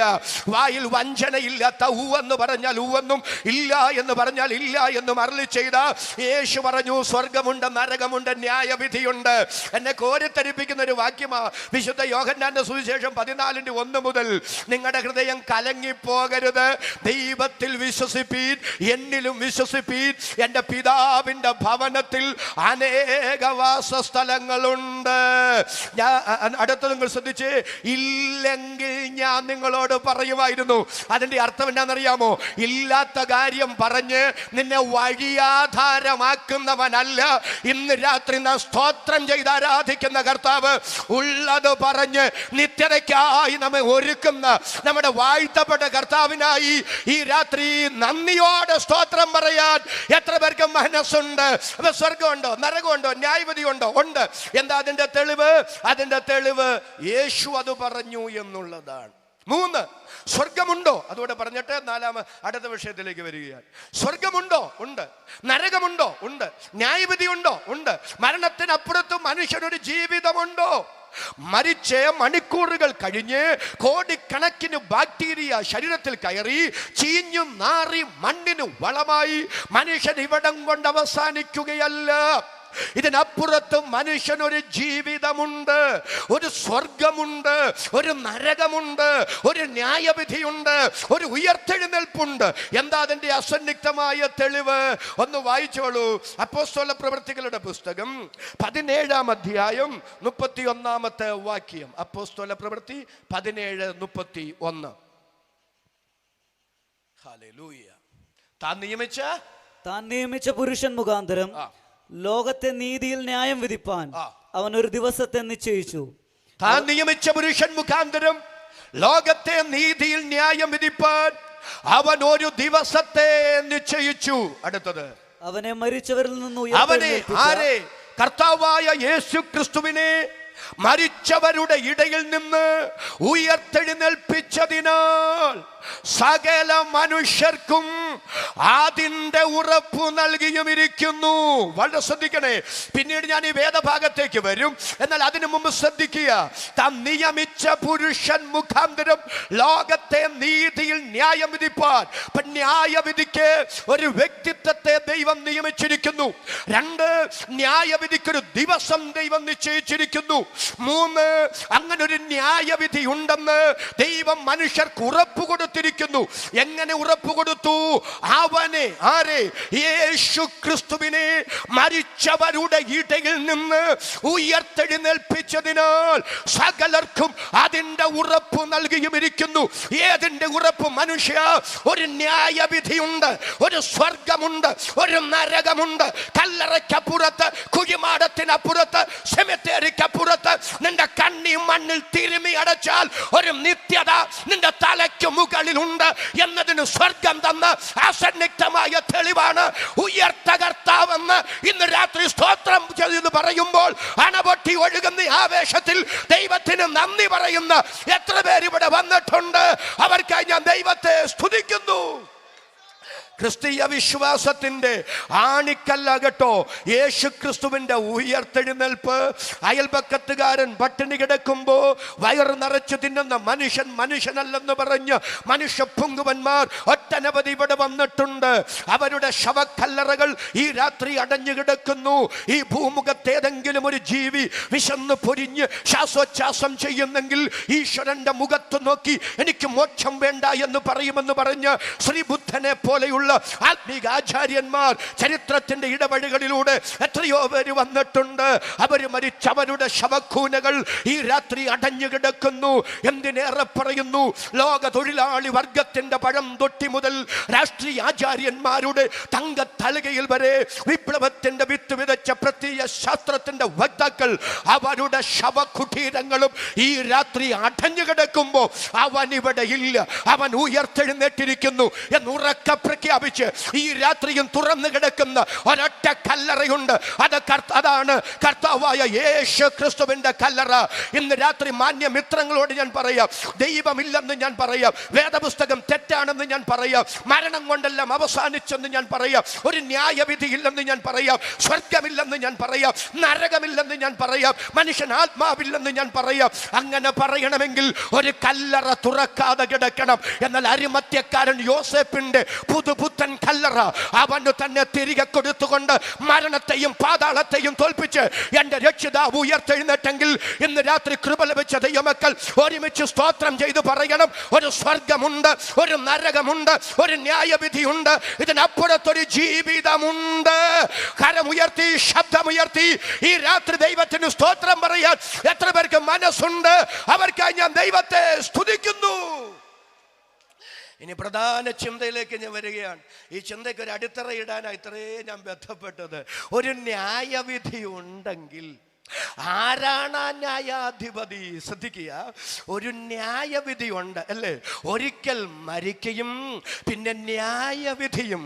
വായിൽ വഞ്ചനയില്ലാത്ത ഊവെന്ന് പറഞ്ഞാൽ ഊവെന്നും, ഇല്ല എന്ന് പറഞ്ഞാൽ ഇല്ല എന്നും അരുളി ചെയ്ത യേശു പറഞ്ഞു, സ്വർഗമുണ്ട്, നരകമുണ്ട്, ന്യായവിധിയുണ്ട്. എന്നെ കോരിത്തരിപ്പിക്കുന്ന ഒരു വാക്യമാ വിശുദ്ധ യോഹന്നാന്റെ സുവിശേഷം 14:1 മുതൽ. നിങ്ങളുടെ ഹൃദയം കലങ്ങിപ്പോകരുത്, ദൈവത്തിൽ വിശ്വസിപ്പീൻ, എന്നിലും വിശ്വസിപ്പീൻ. എൻ്റെ പിതാവിൻ്റെ ഭവനത്തിൽ അനേക വാസസ്ഥലങ്ങളുണ്ട്. അടുത്ത നിങ്ങൾ ശ്രദ്ധിച്ച്, ഇല്ലെങ്കിൽ ഞാൻ നിങ്ങളോട് പറയുമായിരുന്നു. അതിന്റെ അർത്ഥം എന്താണെന്നറിയാമോ? ഇല്ലാത്ത കാര്യം പറഞ്ഞ് നിന്നെ വഴിയാധാരമാക്കുന്നവനല്ല ഇന്ന് രാത്രി നാം സ്തോത്രം ചെയ്ത് ആരാധിക്കുന്ന കർത്താവ്. ഉള്ളത് പറഞ്ഞ് നിത്യതയ്ക്കായി നമ്മെ ഒരുക്കുന്ന നമ്മുടെ വാഴ്ത്തപ്പെട്ട കർത്താവിനായി ഈ രാത്രി നന്ദിയോടെ സ്തോത്രം പറയാൻ എത്ര പേർക്ക് മനസ്സുണ്ട്? സ്വർഗമുണ്ടോ, നരകമുണ്ടോ, ന്യായവിധി ഉണ്ടോ? ഉണ്ട്. എന്താ അതിന്റെ തെളിവ്? അതിന്റെ തെളിവ് യേശു അത് പറഞ്ഞു എന്നുള്ളതാണ്. 3, സ്വർഗമുണ്ടോ? അതുകൂടെ പറഞ്ഞിട്ട് അടുത്ത വിഷയത്തിലേക്ക് വരികയാണ്. സ്വർഗമുണ്ടോ? ഉണ്ട്. നരകമുണ്ടോ? ഉണ്ട്. ന്യായവിധി ഉണ്ടോ? ഉണ്ട്. മരണത്തിനപ്പുറത്ത് മനുഷ്യനൊരു ജീവിതമുണ്ടോ? മരിച്ച് മണിക്കൂറുകൾ കഴിഞ്ഞ് കോടിക്കണക്കിന് ബാക്ടീരിയ ശരീരത്തിൽ കയറി ചീഞ്ഞു നാറി മണ്ണിന് വളമായി മനുഷ്യൻ ഇവിടം കൊണ്ട് അവസാനിക്കുകയല്ല. ഇതിനപ്പുറത്ത് മനുഷ്യനൊരു ജീവിതമുണ്ട്, ഒരു സ്വർഗമുണ്ട്, ഒരു നരകമുണ്ട്, ഒരു ന്യായവിധിയുണ്ട്, ഒരു ഉയർത്തെഴുന്നേൽപ്പുണ്ട്. എന്താ അതിന്റെ അസന്നിഗ്ധമായ തെളിവ്? ഒന്ന് വായിച്ചോളൂ. അപ്പോസ്തല പ്രവൃത്തികളുടെ പുസ്തകം 17-ാം അധ്യായം 31-ാമത്തെ വാക്യം. അപ്പോസ്തല പ്രവൃത്തി 17:31. ഹല്ലേലൂയ. താൻ നിയമിച്ച പുരുഷൻ മുഖാന്തരം ലോകത്തെ നീതിയിൽ ന്യായം വിധിപ്പാൻ അവൻ ഒരു ദിവസത്തെ നിശ്ചയിച്ചു. താൻ നിയമിച്ച പുരുഷൻ മുഖാന്തരം ലോകത്തെ നീതിയിൽ ന്യായം വിധിപ്പാൻ അവൻ ഒരു ദിവസത്തെ നിശ്ചയിച്ചു. അടുത്തത്, അവനെ മരിച്ചവരിൽ നിന്ന് ആരെ? കർത്താവായ യേശു ക്രിസ്തുവിനെ മരിച്ചവരുടെ ഇടയിൽ നിന്ന് ഉയർത്തെഴുന്നേൽപ്പിച്ചതിനാൽ സകല മനുഷ്യർക്കും അതിന്റെ ഉറപ്പ് നൽകിയുമിരിക്കുന്നു. വളരെ ശ്രദ്ധിക്കണേ. പിന്നീട് ഞാൻ ഈ വേദഭാഗത്തേക്ക് വരും. എന്നാൽ അതിനു മുമ്പ് ശ്രദ്ധിക്കുക. താൻ നിയമിച്ച പുരുഷൻ മുഖാന്തരം ലോകത്തെ നീതിയിൽ ന്യായം വിധിപ്പാൻ. ന്യായവിധിക്ക് ഒരു വ്യക്തിത്വത്തെ ദൈവം നിയമിച്ചിരിക്കുന്നു. 2, ന്യായവിധിക്കൊരു ദിവസം ദൈവം നിശ്ചയിച്ചിരിക്കുന്നു. 3, അങ്ങനെ ഒരു ന്യായവിധി ഉണ്ടെന്ന് ദൈവം മനുഷ്യർക്ക് ഉറപ്പ് കൊടുത്തിരിക്കുന്നു. എങ്ങനെ ഉറപ്പ് കൊടുത്തു? അവനെ, ആരെ? യേശു ക്രിസ്തുവിനെ മരിച്ചവരുടെ ഇടയിൽ നിന്ന് ഉയർത്തെഴുന്നേൽപ്പിച്ചതിനാൽ സകലർക്കും അതിന്റെ ഉറപ്പ് നൽകിയുമിരിക്കുന്നു. ഏതിന്റെ ഉറപ്പ്? മനുഷ്യ, ഒരു ന്യായവിധിയുണ്ട്, ഒരു സ്വർഗമുണ്ട്, ഒരു നരകമുണ്ട്. കല്ലറയ്ക്കപ്പുറത്ത്, കുഴിമാടത്തിനപ്പുറത്ത്, സെമിത്തേരിക്കപ്പുറത്ത് നിന്റെ കണ്ണി മണ്ണിൽ തിരുമി അടച്ചാൽ ഒരു നിത്യത നിന്റെ തലയ്ക്ക് മുകളിലുണ്ട് എന്നതിന് സ്വർഗം തന്ന അസന്നിഗ്ധമായ തെളിവാണ് ഉയർത്ത കർത്താവെന്ന് ഇന്ന് രാത്രി സ്തോത്രം ചെയ്ത് പറയുമ്പോൾ അണപൊട്ടി ഒഴുകുന്ന ആവേശത്തിൽ ദൈവത്തിന് നന്ദി പറയുന്ന എത്ര പേര് ഇവിടെ വന്നിട്ടുണ്ട്? അവർക്കായി ഞാൻ ദൈവത്തെ സ്തുതിക്കുന്നു. ക്രിസ്തീയ വിശ്വാസത്തിന്റെ ആണിക്കല്ലാകട്ടോ യേശു ക്രിസ്തുവിന്റെ ഉയർത്തെഴുന്നേൽപ്പ്. അയൽപക്കത്തുകാരൻ പട്ടിണി കിടക്കുമ്പോ വയറ് നിറച്ചു തിന്നുന്ന മനുഷ്യൻ മനുഷ്യനല്ലെന്ന് പറഞ്ഞ് മനുഷ്യ പുങ്കുവന്മാർ ഒട്ടനവധി ഇവിടെ വന്നിട്ടുണ്ട്. അവരുടെ ശവക്കല്ലറകൾ ഈ രാത്രി അടഞ്ഞു കിടക്കുന്നു. ഈ ഭൂമുഖത്തേതെങ്കിലും ഒരു ജീവി വിശന്ന് പൊരിഞ്ഞ് ശ്വാസോച്ഛ്വാസം ചെയ്യുന്നെങ്കിൽ ഈശ്വരന്റെ മുഖത്ത് നോക്കി എനിക്ക് മോക്ഷം വേണ്ട എന്ന് പറയുമെന്ന് പറഞ്ഞ് ശ്രീബുദ്ധനെ പോലെയുള്ള ആത്മീക ആചാര്യന്മാർ ചരിത്രത്തിന്റെ ഇടവഴികളിലൂടെ എത്രയോ പേര് വന്നിട്ടുണ്ട്. അവര് മരിച്ചവരുടെ ശവക്കൂനകൾ ഈ രാത്രി അടഞ്ഞു കിടക്കുന്നു. എന്തിനേറെ പറയുന്നു, ലോക തൊഴിലാളി വർഗത്തിന്റെ പഴം തൊട്ടി മുതൽ രാഷ്ട്രീയ ആചാര്യന്മാരുടെ തങ്കത്തലകയിൽ വരെ വിപ്ലവത്തിന്റെ വിത്ത് വിതച്ച പ്രത്യയ ശാസ്ത്രത്തിന്റെ വക്താക്കൾ അവരുടെ ശവകുടീരങ്ങളും ഈ രാത്രി അടഞ്ഞു കിടക്കുമ്പോ അവൻ ഇവിടെ ഇല്ല, അവൻ ഉയർത്തെഴുന്നേറ്റിരിക്കുന്നു എന്നുറക്കെ പ്രഖ്യാപിച്ചു. ഈ രാത്രിയും തുറന്നു കിടക്കുന്ന ഒരൊറ്റ കല്ലറയുണ്ട്. അതാണ് കർത്താവായ യേശു ക്രിസ്തുവിന്റെ കല്ലറ. ഇന്ന് രാത്രി മാന്യ മിത്രങ്ങളോട് ഞാൻ പറയാം, ദൈവമില്ലെന്ന് ഞാൻ പറയാം, വേദപുസ്തകം തെറ്റാണെന്ന് ഞാൻ പറയാം, മരണം കൊണ്ടെല്ലാം അവസാനിച്ചെന്ന് ഞാൻ പറയാം, ഒരു ന്യായവിധി ഇല്ലെന്ന് ഞാൻ പറയാം, സ്വർഗമില്ലെന്ന് ഞാൻ പറയാം, നരകമില്ലെന്ന് ഞാൻ പറയാം, മനുഷ്യൻ ആത്മാവില്ലെന്ന് ഞാൻ പറയാം. അങ്ങനെ പറയണമെങ്കിൽ ഒരു കല്ലറ തുറക്കാതെ കിടക്കണം. എന്നാൽ അരിമത്യക്കാരൻ യോസേപ്പിന്റെ പുതുപുത്തൻ കല്ലറ അവന് തന്നെ തിരികെ കൊടുത്തുകൊണ്ട് മരണത്തെയും പാതാളത്തെയും തോൽപ്പിച്ച് എന്റെ രക്ഷിതാവ് ഉയർത്തെഴുന്നേറ്റെങ്കിൽ ഇന്ന് രാത്രി കൃപ ലഭിച്ച ദൈവമക്കൾ ഒരുമിച്ച് സ്തോത്രം ചെയ്ത് പറയണം, ഒരു സ്വർഗമുണ്ട്, ഒരു നരകമുണ്ട്, ഒരു ന്യായവിധിയുണ്ട്. ഇതിനപ്പുറത്തൊരു ജീവിതമുണ്ട്. കരമുയർത്തി ശബ്ദമുയർത്തി ഈ രാത്രി ദൈവത്തിന് സ്തോത്രം പറയാൻ എത്ര പേർക്ക് മനസ്സുണ്ട്? അവർക്കായി ഞാൻ ദൈവത്തെ സ്തുതിക്കുന്നു. ഇനി പ്രധാന ചിന്തയിലേക്ക് ഞാൻ വരികയാണ്. ഈ ചിന്തയ്ക്ക് ഒരു അടിത്തറ ഇടാനാണ് ഇത്രയും ഞാൻ ബന്ധപ്പെട്ടത്. ഒരു ന്യായവിധി ഉണ്ടെങ്കിൽ ആരാണ് ആ ന്യായാധിപതി? ശ്രദ്ധിക്കുക, ഒരു ന്യായവിധി ഉണ്ട് അല്ലേ? ഒരിക്കൽ മരിക്കുകയും പിന്നെ ന്യായവിധിയും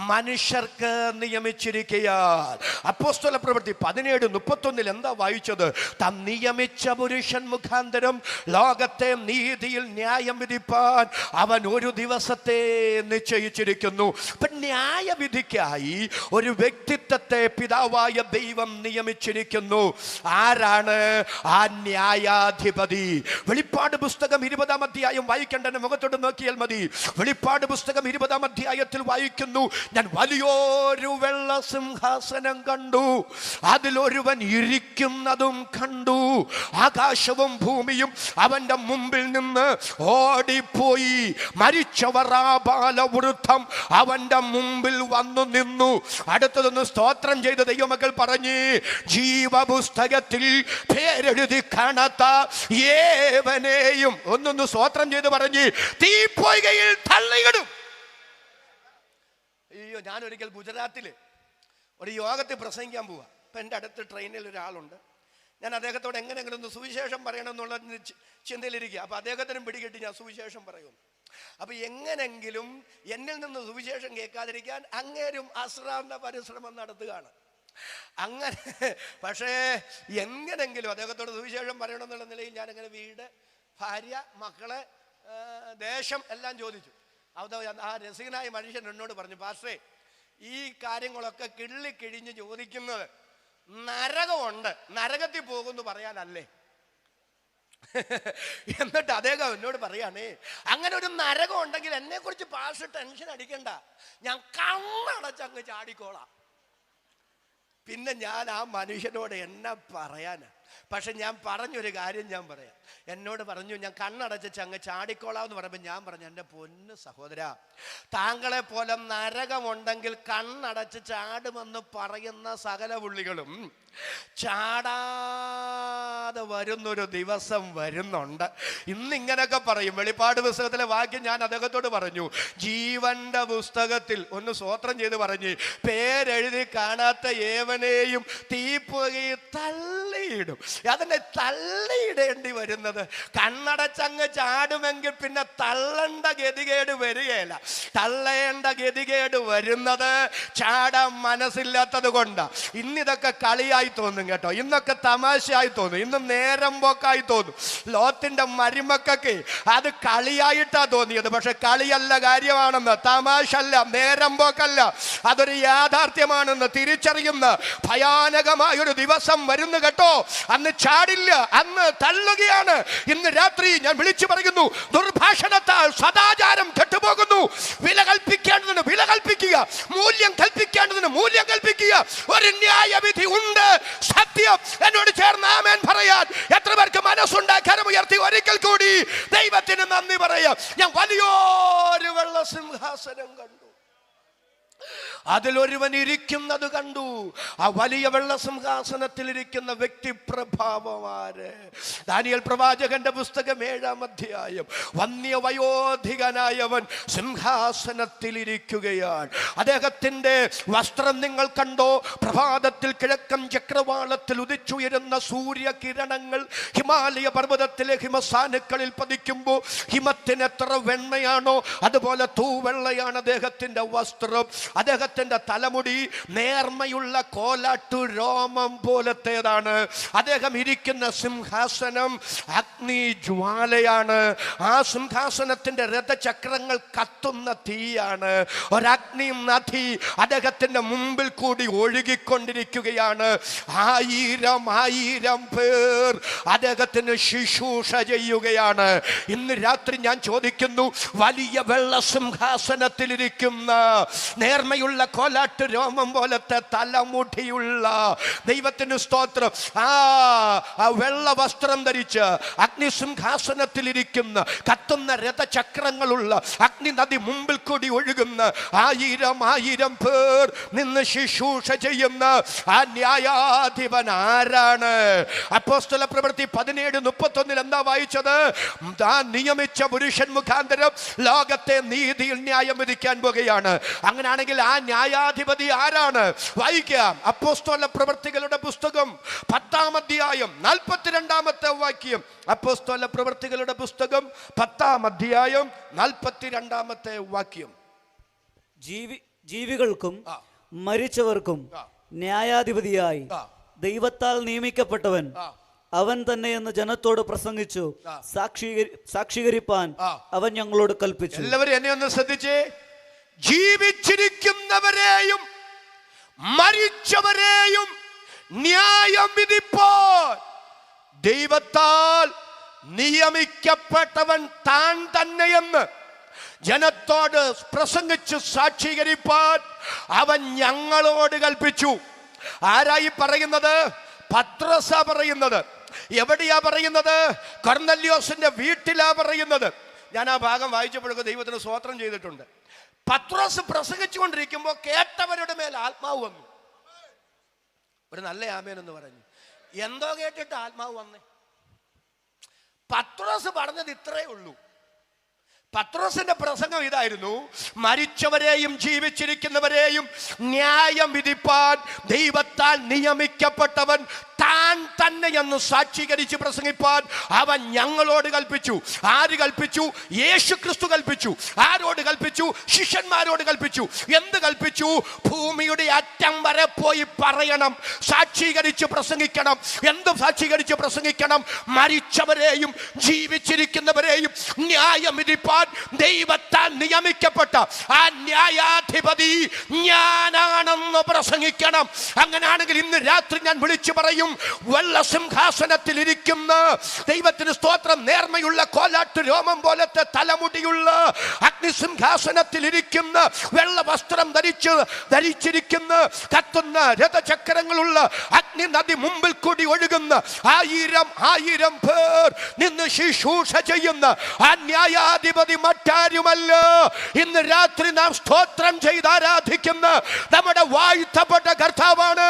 മനുഷ്യർക്ക് നിയമിച്ചിരിക്കയാൽ. അപ്പോസ്തല പ്രവൃത്തി 17:31 എന്താ വായിച്ചത്? താൻ നിയമിച്ച പുരുഷൻ മുഖാന്തരം ലോകത്തെ നീതിയിൽ ന്യായം വിധിപ്പാൻ അവൻ ഒരു ദിവസത്തെ നിശ്ചയിച്ചിരിക്കുന്നു. അപ്പൊ ന്യായവിധിക്കായി ഒരു വ്യക്തിത്വത്തെ പിതാവായ ദൈവം നിയമിച്ചിരിക്കുന്നു. ആരാണ് ആ ന്യായാധിപതി? വെളിപ്പാട് പുസ്തകം 20-ാം അധ്യായം വായിക്കേണ്ട മുഖത്തോട്ട് നോക്കിയാൽ മതി. വെളിപ്പാട് പുസ്തകം 20-ാം അധ്യായത്തിൽ വായിക്കുന്നു, ഞാൻ വലിയൊരു വെള്ള സിംഹാസനം കണ്ടു, അതിലൊരുവൻ ഇരിക്കുന്നതും കണ്ടു. ആകാശവും ഭൂമിയും അവന്റെ മുമ്പിൽ നിന്ന് ഓടിപ്പോയി. മരിച്ചവർ ആ ബാലവൃദ്ധം അവന്റെ മുമ്പിൽ വന്നു നിന്നു. അടുത്തതൊന്ന് സ്തോത്രം ചെയ്ത ദൈവമക്കൾ പറഞ്ഞ്, ജീവപുസ്തകത്തിൽ പേരെഴുതി കാണാത്ത ഏവനെയും ഒന്നൊന്ന് സ്തോത്രം ചെയ്ത് പറഞ്ഞ് തീപ്പൊയ്കയിൽ തള്ളിയിടും. അയ്യോ, ഞാനൊരിക്കൽ ഗുജറാത്തില് ഒരു യോഗത്തിൽ പ്രസംഗിക്കാൻ പോവാ. അപ്പൊ എൻ്റെ അടുത്ത് ട്രെയിനിൽ ഒരാളുണ്ട്. ഞാൻ അദ്ദേഹത്തോട് എങ്ങനെയെങ്കിലും ഒന്ന് സുവിശേഷം പറയണമെന്നുള്ള ചിന്തയിലിരിക്കുക. അപ്പൊ അദ്ദേഹത്തിനും പിടികിട്ടി ഞാൻ സുവിശേഷം പറയുന്നു. അപ്പൊ എങ്ങനെങ്കിലും എന്നിൽ നിന്ന് സുവിശേഷം കേൾക്കാതിരിക്കാൻ അങ്ങേരും അശ്രാന്ത പരിശ്രമം നടത്തുകയാണ്. അങ്ങനെ പക്ഷേ എങ്ങനെങ്കിലും അദ്ദേഹത്തോട് സുവിശേഷം പറയണമെന്നുള്ള നിലയിൽ ഞാൻ അങ്ങനെ വീട്, ഭാര്യ, മക്കളെ, ദേശം എല്ലാം ചോദിച്ചു. ആ രസികനായ മനുഷ്യൻ എന്നോട് പറഞ്ഞു, പാസ്റ്ററേ, ഈ കാര്യങ്ങളൊക്കെ കിള്ളിക്കിഴിഞ്ഞ് ചോദിക്കുന്നത് നരകമുണ്ട്, നരകത്തിൽ പോകുന്നു പറയാനല്ലേ? എന്നിട്ട് അദ്ദേഹം എന്നോട് പറയാണേ, അങ്ങനെ ഒരു നരകം ഉണ്ടെങ്കിൽ എന്നെ കുറിച്ച് പാസ്റ്റർ ടെൻഷൻ അടിക്കണ്ട, ഞാൻ കണ്ണടച്ചങ്ങ് ചാടിക്കോളാം. പിന്നെ ഞാൻ ആ മനുഷ്യനോട് എന്നാ പറയാനാ? പക്ഷെ ഞാൻ പറഞ്ഞൊരു കാര്യം ഞാൻ പറയാം. എന്നോട് പറഞ്ഞു, ഞാൻ കണ്ണടച്ച് അങ്ങ് ചാടിക്കോളാം എന്ന് പറയുമ്പോൾ ഞാൻ പറഞ്ഞു, എൻ്റെ പൊന്ന് സഹോദര, താങ്കളെ പോലെ നരകമുണ്ടെങ്കിൽ കണ്ണടച്ച് ചാടുമെന്ന് പറയുന്ന സകല പുള്ളികളും ചാടാതെ വരുന്നൊരു ദിവസം വരുന്നുണ്ട്. ഇന്നിങ്ങനൊക്കെ പറയും. വെളിപ്പാട് പുസ്തകത്തിലെ വാക്യം ഞാൻ അദ്ദേഹത്തോട് പറഞ്ഞു, ജീവന്റെ പുസ്തകത്തിൽ ഒന്ന് സ്തോത്രം ചെയ്ത് പറഞ്ഞ് പേരെഴുതി കാണാത്ത ഏവനെയും തീപ്പൊയ്കയിൽ തള്ളിയിടും. അതിനെ തള്ളിയിടേണ്ടി വരുന്നത്, കണ്ണടച്ചങ്ങ് ചാടുമെങ്കിൽ പിന്നെ തള്ളേണ്ട ഗതികേട് വരികയില്ല. തള്ളേണ്ട ഗതികേട് വരുന്നത് ചാടാൻ മനസ്സില്ലാത്തത് കൊണ്ടാണ്. ഇന്നിതൊക്കെ കളിയായി തോന്നും കേട്ടോ, ഇന്നൊക്കെ തമാശയായി തോന്നും, ഇന്ന് നേരം പോക്കായി തോന്നും. ലോത്തിന്റെ മരുമക്കൊക്കെ അത് കളിയായിട്ടാ തോന്നിയത്. പക്ഷെ കളിയല്ല, കാര്യമാണെന്ന്, തമാശ അല്ല, നേരം പോക്കല്ല, അതൊരു യാഥാർത്ഥ്യമാണെന്ന് തിരിച്ചറിയുന്ന ഭയാനകമായൊരു ദിവസം വരുന്നു കേട്ടോ. അന്ന് ചാടില്ല, അന്ന് തള്ളുകയാണ്. ഇന്ന് രാത്രി ഞാൻ വിളിച്ചു പറയുന്നു, ദുർഭാഷണത്താൽ സദാചാരം കെട്ടുപോകുന്നു. വില കൽപ്പിക്കേണ്ടതിന് വില കൽപ്പിക്കുക, മൂല്യം കൽപ്പിക്കേണ്ടതിന് മൂല്യം കൽപ്പിക്കുക. ഒരു ന്യായവിധി ഉണ്ട്. സത്യം എന്നോട് ചേർന്ന് ആമേൻ പറയാൻ എത്ര പേർക്ക് മനസ്സുണ്ടാക്കാൻ ഉയർത്തി ഒരിക്കൽ കൂടി ദൈവത്തിന് നന്ദി പറയാം. ഞാൻ വലിയൊരു വെള്ള സിംഹാസനം കണ്ടു, അതിലൊരുവൻ ഇരിക്കുന്നത് കണ്ടു. ആ വലിയ വെള്ള സിംഹാസനത്തിൽ ഇരിക്കുന്ന വ്യക്തിപ്രഭാവമാര്? ദാനിയേൽ പ്രവാചകന്റെ പുസ്തകം 7-ാം അധ്യായം. വന്യവയോധികനായവൻ സിംഹാസനത്തിൽ ഇരിക്കുകയാണ്. അദ്ദേഹത്തിന്റെ വസ്ത്രം നിങ്ങൾ കണ്ടോ? പ്രഭാതത്തിൽ കിഴക്കൻ ചക്രവാളത്തിൽ ഉദിച്ചുയരുന്ന സൂര്യകിരണങ്ങൾ ഹിമാലയ പർവ്വതത്തിലെ ഹിമസാനുക്കളിൽ പതിക്കുമ്പോൾ ഹിമത്തിന് എത്ര വെണ്ണയാണോ അതുപോലെ തൂവെള്ളയാണ് അദ്ദേഹത്തിന്റെ വസ്ത്രം. അദ്ദേഹത്തിന്റെ തലമുടി നേർമയുള്ള കോലാട്ടു രോമം പോലത്തേതാണ്. അദ്ദേഹം ഇരിക്കുന്ന സിംഹാസനം അഗ്നിജ്വാലയാണ്. ആ സിംഹാസനത്തിന്റെ രഥചക്രങ്ങൾ കത്തുന്ന തീയാണ്. ഒരഗ്നി നദി അദ്ദേഹത്തിന്റെ മുമ്പിൽ കൂടി ഒഴുകിക്കൊണ്ടിരിക്കുകയാണ്. 1000 പേർ അദ്ദേഹത്തിന് ശുശ്രൂഷ ചെയ്യുകയാണ്. ഇന്ന് രാത്രി ഞാൻ ചോദിക്കുന്നു, വലിയ വെള്ള സിംഹാസനത്തിലിരിക്കുന്ന നേർമയുള്ള കോലാട്ട് രോമം പോലത്തെ തലമുടിയുള്ള ദൈവത്തിന് സ്തോത്രം, ആ വെള്ള വസ്ത്രം ധരിച്ച് അഗ്നിസിംഹാസനത്തിലിരിക്കുന്ന കത്തുന്ന രഥചക്രങ്ങളുള്ള അഗ്നി നദി മുമ്പിൽ കൂടി ഒഴുകുന്ന 1000 പേർ നിന്ന് ശുശ്രൂഷ ചെയ്യുന്ന ആ ന്യായാധിപൻ ആരാണ്? അപ്പോസ്തല പ്രവൃത്തി 17:31 എന്താ വായിച്ചത്? താൻ നിയമിച്ച പുരുഷൻ മുഖാന്തരം ലോകത്തെ നീതിയിൽ ന്യായം വിധിക്കാൻ പോകുകയാണ്. അങ്ങനെയാണെങ്കിൽ ആ ന്യായാധിപതി ആരാണ്? വായിക്കാം. അപ്പോസ്തല പ്രവൃത്തികളുടെ പുസ്തകം 10-ാം അധ്യായം 42-ാമത്തെ വാക്യം. അപ്പോസ്തല പ്രവൃത്തികളുടെ പുസ്തകം 10-ാം അധ്യായം 42-ാമത്തെ വാക്യം. ജീവികൾക്കും മരിച്ചവർക്കും ന്യായാധിപതിയായി ദൈവത്താൽ നിയമിക്കപ്പെട്ടവൻ അവൻ തന്നെ എന്ന് ജനത്തോട് പ്രസംഗിച്ചു സാക്ഷീകരിപ്പാൻ അവൻ ഞങ്ങളോട് കൽപ്പിച്ചു. എല്ലാവരും എന്നെ ഒന്ന് ശ്രദ്ധിച്ചേ. ജീവിച്ചിരിക്കുന്നവരെയും മരിച്ചവരെയും ന്യായം വിധിപ്പാൻ ദൈവത്താൽ നിയമിക്കപ്പെട്ടവൻ താൻ തന്നെയെന്ന് ജനത്തോട് പ്രസംഗിച്ച് സാക്ഷീകരിപ്പാൻ അവൻ ഞങ്ങളോട് കൽപ്പിച്ചു. ആരായി പറയുന്നത്? പത്രോസാ പറയുന്നത്. എവിടെയാ പറയുന്നത്? കൊർന്നല്യോസിന്റെ വീട്ടിലാ പറയുന്നത്. ഞാൻ ആ ഭാഗം വായിച്ചപ്പോഴൊക്കെ ദൈവത്തിന് സ്തോത്രം ചെയ്തിട്ടുണ്ട്. പത്രോസ് പ്രസംഗിച്ചുകൊണ്ടിരിക്കുമ്പോൾ കേട്ടവരുടെ മേൽ ആത്മാവ് വന്നു. ഒരു നല്ല ആമേൻ എന്ന് പറഞ്ഞു. എന്തോ കേട്ടിട്ട് ആത്മാവ് വന്നേ? പത്രോസ് പറഞ്ഞത് ഇത്രേ ഉള്ളൂ. പത്രോസിന്റെ പ്രസംഗം ഇതായിരുന്നു: മരിച്ചവരെയും ജീവിച്ചിരിക്കുന്നവരെയും ന്യായം വിധിപ്പാൻ ദൈവത്താൽ നിയമിക്കപ്പെട്ടവൻ താൻ തന്നെ എന്ന് സാക്ഷീകരിച്ച് പ്രസംഗിപ്പാൻ അവൻ ഞങ്ങളോട് കൽപ്പിച്ചു. ആര് കൽപ്പിച്ചു? യേശു ക്രിസ്തു കൽപ്പിച്ചു. ആരോട് കൽപ്പിച്ചു? ശിഷ്യന്മാരോട് കൽപ്പിച്ചു. എന്ത് കൽപ്പിച്ചു? ഭൂമിയുടെ അറ്റം വരെ പോയി പറയണം, സാക്ഷീകരിച്ച് പ്രസംഗിക്കണം. എന്ത് സാക്ഷീകരിച്ച് പ്രസംഗിക്കണം? മരിച്ചവരെയും ജീവിച്ചിരിക്കുന്നവരെയും ന്യായം വിധിപ്പാൻ ദൈവത്താൽ നിയമിക്കപ്പെട്ട ആ ന്യായാധിപതി ഞാനാണെന്ന് പ്രസംഗിക്കണം. അങ്ങനെയാണെങ്കിൽ ഇന്ന് രാത്രി ഞാൻ വിളിച്ചു പറയും, വെള്ള സിംഹാസനത്തിൽ ഇരിക്കുന്ന ദൈവത്തിന് സ്തോത്രം, നേർമയുള്ള കോലാട്ട് രോമം പോലത്തെ തലമുടിയുള്ള അഗ്നിസിംഹാസനത്തിൽ ഇരിക്കുന്ന, വെള്ള വസ്ത്രം ധരിച്ചിരിക്കുന്ന, കത്തുന്ന രഥചക്രങ്ങളുള്ള അഗ്നി നദി മുമ്പിൽ കൂടി ഒഴുകുന്ന 1000 പേർ നിന്ന് ശുശ്രൂഷ ചെയ്യുന്ന ആ ന്യായാധിപതി മറ്റാരുമല്ല. ഇന്ന് രാത്രി നാം സ്തോത്രം ചെയ്ത് ആരാധിക്കുന്ന നമ്മുടെ വാഴ്ത്തപ്പെട്ട കർത്താവാണ്.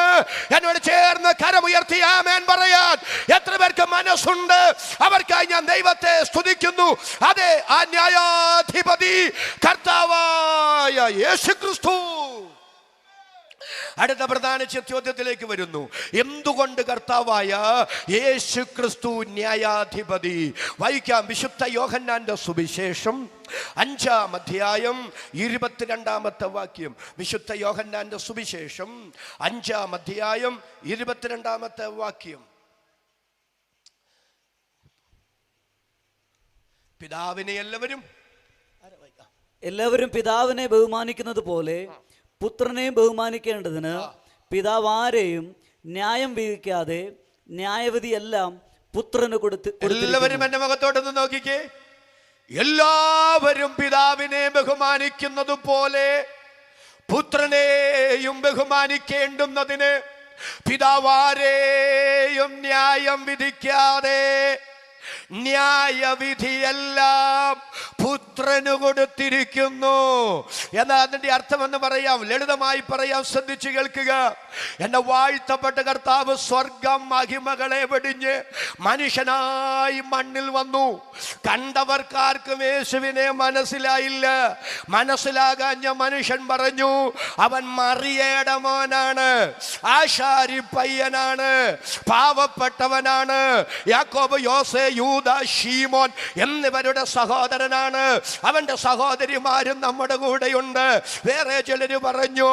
എന്നോട് ചേർന്ന് കരമുയർത്തി ആമേൻ പറയാൻ എത്ര പേർക്ക് മനസ്സുണ്ട്? അവർക്കായി ഞാൻ ദൈവത്തെ സ്തുതിക്കുന്നു. അതെ, ആ ന്യായാധിപതി കർത്താവായ യേശു ക്രിസ്തു. അടുത്ത പ്രധാന ചോദ്യത്തിലേക്ക് വരുന്നു. എന്തുകൊണ്ട് കർത്താവായ യേശു ക്രിസ്തു ന്യായാധിപതി? വായിക്കാം. വിശുദ്ധ യോഹന്നാന്റെ സുവിശേഷം 5-ാം അധ്യായം 22-ാമത്തെ വാക്യം. വിശുദ്ധ യോഹന്നാന്റെ സുവിശേഷം 5-ാം അധ്യായം 22-ാമത്തെ വാക്യം. പിതാവിനെ എല്ലാവരും പിതാവിനെ ബഹുമാനിക്കുന്നത് പോലെ പുത്രനെയും ബഹുമാനിക്കേണ്ടതിന് പിതാവ് ആരെയും ന്യായം വിധിക്കാതെ ന്യായവിധി എല്ലാം പുത്രന് കൊടുത്ത്. എല്ലാവരും എന്റെ മുഖത്തോട്ടൊന്ന് നോക്കിക്കേ. എല്ലാവരും പിതാവിനെ ബഹുമാനിക്കുന്നത് പോലെ പുത്രനെയും ബഹുമാനിക്കേണ്ടുന്നതിന് പിതാവ് ആരെയും ന്യായം വിധിക്കാതെ ന്യായവിധിയെല്ലാം പുത്രന് കൊടുത്തിരിക്കുന്നു. എന്നാൽ അതിന്റെ അർത്ഥം എന്ന് പറയാം, ലളിതമായി പറയാം, ശ്രദ്ധിച്ചു കേൾക്കുക. എന്റെ വാഴ്ത്തപ്പെട്ട കർത്താവ് സ്വർഗം മഹിമകളെ വെടിഞ്ഞ് മനുഷ്യനായി മണ്ണിൽ വന്നു. കണ്ടവർക്കാർക്കും യേശുവിനെ മനസ്സിലായില്ല. മനസ്സിലാകാഞ്ഞ മനുഷ്യൻ പറഞ്ഞു, അവൻ മറിയയുടെ മോനാണ്, ആശാരി പയ്യനാണ്, പാവപ്പെട്ടവനാണ്, യാക്കോബ്, യോസേ, യൂദ, ശീമോൻ എന്നിവരുടെ സഹോദരനാണ്. അവന്റെ സഹോദരിമാരും നമ്മുടെ കൂടെയുണ്ട്. വേറെ ചിലര് പറഞ്ഞു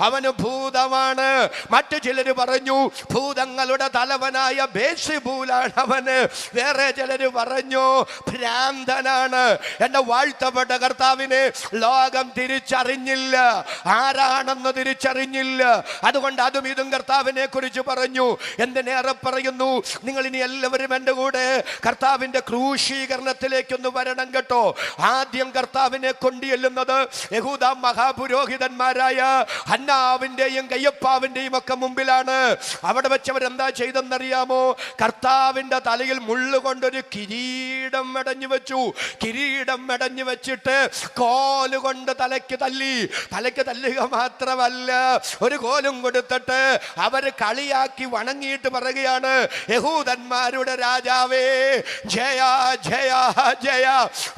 അവന് ഭൂതമാണ്. മറ്റു ചിലര് പറഞ്ഞു ഭൂതങ്ങളുടെ തലവനായ ബേൽസെബൂലാണ് അവന്. വേറെ ചിലര് പറഞ്ഞു ഭ്രാന്തനാണ്. എന്റെ വാഴ്ത്തപ്പെട്ട കർത്താവിനെ ലോകം തിരിച്ചറിഞ്ഞില്ല, ആരാണെന്ന് തിരിച്ചറിഞ്ഞില്ല. അതുകൊണ്ട് അതും ഇതും കർത്താവിനെ കുറിച്ച് പറഞ്ഞു. എന്തിനേറെ പറയുന്നു, നിങ്ങൾ ഇനി എല്ലാവരും എൻ്റെ കൂടെ കർത്താവിന്റെ ക്രൂശീകരണത്തിലേക്കൊന്ന് വരണം കേട്ടോ. ആദ്യം കർത്താവിനെ കൊണ്ടുചെല്ലുന്നത് യഹൂദ മഹാപുരോഹിതന്മാരായ ഹന്നാവിന്റെയും കയ്യപ്പാവിന്റെയും ഒക്കെ മുമ്പിലാണ്. അവിടെ വെച്ചവരെന്താ ചെയ്തെന്നറിയാമോ? കർത്താവിന്റെ തലയിൽ മുള്ളുകൊണ്ടൊരു കിരീടം മെടഞ്ഞു വെച്ചു. കിരീടം മെടഞ്ഞു വെച്ചിട്ട് കോലുകൊണ്ട് തലയ്ക്ക് തല്ലുക മാത്രമല്ല, ഒരു കോലും കൊടുത്തിട്ട് അവര് കളിയാക്കി വണങ്ങിയിട്ട് പറയുകയാണ്, യഹൂദന്മാരുടെ രാജാവേ ജയ ജയ ജയ.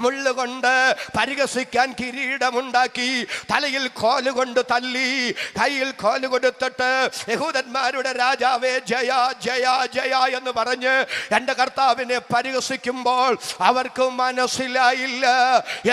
മുള്ളുകൊണ്ട് പരിഹസിക്കാൻ കിരീടമുണ്ടാക്കി, തലയിൽ കോലുകൊണ്ട് തല്ലി, കയ്യിൽ കോല് കൊടുത്തിട്ട് യഹൂദന്മാരുടെ രാജാവേ ജയ ജയ ജയ എന്ന് പറഞ്ഞ് എൻ്റെ കർത്താവിനെ പരിഹസിക്കുമ്പോൾ അവർക്ക് മനസ്സിലായില്ല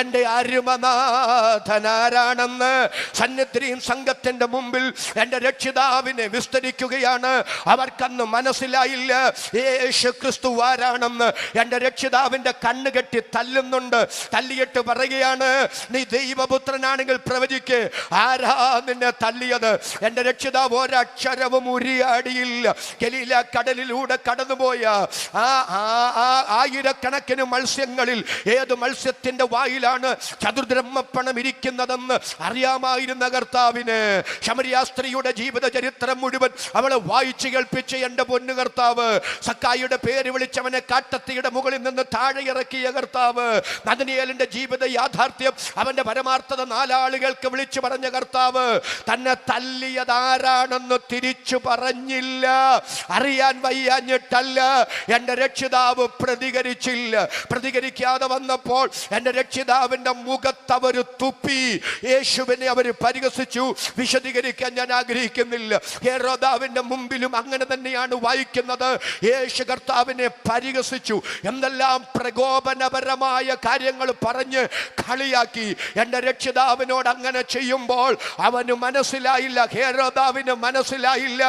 എൻ്റെ അരുമനാഥനാരാണെന്ന്. സന്നിധിയും സംഘത്തിന്റെ മുമ്പിൽ എൻ്റെ രക്ഷിതാവിനെ വിസ്തരിക്കുകയാണ്. അവർക്കന്ന് മനസ്സിലായില്ല യേശു ക്രിസ്തു ആരാണെന്ന്. എൻ്റെ രക്ഷിതാവിന്റെ കണ്ണ് കെട്ടി തല്ലുന്നുണ്ട്. തല്ലിയിട്ട് പറയുകയാണ്, നീ ദൈവപുത്രനാണെങ്കിൽ പ്രവചിക്ക്, ആരാ നിന്നെ തല്ലിയത്? എൻ്റെ രക്ഷിതാവ് ഒരക്ഷരവും ഉരിയാടിയില്ല. ഗലീല കടലിലൂടെ കടന്നുപോയ ആയിരക്കണക്കിന് മത്സ്യങ്ങളിൽ ഏത് മത്സ്യത്തിന്റെ വായിലാണ് ചതുർബ്രഹ്മപ്പണം ഇരിക്കുന്നതെന്ന് അറിയാമായിരുന്ന കർത്താവിന് ശമരിയ സ്ത്രീയുടെ ജീവിത ചരിത്രം മുഴുവൻ അവളെ വായിച്ചു കേൾപ്പിച്ച് എൻ്റെ പൊന്നു കർത്താവ്, സക്കായിയുടെ പേര് വിളിച്ചവനെ കാട്ടത്തിയുടെ മുകളിൽ നിന്ന് താഴെ ഇറക്കിയ കർത്താവ്, നദനിയേലിന്റെ ജീവിത യാഥാർത്ഥ്യം അവന്റെ പരമാർത്ഥത നാലാളുകൾക്ക് വിളിച്ചു പറഞ്ഞ കർത്താവ്, തന്നെ തല്ലിയതാരാണെന്ന് തിരിച്ചു പറഞ്ഞില്ല. അറിയാൻ വയ്യാഞ്ഞിട്ടല്ല, എൻ്റെ രക്ഷിതാവ് പ്രതികരിച്ചില്ല. പ്രതികരിക്കാതെ വന്നപ്പോൾ എൻ്റെ രക്ഷിതാവിന്റെ മുഖത്ത് അവർ തുപ്പി. യേശുവിനെ അവർ പരിഹസിച്ചു. വിശദീകരിക്കാൻ ഞാൻ ആഗ്രഹിക്കുന്നില്ല. ഹെരോദാവിന്റെ മുമ്പിലും അങ്ങനെ തന്നെയാണ് വായിക്കുന്നത്. യേശു കർത്താവിനെ പരിഹസിച്ചു. എന്തെല്ലാം പ്രകോപനപരമായ കാര്യങ്ങൾ പറഞ്ഞ് കളിയാക്കി. എൻ്റെ രക്ഷിതാവിനോട് അങ്ങനെ ചെയ്യുമ്പോൾ അവന് മനസ്സിലായില്ല, ഹെരോദാവിന് മനസ്സിലായില്ല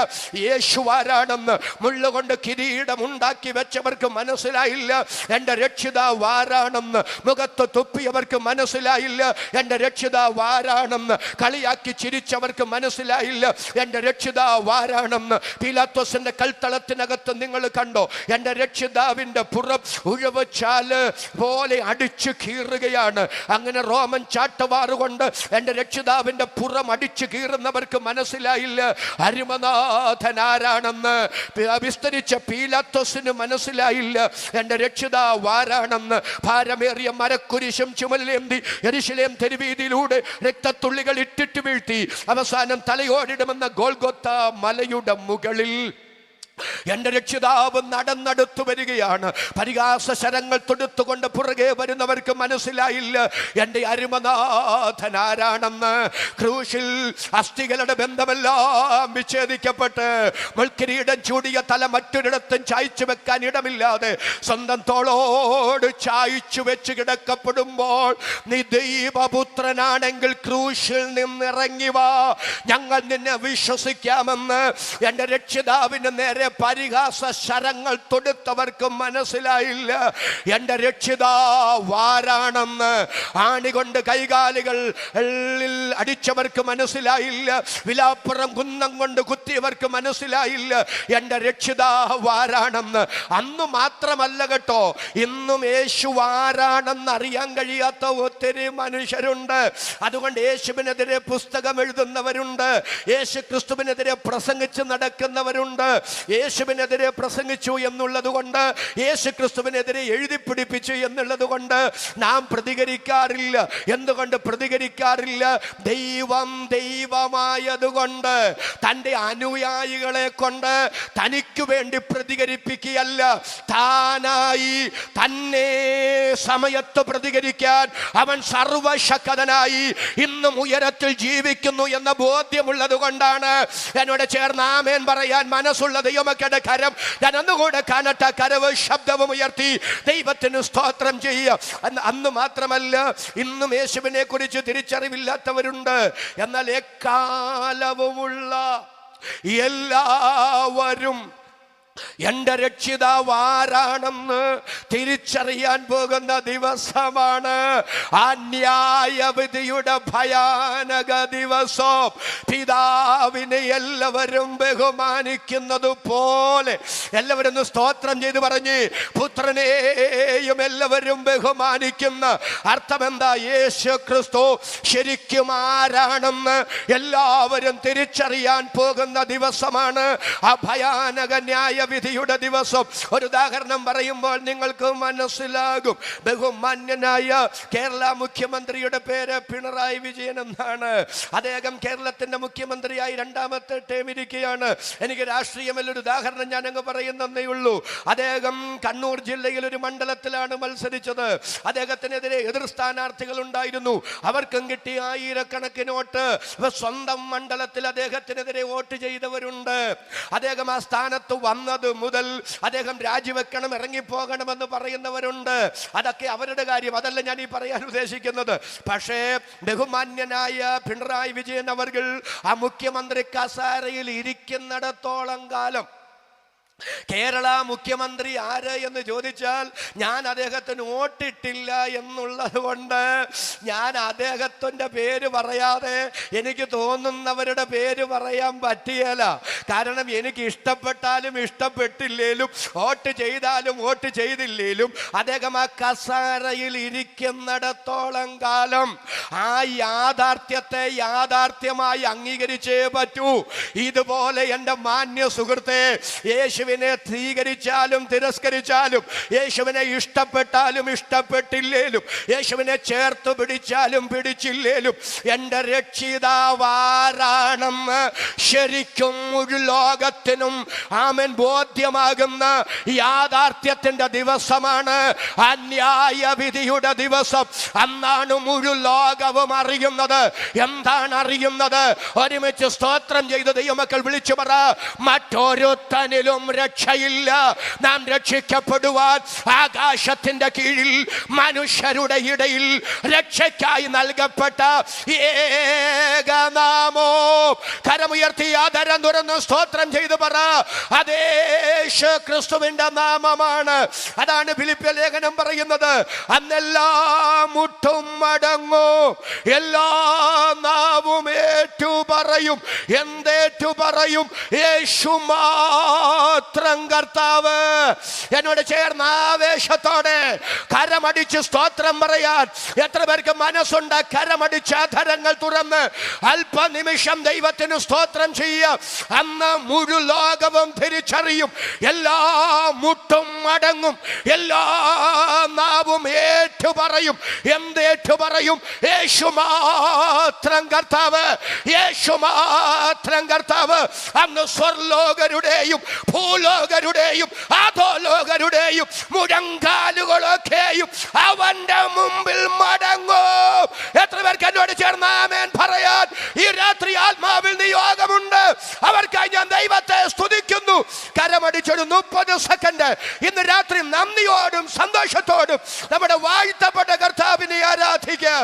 യേശു ആരാണെന്ന്. മുള്ളുകൊണ്ട് കിരീടം ഉണ്ടാക്കി വെച്ചവർക്ക് മനസ്സിലായില്ല എൻ്റെ രക്ഷിതാവ് ആരാണെന്ന്. മുഖത്ത് തുപ്പിയവർക്ക് മനസ്സിലായില്ല എൻ്റെ രക്ഷിതാവ് ആരാണെന്ന്. കളിയാക്കി ചിരിച്ചവർക്ക് മനസ്സിലായില്ല എൻ്റെ രക്ഷിതാവ് ആരാണെന്ന്. പീലാത്തോസിന്റെ കൽത്തളത്തിനകത്ത് നിങ്ങൾ കണ്ടോ? എൻ്റെ രക്ഷിതാവിന്റെ പുറം ഉഴവച്ചാല് പോലെ അടിച്ചു കീറുകയാണ്. അങ്ങനെ റോമൻ ചാട്ടവാറുകൊണ്ട് എൻ്റെ രക്ഷിതാവിന്റെ പുറം അടിച്ചു കീറുന്നവർക്ക് മനസ്സിലായില്ല അരുമനാഥൻ ആരാണെന്ന്. വിസ്തരിച്ച പീലാത്തോസിന് മനസ്സിലായില്ല എൻ്റെ രക്ഷിതാവ് ആരാണെന്ന്. ഭാരമേറിയ മരക്കുരിശും ചുമലിലേന്തി യെരൂശലേം തെരുവീതിയിലൂടെ രക്തത്തുള്ളികൾ ഇട്ടിട്ട് വീഴ്ത്തി അവസാനം തലയോടിടുമെന്ന ഗോൽഗോത്ത മലയുടെ മുകളിൽ എൻ്റെ രക്ഷിതാവ് നടന്നെടുത്തു വരികയാണ്. പരിഹാസ ശരങ്ങൾ തൊടുത്തുകൊണ്ട് പുറകെ വരുന്നവർക്ക് മനസ്സിലായില്ല എൻ്റെ അരുമനാഥൻ ആരാണെന്ന്. ക്രൂശിൽ അസ്ഥികളുടെ ബന്ധമെല്ലാം വിച്ഛേദിക്കപ്പെട്ട് മുൾക്കിരീടം ചൂടിയ തല മറ്റൊരിടത്തും ചായ്ച്ചു വെക്കാൻ ഇടമില്ലാതെ സ്വന്തം തോളോട് ചായ്ച്ചു വെച്ച് കിടക്കപ്പെടുമ്പോൾ, നീ ദൈവപുത്രനാണെങ്കിൽ ക്രൂശിൽ നിന്നിറങ്ങി വാ, ഞങ്ങൾ നിന്നെ വിശ്വസിക്കാമെന്ന് എൻ്റെ രക്ഷിതാവിന് നേരെ പരിഹാസ ശരങ്ങൾ തൊടുത്തവർക്ക് മനസ്സിലായില്ല എൻ്റെ രക്ഷിതാവ് ആരാണെന്ന്. ആണികൊണ്ട് കൈകാലുകൾ അടിച്ചവർക്ക് മനസ്സിലായില്ല. വിലാപ്പുറം കുന്നം കൊണ്ട് കുത്തിയവർക്ക് മനസ്സിലായില്ല എൻ്റെ രക്ഷിതാവ് ആരാണെന്ന്. അന്ന് മാത്രമല്ല കേട്ടോ, ഇന്നും യേശു ആരാണെന്ന് അറിയാൻ കഴിയാത്ത ഒത്തിരി മനുഷ്യരുണ്ട്. അതുകൊണ്ട് യേശുവിനെതിരെ പുസ്തകം എഴുതുന്നവരുണ്ട്, യേശു ക്രിസ്തുവിനെതിരെ പ്രസംഗിച്ച് നടക്കുന്നവരുണ്ട്. യേശുവിനെതിരെ പ്രസംഗിച്ചു എന്നുള്ളത് കൊണ്ട്, യേശു ക്രിസ്തുവിനെതിരെ എഴുതി പിടിപ്പിച്ചു എന്നുള്ളത് കൊണ്ട് നാം പ്രതികരിക്കാറില്ല. എന്തുകൊണ്ട് പ്രതികരിക്കാറില്ല? ദൈവം ദൈവമായതുകൊണ്ട് തൻ്റെ അനുയായികളെ കൊണ്ട് തനിക്ക് വേണ്ടി പ്രതികരിപ്പിക്കുകയല്ല, താനായി തന്നെ സമയത്ത് പ്രതികരിക്കാൻ അവൻ സർവശക്തനായി ഇന്നും ഉയരത്തിൽ ജീവിക്കുന്നു എന്ന ബോധ്യമുള്ളത് കൊണ്ടാണ് എന്നോട് ചേർന്ന് ആമേൻ പറയാൻ മനസ്സുള്ള ദൈവമക്കളുടെ കരം ഞാൻ ഒന്നുകൂടെ കാണട്ടെ. കരവ് ശബ്ദവും ഉയർത്തി ദൈവത്തിന് സ്തോത്രം ചെയ്യുക. അന്ന് മാത്രമല്ല, ഇന്നും യേശുവിനെ കുറിച്ച് തിരിച്ചറിവില്ലാത്തവരുണ്ട്. എന്നാൽ എക്കാലവുമുള്ള എല്ലാവരും എൻ്റെ രക്ഷിതാവ് ആരാണെന്ന് തിരിച്ചറിയാൻ പോകുന്ന ദിവസമാണ്. ആ ന്യായവിധിയുടെ ഭയാനക ദിവസം. പിതാ പിതാവിനെ എല്ലാവരും ബഹുമാനിക്കുന്നത് പോലെ, എല്ലാവരും സ്തോത്രം ചെയ്ത് പറഞ്ഞ് പുത്രനെയും എല്ലാവരും ബഹുമാനിക്കുന്ന അർത്ഥം എന്താ? യേശു ക്രിസ്തു ശരിക്കും ആരാണെന്ന് എല്ലാവരും തിരിച്ചറിയാൻ പോകുന്ന ദിവസമാണ് ആ ഭയാനക ന്യായവിധിയുടെ ദിവസം. ഒരു ഉദാഹരണം പറയുമ്പോൾ നിങ്ങൾക്ക് മനസ്സിലാകും. ബഹുമാന്യനായ കേരള മുഖ്യമന്ത്രിയുടെ പേര് പിണറായി വിജയൻ എന്നാണ്. അദ്ദേഹം കേരളത്തിന്റെ മുഖ്യമന്ത്രിയായി രണ്ടാമത്തെ ടേം ഇരിക്കുകയാണ്. എനിക്ക് രാഷ്ട്രീയമല്ലൊരു ഉദാഹരണം ഞാൻ അങ്ങ് പറയുന്നേ ഉള്ളൂ. അദ്ദേഹം കണ്ണൂർ ജില്ലയിൽ ഒരു മണ്ഡലത്തിലാണ് മത്സരിച്ചത്. അദ്ദേഹത്തിനെതിരെ എതിർ സ്ഥാനാർത്ഥികൾ ഉണ്ടായിരുന്നു. അവർക്കും കിട്ടിയ ആയിരക്കണക്കിന് വോട്ട്. സ്വന്തം മണ്ഡലത്തിൽ അദ്ദേഹത്തിനെതിരെ വോട്ട് ചെയ്തവരുണ്ട്. അദ്ദേഹം ആ സ്ഥാനത്ത് വന്നത് മുതൽ അദ്ദേഹം രാജിവെക്കണം, ഇറങ്ങിപ്പോകണമെന്ന് പറയുന്നവരുണ്ട്. അതൊക്കെ അവരുടെ കാര്യം, അതല്ല ഞാൻ ഈ പറയാൻ ഉദ്ദേശിക്കുന്നത്. പക്ഷേ ബഹുമാന്യനായ പിണറായി വിജയൻ അവർ ആ മുഖ്യമന്ത്രി കസേരയിൽ ഇരിക്കുന്നിടത്തോളം കാലം കേരള മുഖ്യമന്ത്രി ആര് എന്ന് ചോദിച്ചാൽ ഞാൻ അദ്ദേഹത്തിന് വോട്ടിട്ടില്ല എന്നുള്ളത് കൊണ്ട് ഞാൻ അദ്ദേഹത്തിൻ്റെ പേര് പറയാതെ എനിക്ക് തോന്നുന്നവരുടെ പേര് പറയാൻ പറ്റിയല്ല. കാരണം എനിക്ക് ഇഷ്ടപ്പെട്ടാലും ഇഷ്ടപ്പെട്ടില്ലേലും, വോട്ട് ചെയ്താലും വോട്ട് ചെയ്തില്ലേലും അദ്ദേഹം ആ കസേരയിൽ ഇരിക്കുന്നിടത്തോളം കാലം ആ യാഥാർത്ഥ്യത്തെ യാഥാർത്ഥ്യമായി അംഗീകരിച്ചേ പറ്റൂ. ഇതുപോലെ എൻ്റെ മാന്യ സുഹൃത്തെ, യേശുവിനെ സ്വീകരിച്ചാലും തിരസ്കരിച്ചാലും, യേശുവിനെ ഇഷ്ടപ്പെട്ടാലും ഇഷ്ടപ്പെട്ടില്ലേലും, യേശുവിനെ ചേർത്ത് പിടിച്ചാലും പിടിച്ചില്ലേലും, എൻ്റെ രക്ഷിതാവ് ആരാണെന്ന് ശരിക്കും മുഴു ലോകത്തിനും ആമേൻ ബോധ്യമാകുന്ന യാഥാർത്ഥ്യത്തിന്റെ ദിവസമാണ് അന്യായവിധിയുടെ ദിവസം. അന്നാണ് മുഴു ലോകവും അറിയുന്നത്. എന്താണ് അറിയുന്നത്? ഒരുമിച്ച് സ്തോത്രം ചെയ്ത ദൈവമക്കൾ വിളിച്ചു പറ, മറ്റൊരുത്തനിലും രക്ഷയില്ല. നാം രക്ഷിക്കപ്പെടുവാൻ ആകാശത്തിന്റെ കീഴിൽ മനുഷ്യരുടെ ഇടയിൽ രക്ഷയ്ക്കായി നൽകപ്പെട്ട ഏകനാമോ. കരമുയർത്തി ആദരം തുറന്ന് സ്തോത്രം ചെയ്തു പറ, അതേ യേശു ക്രിസ്തുവിന്റെ നാമമാണ്. അതാണ് ഫിലിപ്പിയ ലേഖനം പറയുന്നത്. അന്നെല്ലാം മുട്ടും മടങ്ങും, എല്ലാ നാവും ഏറ്റു പറയും. എന്തേറ്റു പറയും? യേശു മാത്രം കർത്താവ്. എന്നോട് ചേർന്ന് ആവേശത്തോടെ കരമടിച്ച് സ്തോത്രം പറയാൻ എത്ര പേർക്ക് മനസ്സുണ്ട്? കരമടിച്ച് അധരങ്ങൾ തുറന്ന് അല്പനിമിഷം ദൈവത്തിന് സ്തോത്രം ചെയ്യാം. അന്ന് മുഴു ലോകവും തിരിച്ചറിയും. എല്ലാ മുട്ടും മടങ്ങും, എല്ലാ നാവും ഏറ്റു പറയും. എന്തേറ്റു പറയും? യേശു മാത്രം കർത്താവ്, യേശു മാത്രം കർത്താവ്. അന്ന് സ്വർലോകരുടെയും ഭൂലോകരുടെയും അധോലോകരുടെയും മുഴങ്കാലുകളൊക്കെയും അവന്റെ മുമ്പിൽ മടങ്ങും. എത്ര പേർക്ക് എന്നോട് ചേർന്ന് ആമേൻ പറയാൻ ഈ രാത്രി ആത്മാവിൽ നിയോഗമുണ്ട്? അവർക്കായി ഞാൻ ദൈവത്തെ സ്തുതിക്കുന്നു. കരമടിച്ചൊരു 30 സെക്കൻഡ് ഇന്ന് രാത്രി നന്ദിയോടും സന്തോഷത്തോടും നമ്മുടെ വാഴ്ത്തപ്പെട്ട കർത്താവിനെ ആരാധിക്കാം.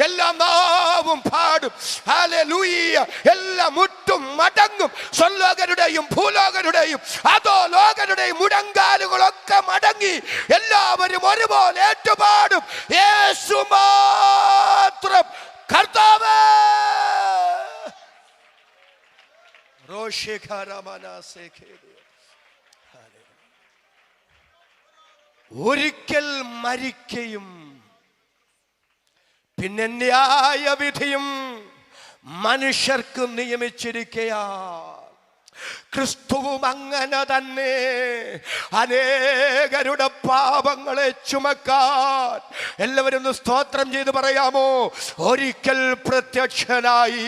എല്ലാ നാവും പാടും ഹല്ലേലൂയ. എല്ലാ മുട്ടും മടങ്ങും. സ്വർലോകരുടെയും ഭൂലോകരുടെയും അധോലോകരുടെയും മുഴങ്കാലുകളൊക്കെ മടങ്ങി എല്ലാവരും ഒരുപോലെ ഏറ്റുപാടും, യേശു മാത്രം കർത്താവ്. ഒരിക്കൽ മരിക്കയും പിന്നെ ന്യായവിധിയും മനുഷ്യർക്ക് നിയമിച്ചിരിക്കയാ. ക്രിസ്തുവും അങ്ങനെ തന്നെ അനേകരുടെ പാപങ്ങളെ ചുമക്കാൻ, എല്ലാവരും ഒന്ന് സ്തോത്രം ചെയ്ത് പറയാമോ, ഒരിക്കൽ പ്രത്യക്ഷനായി.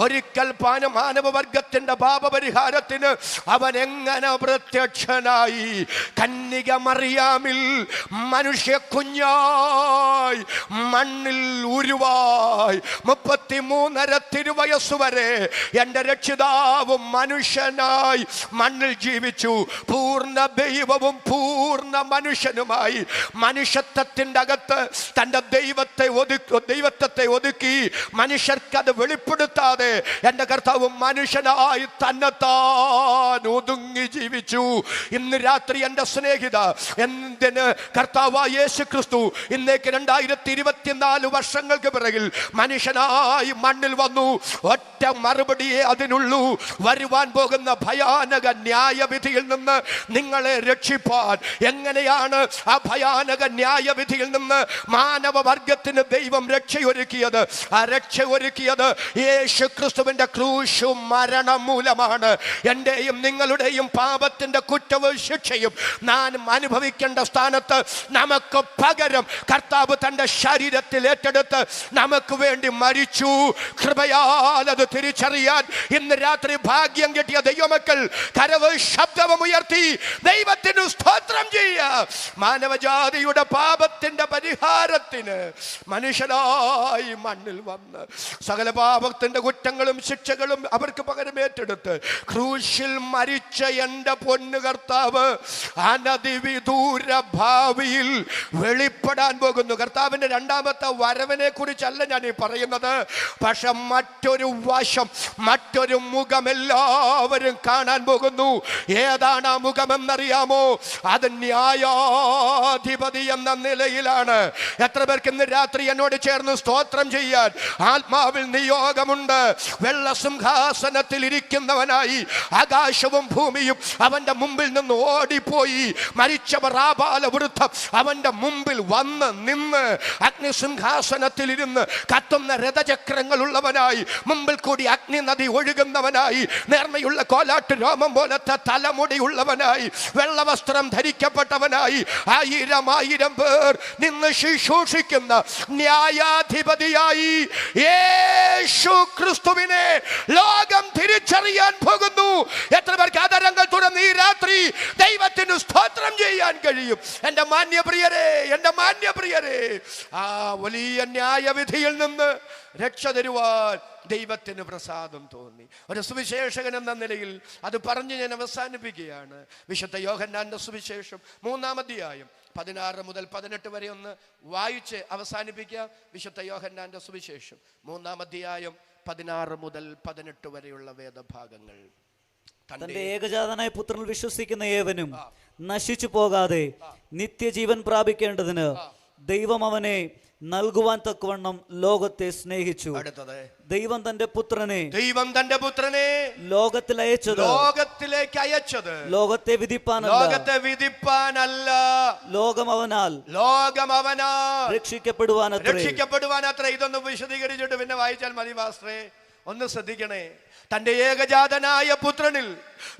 ഒരിക്കൽ മാനവവർഗത്തിന്റെ പാപപരിഹാരത്തിന് അവൻ എങ്ങനെ പ്രത്യക്ഷനായി? കന്യക മറിയാമിൽ മനുഷ്യ കുഞ്ഞായി മണ്ണിൽ ഉരുവായി 33.5 തിരുവയസ്സുവരെ എൻ്റെ രക്ഷിതാവും മനുഷ്യ മനുഷ്യനായി മണ്ണിൽ ജീവിച്ചു. പൂർണ്ണ ദൈവവും പൂർണ്ണ മനുഷ്യനുമായി മനുഷ്യത്വത്തിന്റെ അകത്ത് തന്റെ ദൈവത്വത്തെ ഒതുക്കി മനുഷ്യർക്കത് വെളിപ്പെടുത്താതെ എൻ്റെ കർത്താവ് മനുഷ്യനായി തന്നെത്താൻ ഒതുങ്ങി ജീവിച്ചു. ഇന്ന് രാത്രി എൻ്റെ സ്നേഹിത, എന്തിന് കർത്താവായ യേശു ക്രിസ്തു ഇന്നേക്ക് 2024 വർഷങ്ങൾക്ക് പിറകിൽ മനുഷ്യനായി മണ്ണിൽ വന്നു? ഒറ്റ മറുപടിയെ അതിനുള്ളൂ. വരുവാൻ പോകുന്ന ഭയാനക ന്യായവിധിയിൽ നിന്ന് നിങ്ങളെ രക്ഷിപ്പാൻ. എങ്ങനെയാണ് ആ ഭയാനക ന്യായവിധിയിൽ നിന്ന് മാനവവർഗത്തിന് ദൈവം രക്ഷയൊരുക്കിയത്? ആ രക്ഷയൊരുക്കിയത് യേശു ക്രിസ്തുവിന്റെ ക്രൂശു മരണം മൂലമാണ്. എന്റെയും നിങ്ങളുടെയും പാപത്തിന്റെ കുറ്റവും ശിക്ഷയും നാം അനുഭവിക്കേണ്ട സ്ഥാനത്ത് നമുക്ക് പകരം കർത്താവ് തന്റെ ശരീരത്തിൽ ഏറ്റെടുത്ത് നമുക്ക് വേണ്ടി മരിച്ചു. കൃപയാൽ അത് തിരിച്ചറിയാൻ ഇന്ന് രാത്രി ഭാഗ്യം കിട്ടിയ ദൈവമക്കൾ കരവ് ശബ്ദവും ഉയർത്തി ദൈവത്തിന് സ്തോത്രം ചെയ്യുക. മാനവജാതിയുടെ പാപത്തിന്റെ പരിഹാരത്തിന് മനുഷ്യനായി മണ്ണിൽ വന്ന് സകല പാപത്തിന്റെ കുറ്റങ്ങളും ശിക്ഷകളും അവർക്ക് പകരം ഏറ്റെടുത്ത് ക്രൂശിൽ മരിച്ച എൻ്റെ പൊന്നു കർത്താവ് അനധിവിദൂര ഭാവിയിൽ വെളിപ്പെടാൻ പോകുന്നു. കർത്താവിന്റെ രണ്ടാമത്തെ വരവിനെ കുറിച്ചല്ല ഞാൻ ഈ പറയുന്നത്. പക്ഷെ മറ്റൊരു വശം, മറ്റൊരു മുഖം എല്ലാവരും കാണാൻ പോകുന്നു. ഏതാണ് ആ മുഖമെന്നറിയാമോ? അത് ന്യായാധിപതി എന്ന നിലയിലാണ്. എത്ര പേർക്ക് ഇന്ന് രാത്രി എന്നോട് ചേർന്ന് സ്തോത്രം ചെയ്യാൻ ആത്മാവിൽ നിയോഗമുണ്ട്? വെള്ള സിംഹാസനത്തിൽ ഇരിക്കുന്നവനായി ആകാശവും ഭൂമിയും അവന്റെ മുമ്പിൽ നിന്ന് ഓടിപ്പോയി. മരിച്ചവർ ആബാലവൃദ്ധം അവന്റെ മുമ്പിൽ വന്ന് നിന്ന് അഗ്നിസിംഹാസനത്തിൽ ഇരുന്ന് കത്തുന്ന രഥചക്രങ്ങൾ ഉള്ളവനായി, മുമ്പിൽ കൂടി അഗ്നി നദി ഒഴുകുന്നവനായി, നേർമയുള്ള കോലാട്ട് രോമം പോലത്തെ തലമുടി ഉള്ളവനായി, വെള്ളവസ്ത്രം ധരിക്കപ്പെട്ടവനായി 1000 പേർ നിന്ന് ശുശ്രൂഷിക്കുന്ന ന്യായാധിപതിയായി യേശു ക്രിസ്തുവിനെ ലോകം തിരിച്ചറിയാൻ പോകുന്നു. എത്ര പേർക്ക് ആദരങ്ങൾ തുറന്ന് ഈ രാത്രി ദൈവത്തിന് സ്തോത്രം ചെയ്യാൻ കഴിയും? എൻ്റെ മാന്യപ്രിയരെ, എൻ്റെ മാന്യപ്രിയരെ, ആ വലിയ ന്യായവിധിയിൽ നിന്ന് രക്ഷ തരുവാൻ ദൈവത്തിന് പ്രസാദം തോന്നി. ഒരു സുവിശേഷകൻ എന്ന നിലയിൽ അത് പറഞ്ഞ് ഞാൻ അവസാനിപ്പിക്കുകയാണ്. വിശുദ്ധ യോഹന്നാന്റെ സുവിശേഷം 3-ാം അധ്യായം 16 മുതൽ 18 വരെ ഒന്ന് വായിച്ച് അവസാനിപ്പിക്കുക. വിശുദ്ധ യോഹന്നാന്റെ സുവിശേഷം 3-ാം അധ്യായം 16 മുതൽ 18 വരെയുള്ള വേദഭാഗങ്ങൾ. തന്റെ ഏകജാതനായ പുത്രനിൽ വിശ്വസിക്കുന്ന ഏവനും നശിച്ചു പോകാതെ നിത്യജീവൻ പ്രാപിക്കേണ്ടതിന് ദൈവം അവനെ നൽകുവാൻ തക്കവണ്ണം ലോകത്തെ സ്നേഹിച്ചു. ദൈവം തന്റെ പുത്രനെ ലോകത്തിലേക്ക് അയച്ചത് ലോകത്തെ വിധിപ്പാനല്ല, ലോകം അവനാൽ രക്ഷിക്കപ്പെടുവാനത്രേ. ഇതൊന്ന് വിശദീകരിച്ചിട്ട് പിന്നെ വായിച്ചാൽ മതി പാസ്റ്ററേ. ഒന്ന് ശ്രദ്ധിക്കണേ. തന്റെ ഏകജാതനായ പുത്രനിൽ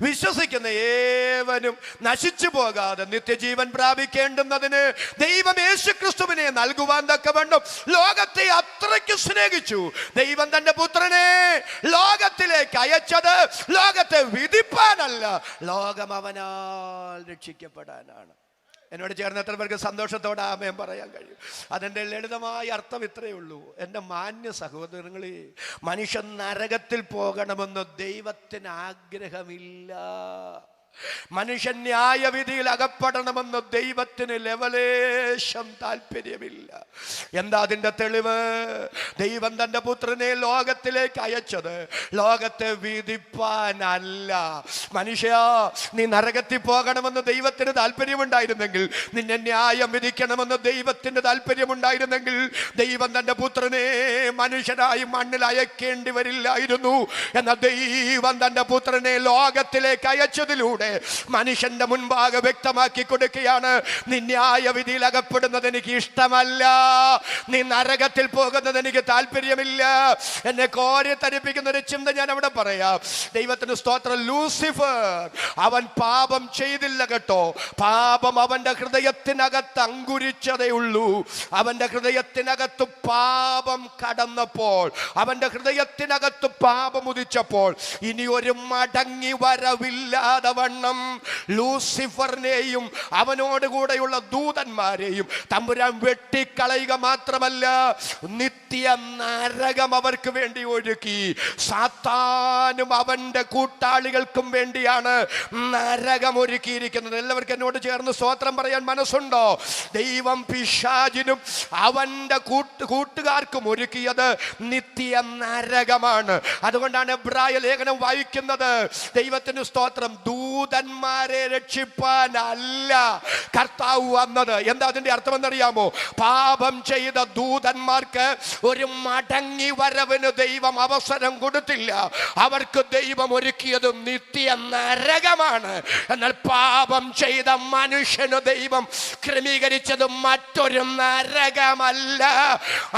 വിശ്വസിക്കുന്ന ഏവനും നശിച്ചു പോകാതെ നിത്യജീവൻ പ്രാപിക്കേണ്ടുന്നതിന് ദൈവം യേശു ക്രിസ്തുവിനെ നൽകുവാൻ തക്കവണ്ണം ലോകത്തെ അത്രയ്ക്ക് സ്നേഹിച്ചു. ദൈവം തന്റെ പുത്രനെ ലോകത്തിലേക്ക് അയച്ചത് ലോകത്തെ വിധിപ്പാനല്ല, ലോകം അവനാൽ രക്ഷിക്കപ്പെടാനാണ്. എന്നോട് ചേർന്ന് എത്ര പേർക്ക് സന്തോഷത്തോടെ ആമേൻ പറയാൻ കഴിയും? അതിൻ്റെ ലളിതമായ അർത്ഥം ഇത്രയേ ഉള്ളൂ. എൻ്റെ മാന്യ സഹോദരങ്ങളെ, മനുഷ്യൻ നരകത്തിൽ പോകണമെന്ന് ദൈവത്തിന് ആഗ്രഹമില്ല. മനുഷ്യൻ ന്യായവിധിയിൽ അകപ്പെടണമെന്ന് ദൈവത്തിന് ലവലേശം താല്പര്യമില്ല. എന്താ അതിൻ്റെ തെളിവ്? ദൈവം തന്റെ പുത്രനെ ലോകത്തിലേക്ക് അയച്ചത് ലോകത്തെ വിധിപ്പാനല്ല. മനുഷ്യ, നീ നരകത്തിൽ പോകണമെന്ന് ദൈവത്തിന് താല്പര്യമുണ്ടായിരുന്നെങ്കിൽ, നിന്നെ ന്യായം വിധിക്കണമെന്ന് ദൈവത്തിന് താല്പര്യമുണ്ടായിരുന്നെങ്കിൽ, ദൈവം തന്റെ പുത്രനെ മനുഷ്യനായി മണ്ണിൽ അയക്കേണ്ടി വരില്ലായിരുന്നു. എന്നാൽ ദൈവം തന്റെ പുത്രനെ ലോകത്തിലേക്ക് അയച്ചതിലൂടെ മനുഷ്യന്റെ മുൻപാകെ വ്യക്തമാക്കി കൊടുക്കുകയാണ്, നീ ന്യായവിധിയിൽ അകപ്പെടുന്നത് എനിക്ക് ഇഷ്ടമല്ല, നീ നരകത്തിൽ പോകുന്നത് എനിക്ക് താല്പര്യമില്ല. എന്നെ കോരി തരിപ്പിക്കുന്ന ഒരു ചിന്ത ഞാൻ അവിടെ പറയാം. ദൈവത്തിന് സ്തോത്രം. ലൂസിഫർ അവൻ പാപം ചെയ്തില്ല കേട്ടോ. പാപം അവന്റെ ഹൃദയത്തിനകത്ത് അങ്കുരിച്ചതേ ഉള്ളൂ. അവന്റെ ഹൃദയത്തിനകത്ത് പാപം കടന്നപ്പോൾ, അവന്റെ ഹൃദയത്തിനകത്ത് പാപം ഉദിച്ചപ്പോൾ, ഇനി ഒരു മടങ്ങി വരവില്ലാതെ തക്കവണ്ണം ലൂസിഫറിനെയും അവനോടുകൂടെയുള്ള ദൂതന്മാരെയും തമ്പുരാൻ വെട്ടിക്കളയുക മാത്രമല്ല, നിത്യ നരകം അവർക്ക് വേണ്ടി ഒരുക്കി. സാത്താനും അവന്റെ കൂട്ടാളികൾക്കും വേണ്ടിയാണ് നരകം ഒരുക്കിയിരിക്കുന്നത്. എല്ലാവർക്കും എന്നോട് ചേർന്ന് സ്തോത്രം പറയാൻ മനസ്സുണ്ടോ? ദൈവം പിശാചിനും അവന്റെ കൂട്ടുകാർക്കും ഒരുക്കിയത് നിത്യ നരകമാണ്. അതുകൊണ്ടാണ് എബ്രായ ലേഖനം വായിക്കുന്നത്, ദൈവത്തിന് സ്തോത്രം, ദൂതന്മാരെ രക്ഷിപ്പാനല്ല കർത്താവ് വന്നത്. എന്താ അതിന്റെ അർത്ഥം എന്നറിയാമോ? പാപം ചെയ്ത ദൂതന്മാർക്ക് ഒരു മടങ്ങി വരവിന് ദൈവം അവസരം കൊടുത്തില്ല. അവർക്ക് ദൈവം ഒരുക്കിയത് നിത്യ നരകമാണ്. എന്നാൽ പാപം ചെയ്ത മനുഷ്യന് ദൈവം ക്രമീകരിച്ചത് മറ്റൊരു നരകമല്ല.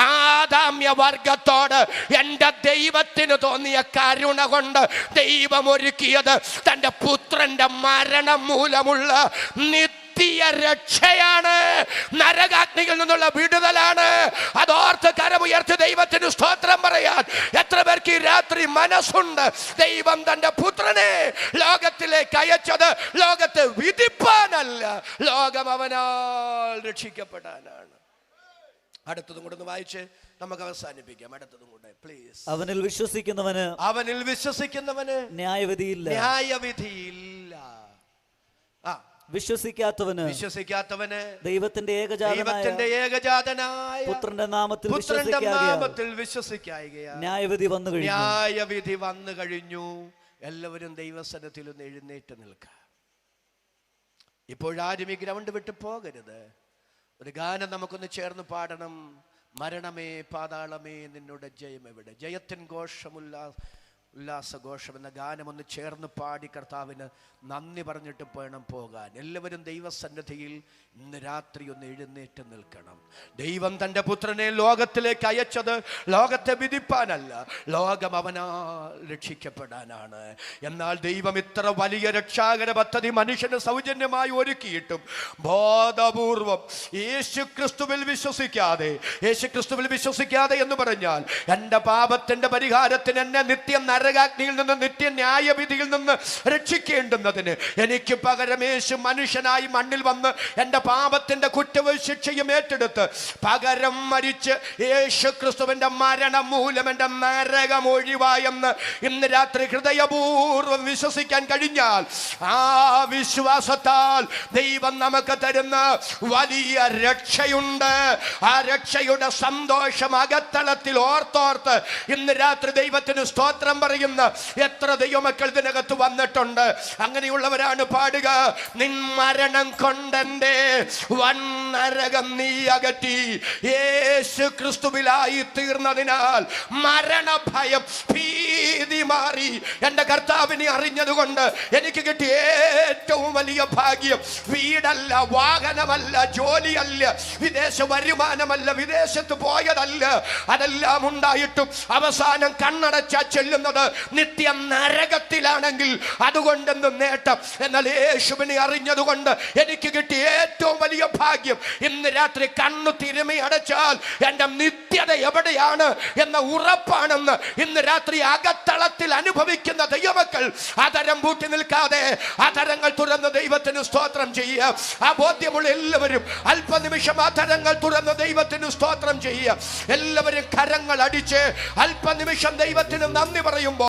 ആദാമ്യ വർഗത്തോട് എൻ്റെ ദൈവത്തിന് തോന്നിയ കരുണ കൊണ്ട് ദൈവം ഒരുക്കിയത് തൻ്റെ പുത്രന്റെ മരണം മൂലമുള്ള നിത്യ രക്ഷയാണ്, നരകാഗ്നിയിൽ നിന്നുള്ള വിടുതലാണ്. അതോർത്ത് കരമുയർത്തി ദൈവത്തിന് സ്തോത്രം പറയാൻ എത്ര പേർക്ക് ഈ രാത്രി മനസ്സുണ്ട്? ദൈവം തന്റെ പുത്രനെ ലോകത്തിലേക്ക് അയച്ചത് ലോകത്തെ വിധിപ്പാനല്ല, ലോകം അവനാൽ രക്ഷിക്കപ്പെടാനാണ്. അടുത്തതും കൂടെ ഒന്ന് വായിച്ച് നമുക്ക് അവസാനിപ്പിക്കാം. അടുത്തതും കൂടെ പ്ലീസ്. അവനിൽ വിശ്വസിക്കുന്നവന് ന്യായവിധിയില്ല. വിശ്വസിക്കാത്തവന് ദൈവത്തിന്റെ ഏകജാതനായ പുത്രന്റെ നാമത്തിൽ വിശ്വസിക്കായികയാൽ ന്യായവിധി വന്നു കഴിഞ്ഞു. എല്ലാവരും ദൈവസന്നിധിയിൽ ഒന്ന് എഴുന്നേറ്റ് നിൽക്കുക. ഇപ്പോഴാരും ഈ ഗ്രൗണ്ട് വിട്ട് പോകരുത്. ഒരു ഗാനം നമുക്കൊന്ന് ചേർന്ന് പാടണം. മരണമേ പാതാളമേ നിന്നോട് ജയം എവിടെ? ജയത്തിൻ ഉല്ലാസഘോഷം എന്ന ഗാനം ഒന്ന് ചേർന്ന് പാടി കർത്താവിന് നന്ദി പറഞ്ഞിട്ട് വേണം പോകാൻ. എല്ലാവരും ദൈവസന്നിധിയിൽ ഇന്ന് രാത്രി ഒന്ന് എഴുന്നേറ്റ് നിൽക്കണം. ദൈവം തൻ്റെ പുത്രനെ ലോകത്തിലേക്ക് അയച്ചത് ലോകത്തെ വിധിപ്പാനല്ല, ലോകം അവനാൽ രക്ഷിക്കപ്പെടാനാണ്. എന്നാൽ ദൈവം ഇത്ര വലിയ രക്ഷാകര പദ്ധതി മനുഷ്യന് സൗജന്യമായി ഒരുക്കിയിട്ടും ബോധപൂർവം യേശുക്രിസ്തുവിൽ വിശ്വസിക്കാതെ എന്ന് പറഞ്ഞാൽ എൻ്റെ പാപത്തിന്റെ പരിഹാരത്തിന് എന്നെ നിത്യ നരകാഗ്നിയിൽ നിന്ന് നിത്യ ന്യായവിധിയിൽ നിന്ന് രക്ഷിക്കേണ്ടുന്നതിന് എനിക്ക് പകരം യേശു മനുഷ്യനായി മണ്ണിൽ വന്ന് എൻ്റെ പാപത്തിന്റെ കുറ്റവും ശിക്ഷയും ഏറ്റെടുത്ത് പകരം മരിച്ച് യേശു ക്രിസ്തുവിന്റെ മരണം മൂലം എൻ്റെ നരകം ഒഴിവായെന്ന് ഇന്ന് രാത്രി ഹൃദയപൂർവ്വം വിശ്വസിക്കാൻ കഴിഞ്ഞാൽ, ആ വിശ്വാസത്താൽ ദൈവം നമുക്ക് തരുന്ന വലിയ രക്ഷയുണ്ട്. ആ രക്ഷയുടെ സന്തോഷം അകത്തളത്തിൽ ഓർത്തോർത്ത് ഇന്ന് രാത്രി ദൈവത്തിന് സ്തോത്രം പറയുന്ന എത്ര ദൈവമക്കൾ ഇതിനകത്ത് വന്നിട്ടുണ്ട്. അങ്ങനെയുള്ളവരാണ് പാടുക, നിൻ മരണം കൊണ്ടെന്റെ വൻ നരകം നീ അകറ്റി, യേശു ക്രിസ്തുവിലായി തീർന്നതിനാൽ മരണഭയം ഭീതി മാറി. എൻ്റെ കർത്താവിനെ അറിഞ്ഞതുകൊണ്ട് എനിക്ക് കിട്ടിയ ഏറ്റവും വലിയ ഭാഗ്യം വീടല്ല, വാഹനമല്ല, ജോലിയല്ല, വിദേശ വരുമാനമല്ല, വിദേശത്ത് പോയതല്ല. അതെല്ലാം ഉണ്ടായിട്ടും അവസാനം കണ്ണടച്ച ചെല്ലുന്നത് നിത്യ നരകത്തിലാണെങ്കിൽ അതുകൊണ്ടെന്ന് നേട്ടം. എന്നാൽ യേശുവിനെ അറിഞ്ഞതുകൊണ്ട് എനിക്ക് കിട്ടിയ ഏറ്റവും വലിയ ഭാഗ്യം, ഇന്ന് രാത്രി കണ്ണു തിരുമി അടച്ചാൽ എൻ്റെ നിത്യത എവിടെയാണ് എന്ന ഉറപ്പാണെന്ന് ഇന്ന് രാത്രി അകത്തളത്തിൽ അനുഭവിക്കുന്ന ദൈവമക്കൾ അതരം പൂട്ടി നിൽക്കാതെ അതരങ്ങൾ തുറന്ന് ദൈവത്തിന് സ്തോത്രം ചെയ്യുക. ആ ബോധ്യമുള്ള എല്ലാവരും അല്പനിമിഷം അതരങ്ങൾ തുറന്ന് ദൈവത്തിന് സ്തോത്രം ചെയ്യുക. എല്ലാവരും കരങ്ങൾ അടിച്ച് അല്പനിമിഷം ദൈവത്തിന് നന്ദി പറയുമ്പോൾ